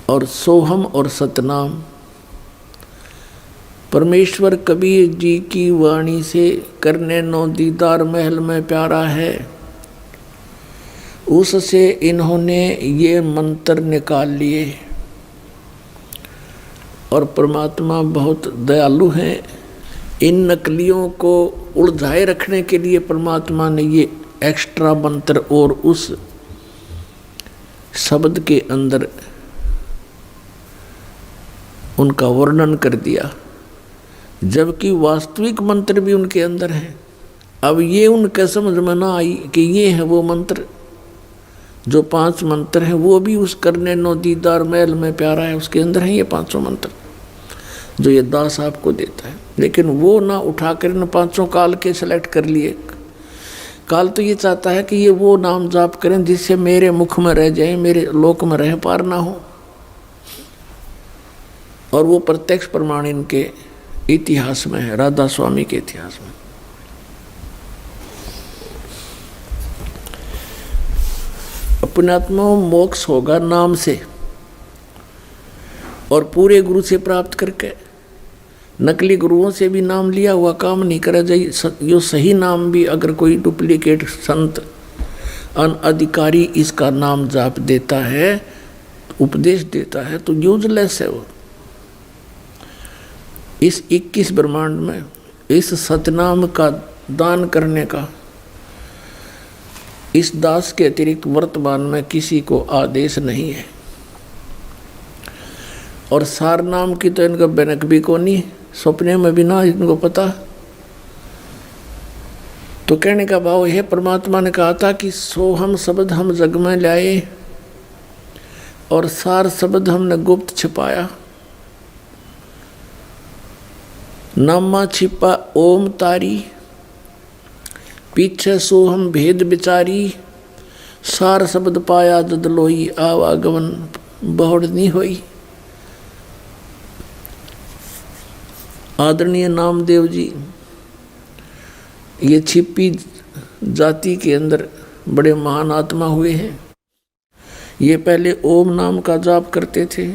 और सोहम और सतनाम। परमेश्वर कबीर जी की वाणी से करने नो दीदार महल में प्यारा है, उससे इन्होंने ये मंत्र निकाल लिए। और परमात्मा बहुत दयालु हैं। इन नकलियों को उलझाए रखने के लिए परमात्मा ने ये एक्स्ट्रा मंत्र और उस शब्द के अंदर उनका वर्णन कर दिया, जबकि वास्तविक मंत्र भी उनके अंदर है। अब ये उनके समझ में ना आई कि ये है वो मंत्र, जो 5 मंत्र हैं वो भी उस करने नो दीदार महल में प्यारा है उसके अंदर है ये 500 मंत्र जो ये दास आपको देता है। लेकिन वो ना उठाकर इन 500 काल के सेलेक्ट कर लिए। काल तो ये चाहता है कि ये वो नाम जाप करें जिससे मेरे मुख में रह जाए, मेरे लोक में रह पार ना हो। और वो प्रत्यक्ष प्रमाण इनके इतिहास में है, राधा स्वामी के इतिहास में। अपनात्मा मोक्ष होगा नाम से और पूरे गुरु से प्राप्त करके। नकली गुरुओं से भी नाम लिया हुआ काम नहीं करा जाए। यो सही नाम भी अगर कोई डुप्लीकेट संत अनअधिकारी इसका नाम जाप देता है, उपदेश देता है, तो यूजलेस है वो। इस 21 ब्रह्मांड में इस सतनाम का दान करने का इस दास के अतिरिक्त वर्तमान में किसी को आदेश नहीं है। और सार नाम की तो इनका बनक भी को नहीं, सपने में भी ना इनको पता। तो कहने का भाव यह, परमात्मा ने कहा था कि सोहम शब्द हम जग में लाए और सार शब्द हमने गुप्त छिपाया। नामा छिपा ओम तारी, पीछे सोहम भेद विचारी, सार शब्द पाया जद लोई, आवागमन बहुड़ नहीं होई। आदरणीय नामदेव जी ये छिपी जाति के अंदर बड़े महान आत्मा हुए हैं। ये पहले ओम नाम का जाप करते थे।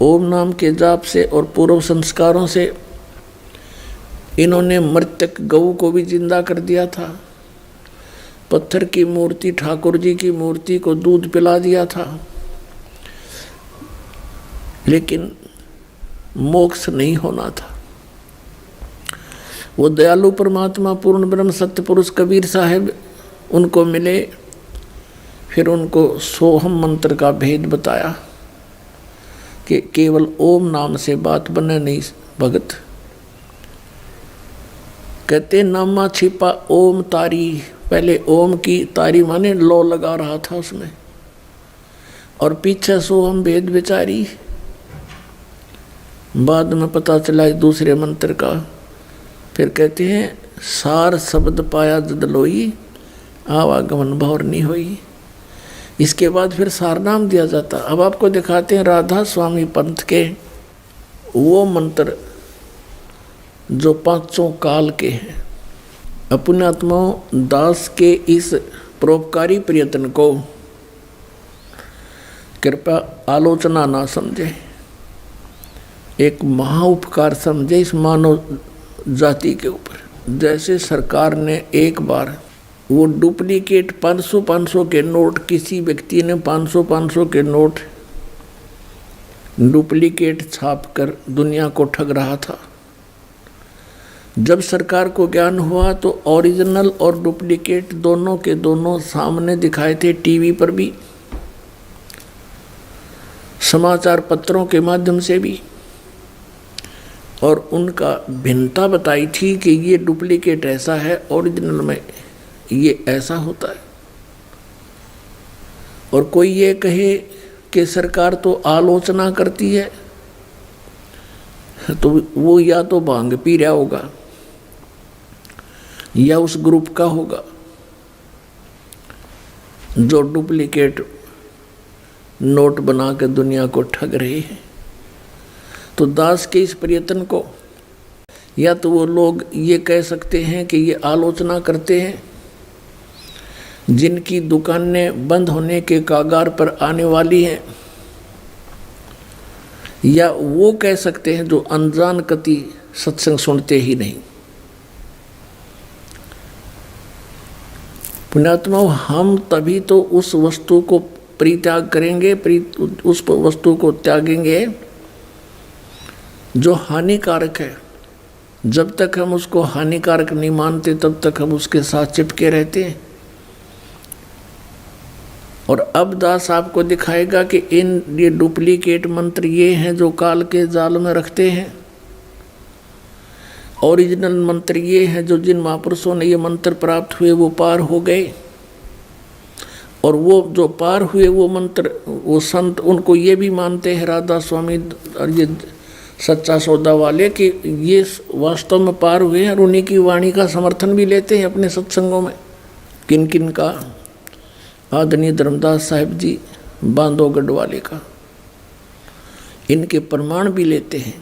ओम नाम के जाप से और पूर्व संस्कारों से इन्होंने मृतक गऊ को भी जिंदा कर दिया था। पत्थर की मूर्ति, ठाकुर जी की मूर्ति को दूध पिला दिया था, लेकिन मोक्ष नहीं होना था। वो दयालु परमात्मा पूर्ण ब्रह्म सत्य पुरुष कबीर साहब उनको मिले, फिर उनको सोहम मंत्र का भेद बताया कि केवल ओम नाम से बात बने नहीं भगत। कहते नामा छिपा ओम तारी, पहले ओम की तारी माने लो लगा रहा था उसमें, और पीछे सोहम भेद विचारी। बाद में पता चला दूसरे मंत्र का। फिर कहते हैं सार शब्द पाया जद लोई, आवागमन भौर नहीं हुई। इसके बाद फिर सार नाम दिया जाता। अब आपको दिखाते हैं राधा स्वामी पंथ के वो मंत्र जो पांचों काल के हैं। अपने आत्माओं दास के इस परोपकारी प्रयत्न को कृपया आलोचना ना समझे, एक महाउपकार समझे इस मानव जाति के ऊपर। जैसे सरकार ने एक बार वो डुप्लीकेट 500 के नोट, किसी व्यक्ति ने 500 के नोट डुप्लीकेट छाप कर दुनिया को ठग रहा था। जब सरकार को ज्ञान हुआ तो ओरिजिनल और डुप्लीकेट दोनों के दोनों सामने दिखाए थे, टीवी पर भी, समाचार पत्रों के माध्यम से भी, और उनका भिन्नता बताई थी कि ये डुप्लीकेट ऐसा है, ओरिजिनल में ये ऐसा होता है। और कोई ये कहे कि सरकार तो आलोचना करती है, तो वो या तो भांग पी रहा होगा या उस ग्रुप का होगा जो डुप्लीकेट नोट बना के दुनिया को ठग रहे हैं। तो दास के इस प्रयत्न को या तो वो लोग ये कह सकते हैं कि ये आलोचना करते हैं जिनकी दुकानें बंद होने के कागार पर आने वाली हैं, या वो कह सकते हैं जो अनजान कति सत्संग सुनते ही नहीं। पुण्यात्माओं, हम तभी तो उस वस्तु को परित्याग करेंगे, उस वस्तु को त्यागेंगे जो हानिकारक है। जब तक हम उसको हानिकारक नहीं मानते तब तक हम उसके साथ चिपके रहते हैं। और अब दास आपको दिखाएगा कि ये डुप्लीकेट मंत्र ये हैं जो काल के जाल में रखते हैं, ओरिजिनल मंत्र ये हैं जो जिन महापुरुषों ने ये मंत्र प्राप्त हुए वो पार हो गए। और वो जो पार हुए वो मंत्र, वो संत उनको ये भी मानते हैं, राधा स्वामी और ये सच्चा सौदा वाले, कि ये वास्तव में पार हुए हैं, और उन्हीं की वाणी का समर्थन भी लेते हैं अपने सत्संगों में। किन किन का? आदरणीय धर्मदास साहिब जी बांधवगढ़ वाले का, इनके प्रमाण भी लेते हैं।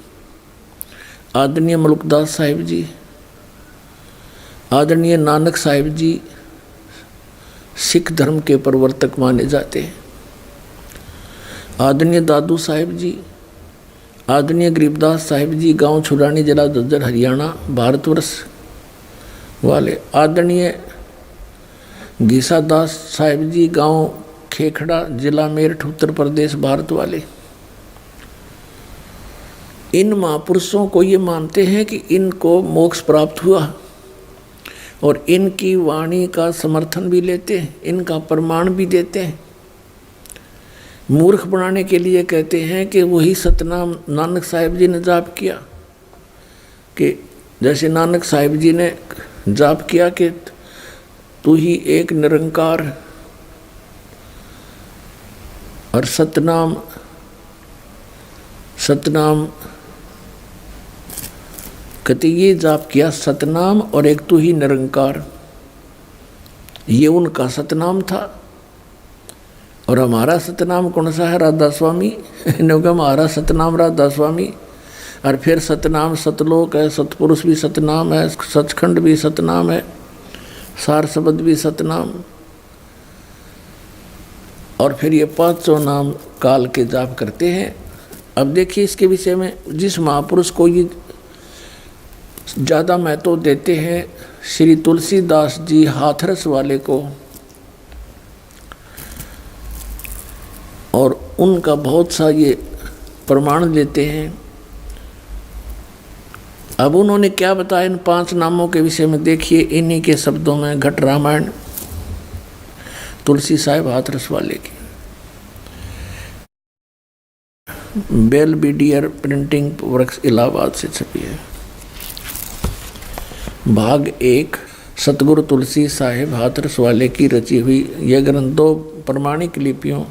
आदरणीय मलुकदास साहिब जी, आदरणीय नानक साहिब जी सिख धर्म के प्रवर्तक माने जाते हैं। आदरणीय दादू साहिब जी, आदरणीय गरीबदास साहिब जी गांव छुड़ानी, जिला झज्जर, हरियाणा, भारतवर्ष वाले। आदरणीय गीसा दास साहिब जी गांव खेखड़ा, जिला मेरठ, उत्तर प्रदेश, भारत वाले। इन महापुरुषों को ये मानते हैं कि इनको मोक्ष प्राप्त हुआ, और इनकी वाणी का समर्थन भी लेते हैं, इनका प्रमाण भी देते हैं। मूर्ख बनाने के लिए कहते हैं कि वही सतनाम नानक साहिब जी ने जाप किया, कि जैसे नानक साहिब जी ने जाप किया कि तू ही एक निरंकार, और सतनाम सतनाम कहते ये जाप किया सतनाम और एक तू ही निरंकार, ये उनका सतनाम था। और हमारा सतनाम कौन सा है? राधा स्वामी। इन्होंने कहा हमारा सतनाम राधा स्वामी। और फिर सतनाम सतलोक है, सतपुरुष भी सतनाम है, सचखंड भी सतनाम है, सार शब्द भी सतनाम, और फिर ये पांचों नाम काल के जाप करते हैं। अब देखिए इसके विषय में जिस महापुरुष को ये ज़्यादा महत्व देते हैं, श्री तुलसीदास जी हाथरस वाले को, और उनका बहुत सा ये प्रमाण देते हैं। अब उन्होंने क्या बताया इन 5 नामों के विषय में, देखिए इन्हीं के शब्दों में घट रामायण तुलसी साहिब हाथरस वाले की, बेलबीडियर प्रिंटिंग वर्क्स इलाहाबाद से छपी है। भाग 1 सतगुरु तुलसी साहिब हाथरस वाले की रची हुई यह ग्रंथ 2 प्रमाणिक लिपियों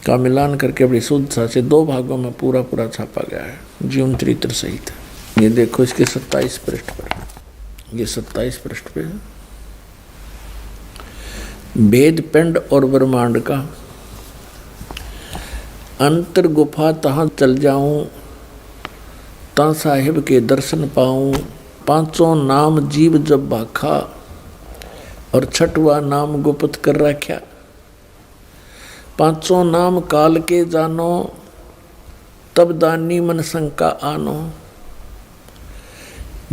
का मिलान करके बड़ी शुद्धता से 2 भागों में पूरा पूरा छापा गया है, जीवन चरित्र सहित। ये देखो इसके 27 पृष्ठ पर, ये 27 पृष्ठ पे वेद पिंड और ब्रह्मांड का अंतर गुफा तहाँ चल जाऊं, ता साहिब के दर्शन पाऊं, 5 नाम जीव जब भाखा, और 6वां नाम गुप्त कर रख्या। 5 नाम काल के जानो, तब दानी मन शंका आनो,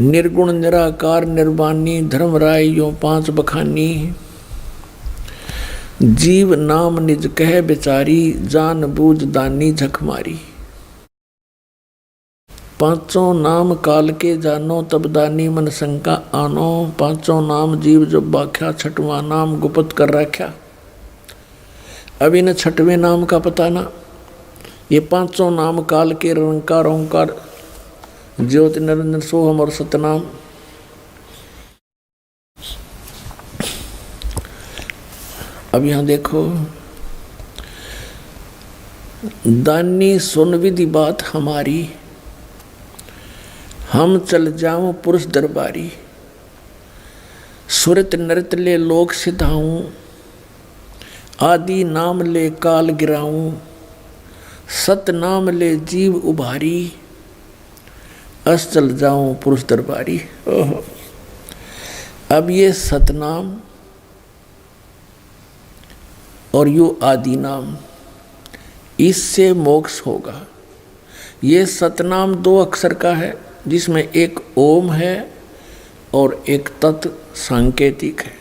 निर्गुण निराकार निर्वाणी, धर्मराय यो 5 बखानी, जीव नाम निज कह बेचारी, जान बूझ दानी झक मारी। 5 नाम काल के जानो, तब दानी मन शंका आनो, 5 नाम जीव जब बाख्या, 6वां नाम गुप्त कर रख्या। अब इन 6वें नाम का पता ना, ये 5 नाम काल के निरंकार ओंकार ज्योति निरंजन सोहम और सतनाम। अब यहां देखो, दानी सुन विधि बात हमारी, हम चल जाऊं पुरुष दरबारी, सुरत नृत ले लोक सिधाऊं, आदि नाम ले काल गिराऊं, सत नाम ले जीव उभारी, अस चल जाऊं पुरुष दरबारी। ओहो, अब ये सतनाम और यो आदि नाम, इससे मोक्ष होगा। ये सतनाम 2 अक्षर का है, जिसमें एक ओम है और एक तत् सांकेतिक है,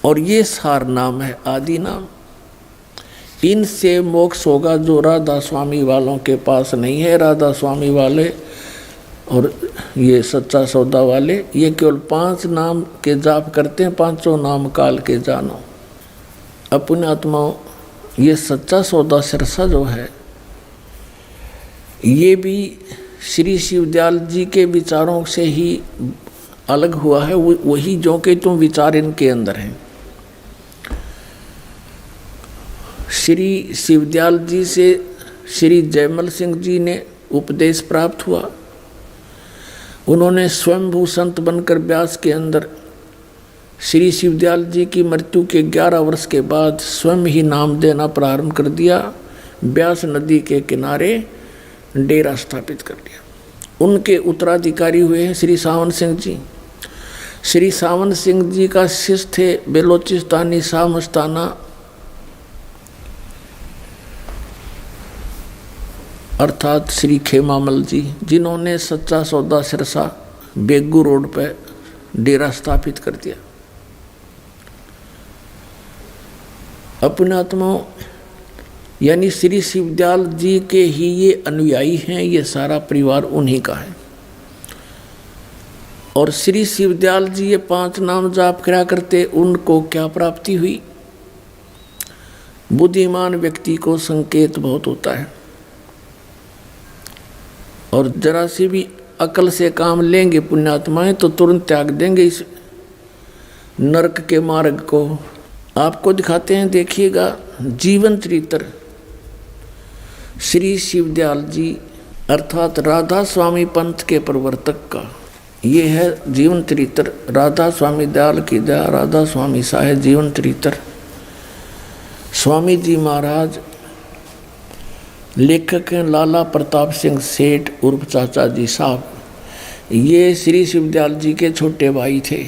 और ये सार नाम है आदि नाम। इनसे मोक्ष होगा, जो राधा स्वामी वालों के पास नहीं है। राधा स्वामी वाले और ये सच्चा सौदा वाले ये केवल 5 नाम के जाप करते हैं, 5 नाम काल के जानो। अपने आत्माओं, ये सच्चा सौदा सिरसा जो है, ये भी श्री शिवदयाल जी के विचारों से ही अलग हुआ है। वही जो कि तुम विचार इनके अंदर हैं। श्री शिवदयाल जी से श्री जयमल सिंह जी ने उपदेश प्राप्त हुआ। उन्होंने स्वयंभू संत बनकर ब्यास के अंदर श्री शिवदयाल जी की मृत्यु के 11 वर्ष के बाद स्वयं ही नाम देना प्रारंभ कर दिया। ब्यास नदी के किनारे डेरा स्थापित कर दिया। उनके उत्तराधिकारी हुए हैं श्री सावन सिंह जी। श्री सावन सिंह जी का शिष्य थे बेलोचिस्तानी शाह मस्ताना, अर्थात श्री खेमामल जी, जिन्होंने सच्चा सौदा सिरसा बेगू रोड पर डेरा स्थापित कर दिया। अपने आत्माओं, यानी श्री शिवदयाल जी के ही ये अनुयायी हैं। ये सारा परिवार उन्हीं का है। और श्री शिवदयाल जी ये 5 नाम जाप करा करते, उनको क्या प्राप्ति हुई? बुद्धिमान व्यक्ति को संकेत बहुत होता है, और जरा सी भी अकल से काम लेंगे पुण्यात्माएं तो तुरंत त्याग देंगे इस नरक के मार्ग को। आपको दिखाते हैं, देखिएगा जीवन चरित्र श्री शिवदयाल जी अर्थात राधा स्वामी पंथ के प्रवर्तक का। ये है जीवन चरित्र राधा स्वामी दयाल की दया, राधा स्वामी साहे जीवन चरित्र। स्वामी जी महाराज लेखक हैं लाला प्रताप सिंह सेठ उर्फ चाचा जी साहब। ये श्री शिवदयाल जी के छोटे भाई थे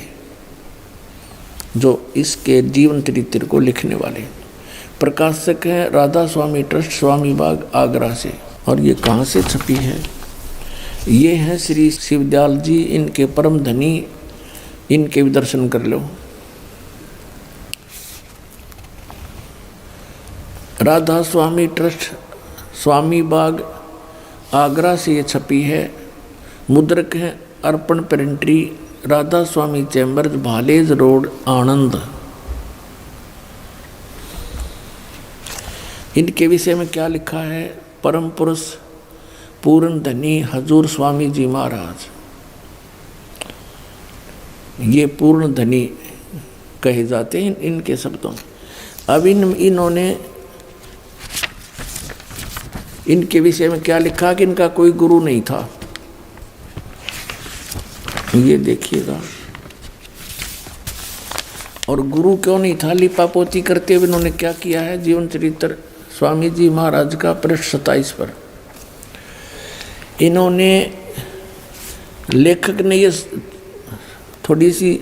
जो इसके जीवन चरित्र को लिखने वाले। प्रकाशक हैं राधा स्वामी ट्रस्ट, स्वामी बाग आगरा से। और ये कहाँ से छपी है? ये हैं श्री शिवदयाल जी, इनके परम धनी, इनके भी दर्शन कर लो। राधा स्वामी ट्रस्ट, स्वामी बाग आगरा से ये छपी है। मुद्रक हैं अर्पण प्रिंटरी, राधा स्वामी चैम्बर्स, भालेज रोड, आनंद। इनके विषय में क्या लिखा है? परम पुरुष पूर्ण धनी हजूर स्वामी जी महाराज, ये पूर्ण धनी कहे जाते हैं इनके शब्दों। अब इन्होंने इनके विषय में क्या लिखा कि इनका कोई गुरु नहीं था। ये देखिएगा, और गुरु क्यों नहीं था? लिपापोती करते हुए इन्होंने क्या किया है? जीवन चरित्र स्वामी जी महाराज का पृष्ठ 27 पर इन्होंने, लेखक ने ये थोड़ी सी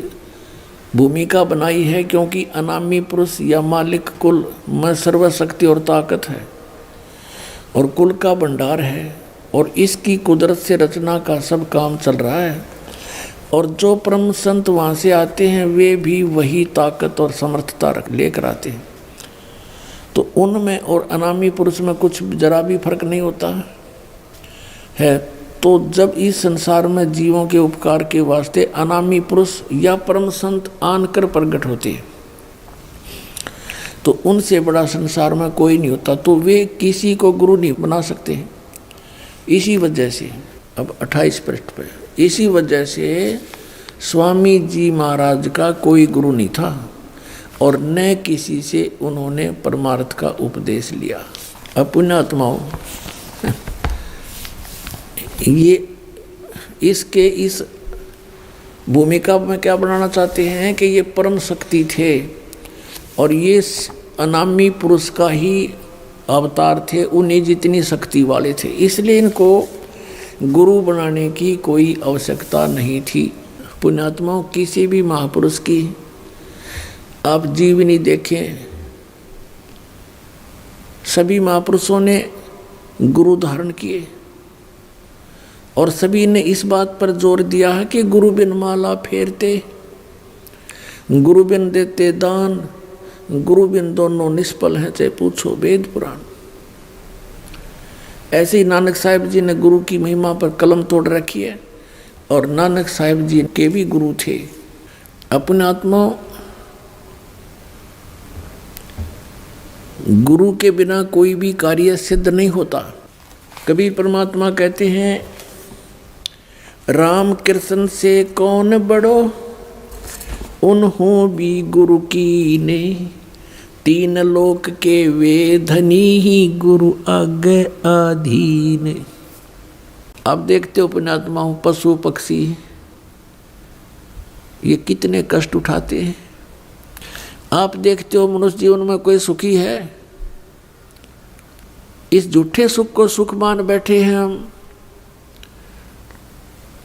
भूमिका बनाई है, क्योंकि अनामी पुरुष या मालिक कुल में सर्वशक्ति और ताकत है और कुल का भंडार है, और इसकी कुदरत से रचना का सब काम चल रहा है, और जो परम संत वहाँ से आते हैं वे भी वही ताकत और समर्थता लेकर आते हैं। तो उनमें और अनामी पुरुष में कुछ जरा भी फर्क नहीं होता है। तो जब इस संसार में जीवों के उपकार के वास्ते अनामी पुरुष या परम संत आनकर प्रकट होते हैं, तो उनसे बड़ा संसार में कोई नहीं होता, तो वे किसी को गुरु नहीं बना सकते हैं। इसी वजह से अब 28 पृष्ठ पर, इसी वजह से स्वामी जी महाराज का कोई गुरु नहीं था और न किसी से उन्होंने परमार्थ का उपदेश लिया। अब पुण्यात्माओं, ये इसके इस भूमिका में क्या बनाना चाहते हैं कि ये परम शक्ति थे और ये अनामी पुरुष का ही अवतार थे, उन्हीं जितनी शक्ति वाले थे, इसलिए इनको गुरु बनाने की कोई आवश्यकता नहीं थी। पुण्यात्माओं, किसी भी महापुरुष की आप जीवनी देखें, सभी महापुरुषों ने गुरु धारण किए और सभी ने इस बात पर जोर दिया है कि गुरु बिन माला फेरते, गुरु बिन देते दान, गुरु बिन दोनों निष्फल हैं, चाहे पूछो वेद पुराण। ऐसे ही नानक साहिब जी ने गुरु की महिमा पर कलम तोड़ रखी है और नानक साहिब जी के भी गुरु थे। अपने आत्मा गुरु के बिना कोई भी कार्य सिद्ध नहीं होता। कभी परमात्मा कहते हैं, राम कृष्ण से कौन बड़ो, उन्हों भी गुरु की ने, तीन लोक के वे धनी ही गुरु आगे अधीन। आप देखते हो पुण्यात्माओं, पशु पक्षी ये कितने कष्ट उठाते हैं। आप देखते हो मनुष्य जीवन में कोई सुखी है? इस झूठे सुख को सुख मान बैठे हैं हम,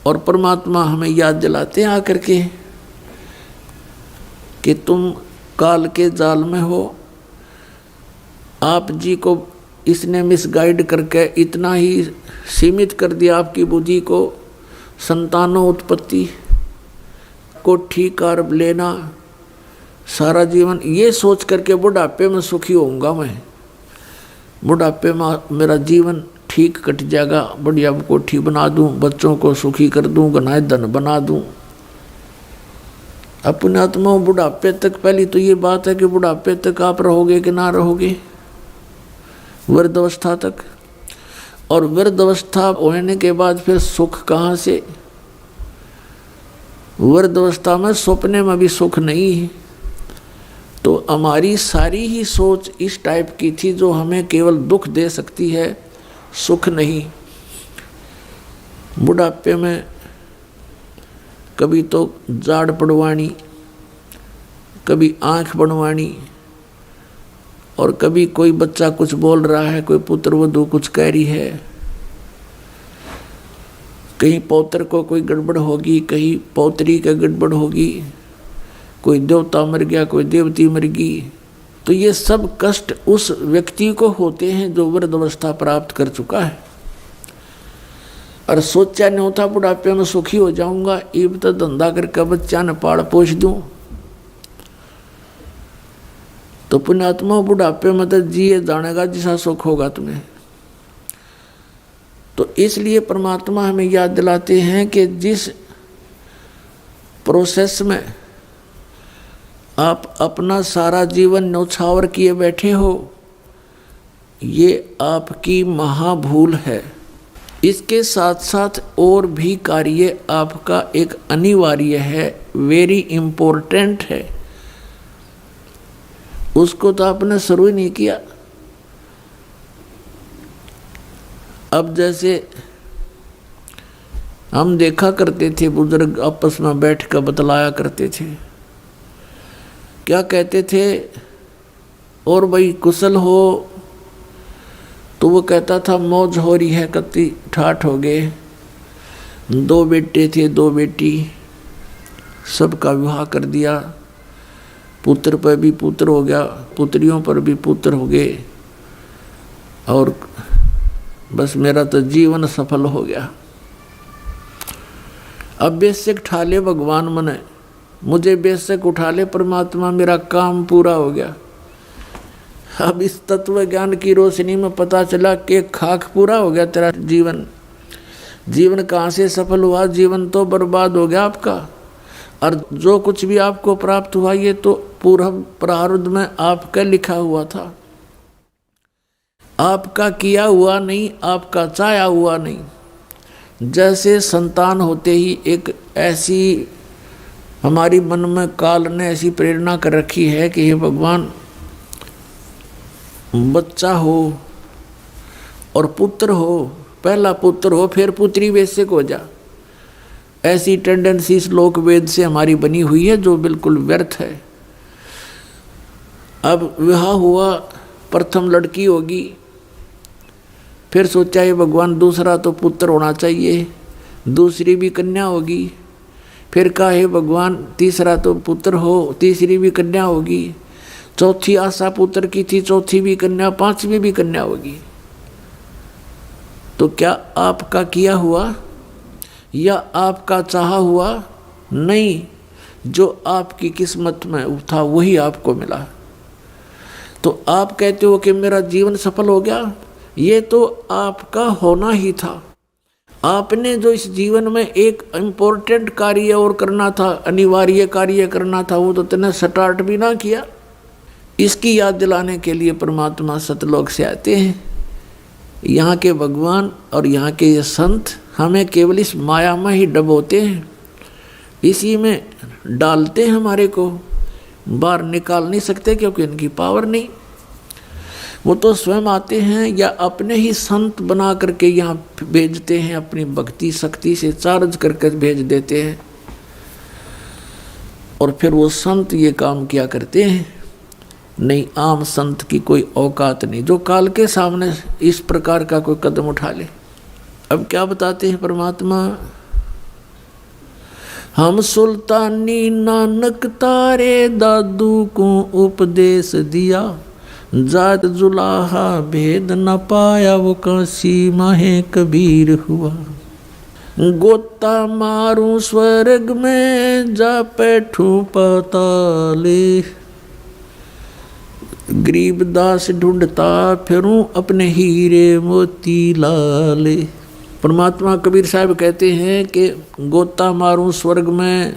और परमात्मा हमें याद दिलाते हैं आकर के कि तुम काल के जाल में हो। आप जी को इसने मिसगाइड करके इतना ही सीमित कर दिया आपकी बुद्धि को, संतानों उत्पत्ति, कोठी कार लेना, सारा जीवन ये सोच करके बुढ़ापे में सुखी होऊंगा मैं, बुढ़ापे में मेरा जीवन ठीक कट जाएगा, बढ़िया कोठी बना दूं, बच्चों को सुखी कर दूं, गनाए धन बना दूं। अपने आत्मा बुढ़ापे तक, पहली तो ये बात है कि बुढ़ापे तक आप रहोगे कि ना रहोगे, वृद्धावस्था तक। और वृद्धावस्था होने के बाद फिर सुख कहाँ से? वृद्धावस्था में सपने में भी सुख नहीं है। तो हमारी सारी ही सोच इस टाइप की थी जो हमें केवल दुख दे सकती है, सुख नहीं। बुढ़ापे में कभी तो जाड़ पड़वानी, कभी आँख बनवानी, और कभी कोई बच्चा कुछ बोल रहा है, कोई पुत्र वधू कुछ कह रही है, कहीं पौत्र को कोई गड़बड़ होगी, कहीं पौत्री का गड़बड़ होगी, कोई देवता मर गया, कोई देवती मर गई। तो ये सब कष्ट उस व्यक्ति को होते हैं जो वृद्धावस्था प्राप्त कर चुका है। और सोचा नहीं होता बुढ़ापे में सुखी हो जाऊंगा, इब तो धंधा करके बच्चा ने पाल पोष दूं। तो पुण्यात्मा बुढ़ापे में तो जिए जानेगा जिसा सुख होगा तुम्हें। तो इसलिए परमात्मा हमें याद दिलाते हैं कि जिस प्रोसेस में आप अपना सारा जीवन न्यौछावर किए बैठे हो, ये आपकी महाभूल है। इसके साथ साथ और भी कार्य आपका एक अनिवार्य है, वेरी इम्पोर्टेंट है, उसको तो आपने शुरू ही नहीं किया। अब जैसे हम देखा करते थे, बुजुर्ग आपस में बैठ कर बतलाया करते थे, क्या कहते थे, और भाई कुशल हो, तो वो कहता था मौज हो रही है, कत्ती ठाठ हो गए, 2 बेटे थे 2 बेटी, सबका विवाह कर दिया, पुत्र पर भी पुत्र हो गया, पुत्रियों पर भी पुत्र हो गए, और बस मेरा तो जीवन सफल हो गया। अब बेशक उठा ले भगवान मने, मुझे बेशक उठा ले परमात्मा, मेरा काम पूरा हो गया। अब इस तत्व ज्ञान की रोशनी में पता चला कि खाक पूरा हो गया तेरा जीवन। जीवन कहाँ से सफल हुआ? जीवन तो बर्बाद हो गया आपका। और जो कुछ भी आपको प्राप्त हुआ ये तो पूर्व प्रारब्ध में आपका लिखा हुआ था, आपका किया हुआ नहीं, आपका चाहा हुआ नहीं। जैसे संतान होते ही एक ऐसी हमारी मन में काल ने ऐसी प्रेरणा कर रखी है कि हे भगवान, बच्चा हो और पुत्र हो, पहला पुत्र हो फिर पुत्री बेशक हो जा, ऐसी टेंडेंसी श्लोक वेद से हमारी बनी हुई है जो बिल्कुल व्यर्थ है। अब विवाह हुआ, प्रथम लड़की होगी, फिर सोचा ये भगवान दूसरा तो पुत्र होना चाहिए, दूसरी भी कन्या होगी, फिर कहा हे भगवान तीसरा तो पुत्र हो, तीसरी भी कन्या होगी, चौथी आशा पुत्र की थी, चौथी भी कन्या, पांचवी भी कन्या होगी। तो क्या आपका किया हुआ या आपका चाहा हुआ? नहीं, जो आपकी किस्मत में था वही आपको मिला। तो आप कहते हो कि मेरा जीवन सफल हो गया, ये तो आपका होना ही था। आपने जो इस जीवन में एक इम्पोर्टेंट कार्य और करना था, अनिवार्य कार्य करना था, वो तो तुमने स्टार्ट भी ना किया। इसकी याद दिलाने के लिए परमात्मा सतलोक से आते हैं। यहाँ के भगवान और यहाँ के ये संत हमें केवल इस माया में ही डबोते हैं, इसी में डालते हैं, हमारे को बाहर निकाल नहीं सकते क्योंकि इनकी पावर नहीं। वो तो स्वयं आते हैं या अपने ही संत बना करके यहाँ भेजते हैं, अपनी भक्ति शक्ति से चार्ज करके भेज देते हैं, और फिर वो संत ये काम किया करते हैं। नहीं, आम संत की कोई औकात नहीं जो काल के सामने इस प्रकार का कोई कदम उठा ले। अब क्या बताते हैं परमात्मा, हम सुल्तानी नानक तारे दादू को उपदेश दिया, जात जुलाहा भेद न पाया वो काशी माहे कबीर हुआ, गोता मारूं स्वर्ग में जा बैठूं पाताले, गरीबदास ढूंढता फिरूं अपने हीरे मोती लाले। परमात्मा कबीर साहब कहते हैं कि गोता मारूं स्वर्ग में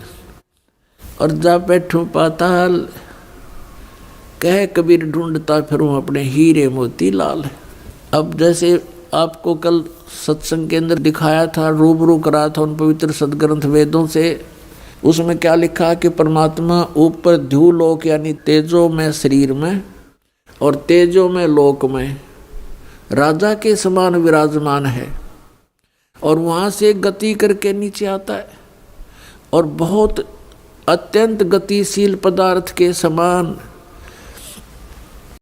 और जा बैठूं पाताल, कह कबीर ढूंढता फिरूं अपने हीरे मोती लाल। अब जैसे आपको कल सत्संग के अंदर दिखाया था, रूबरू करा था उन पवित्र सदग्रंथ वेदों से, उसमें क्या लिखा कि परमात्मा ऊपर ध्युलोक यानी तेजो में शरीर में और तेजो में लोक में राजा के समान विराजमान है, और वहाँ से गति करके नीचे आता है और बहुत अत्यंत गतिशील पदार्थ के समान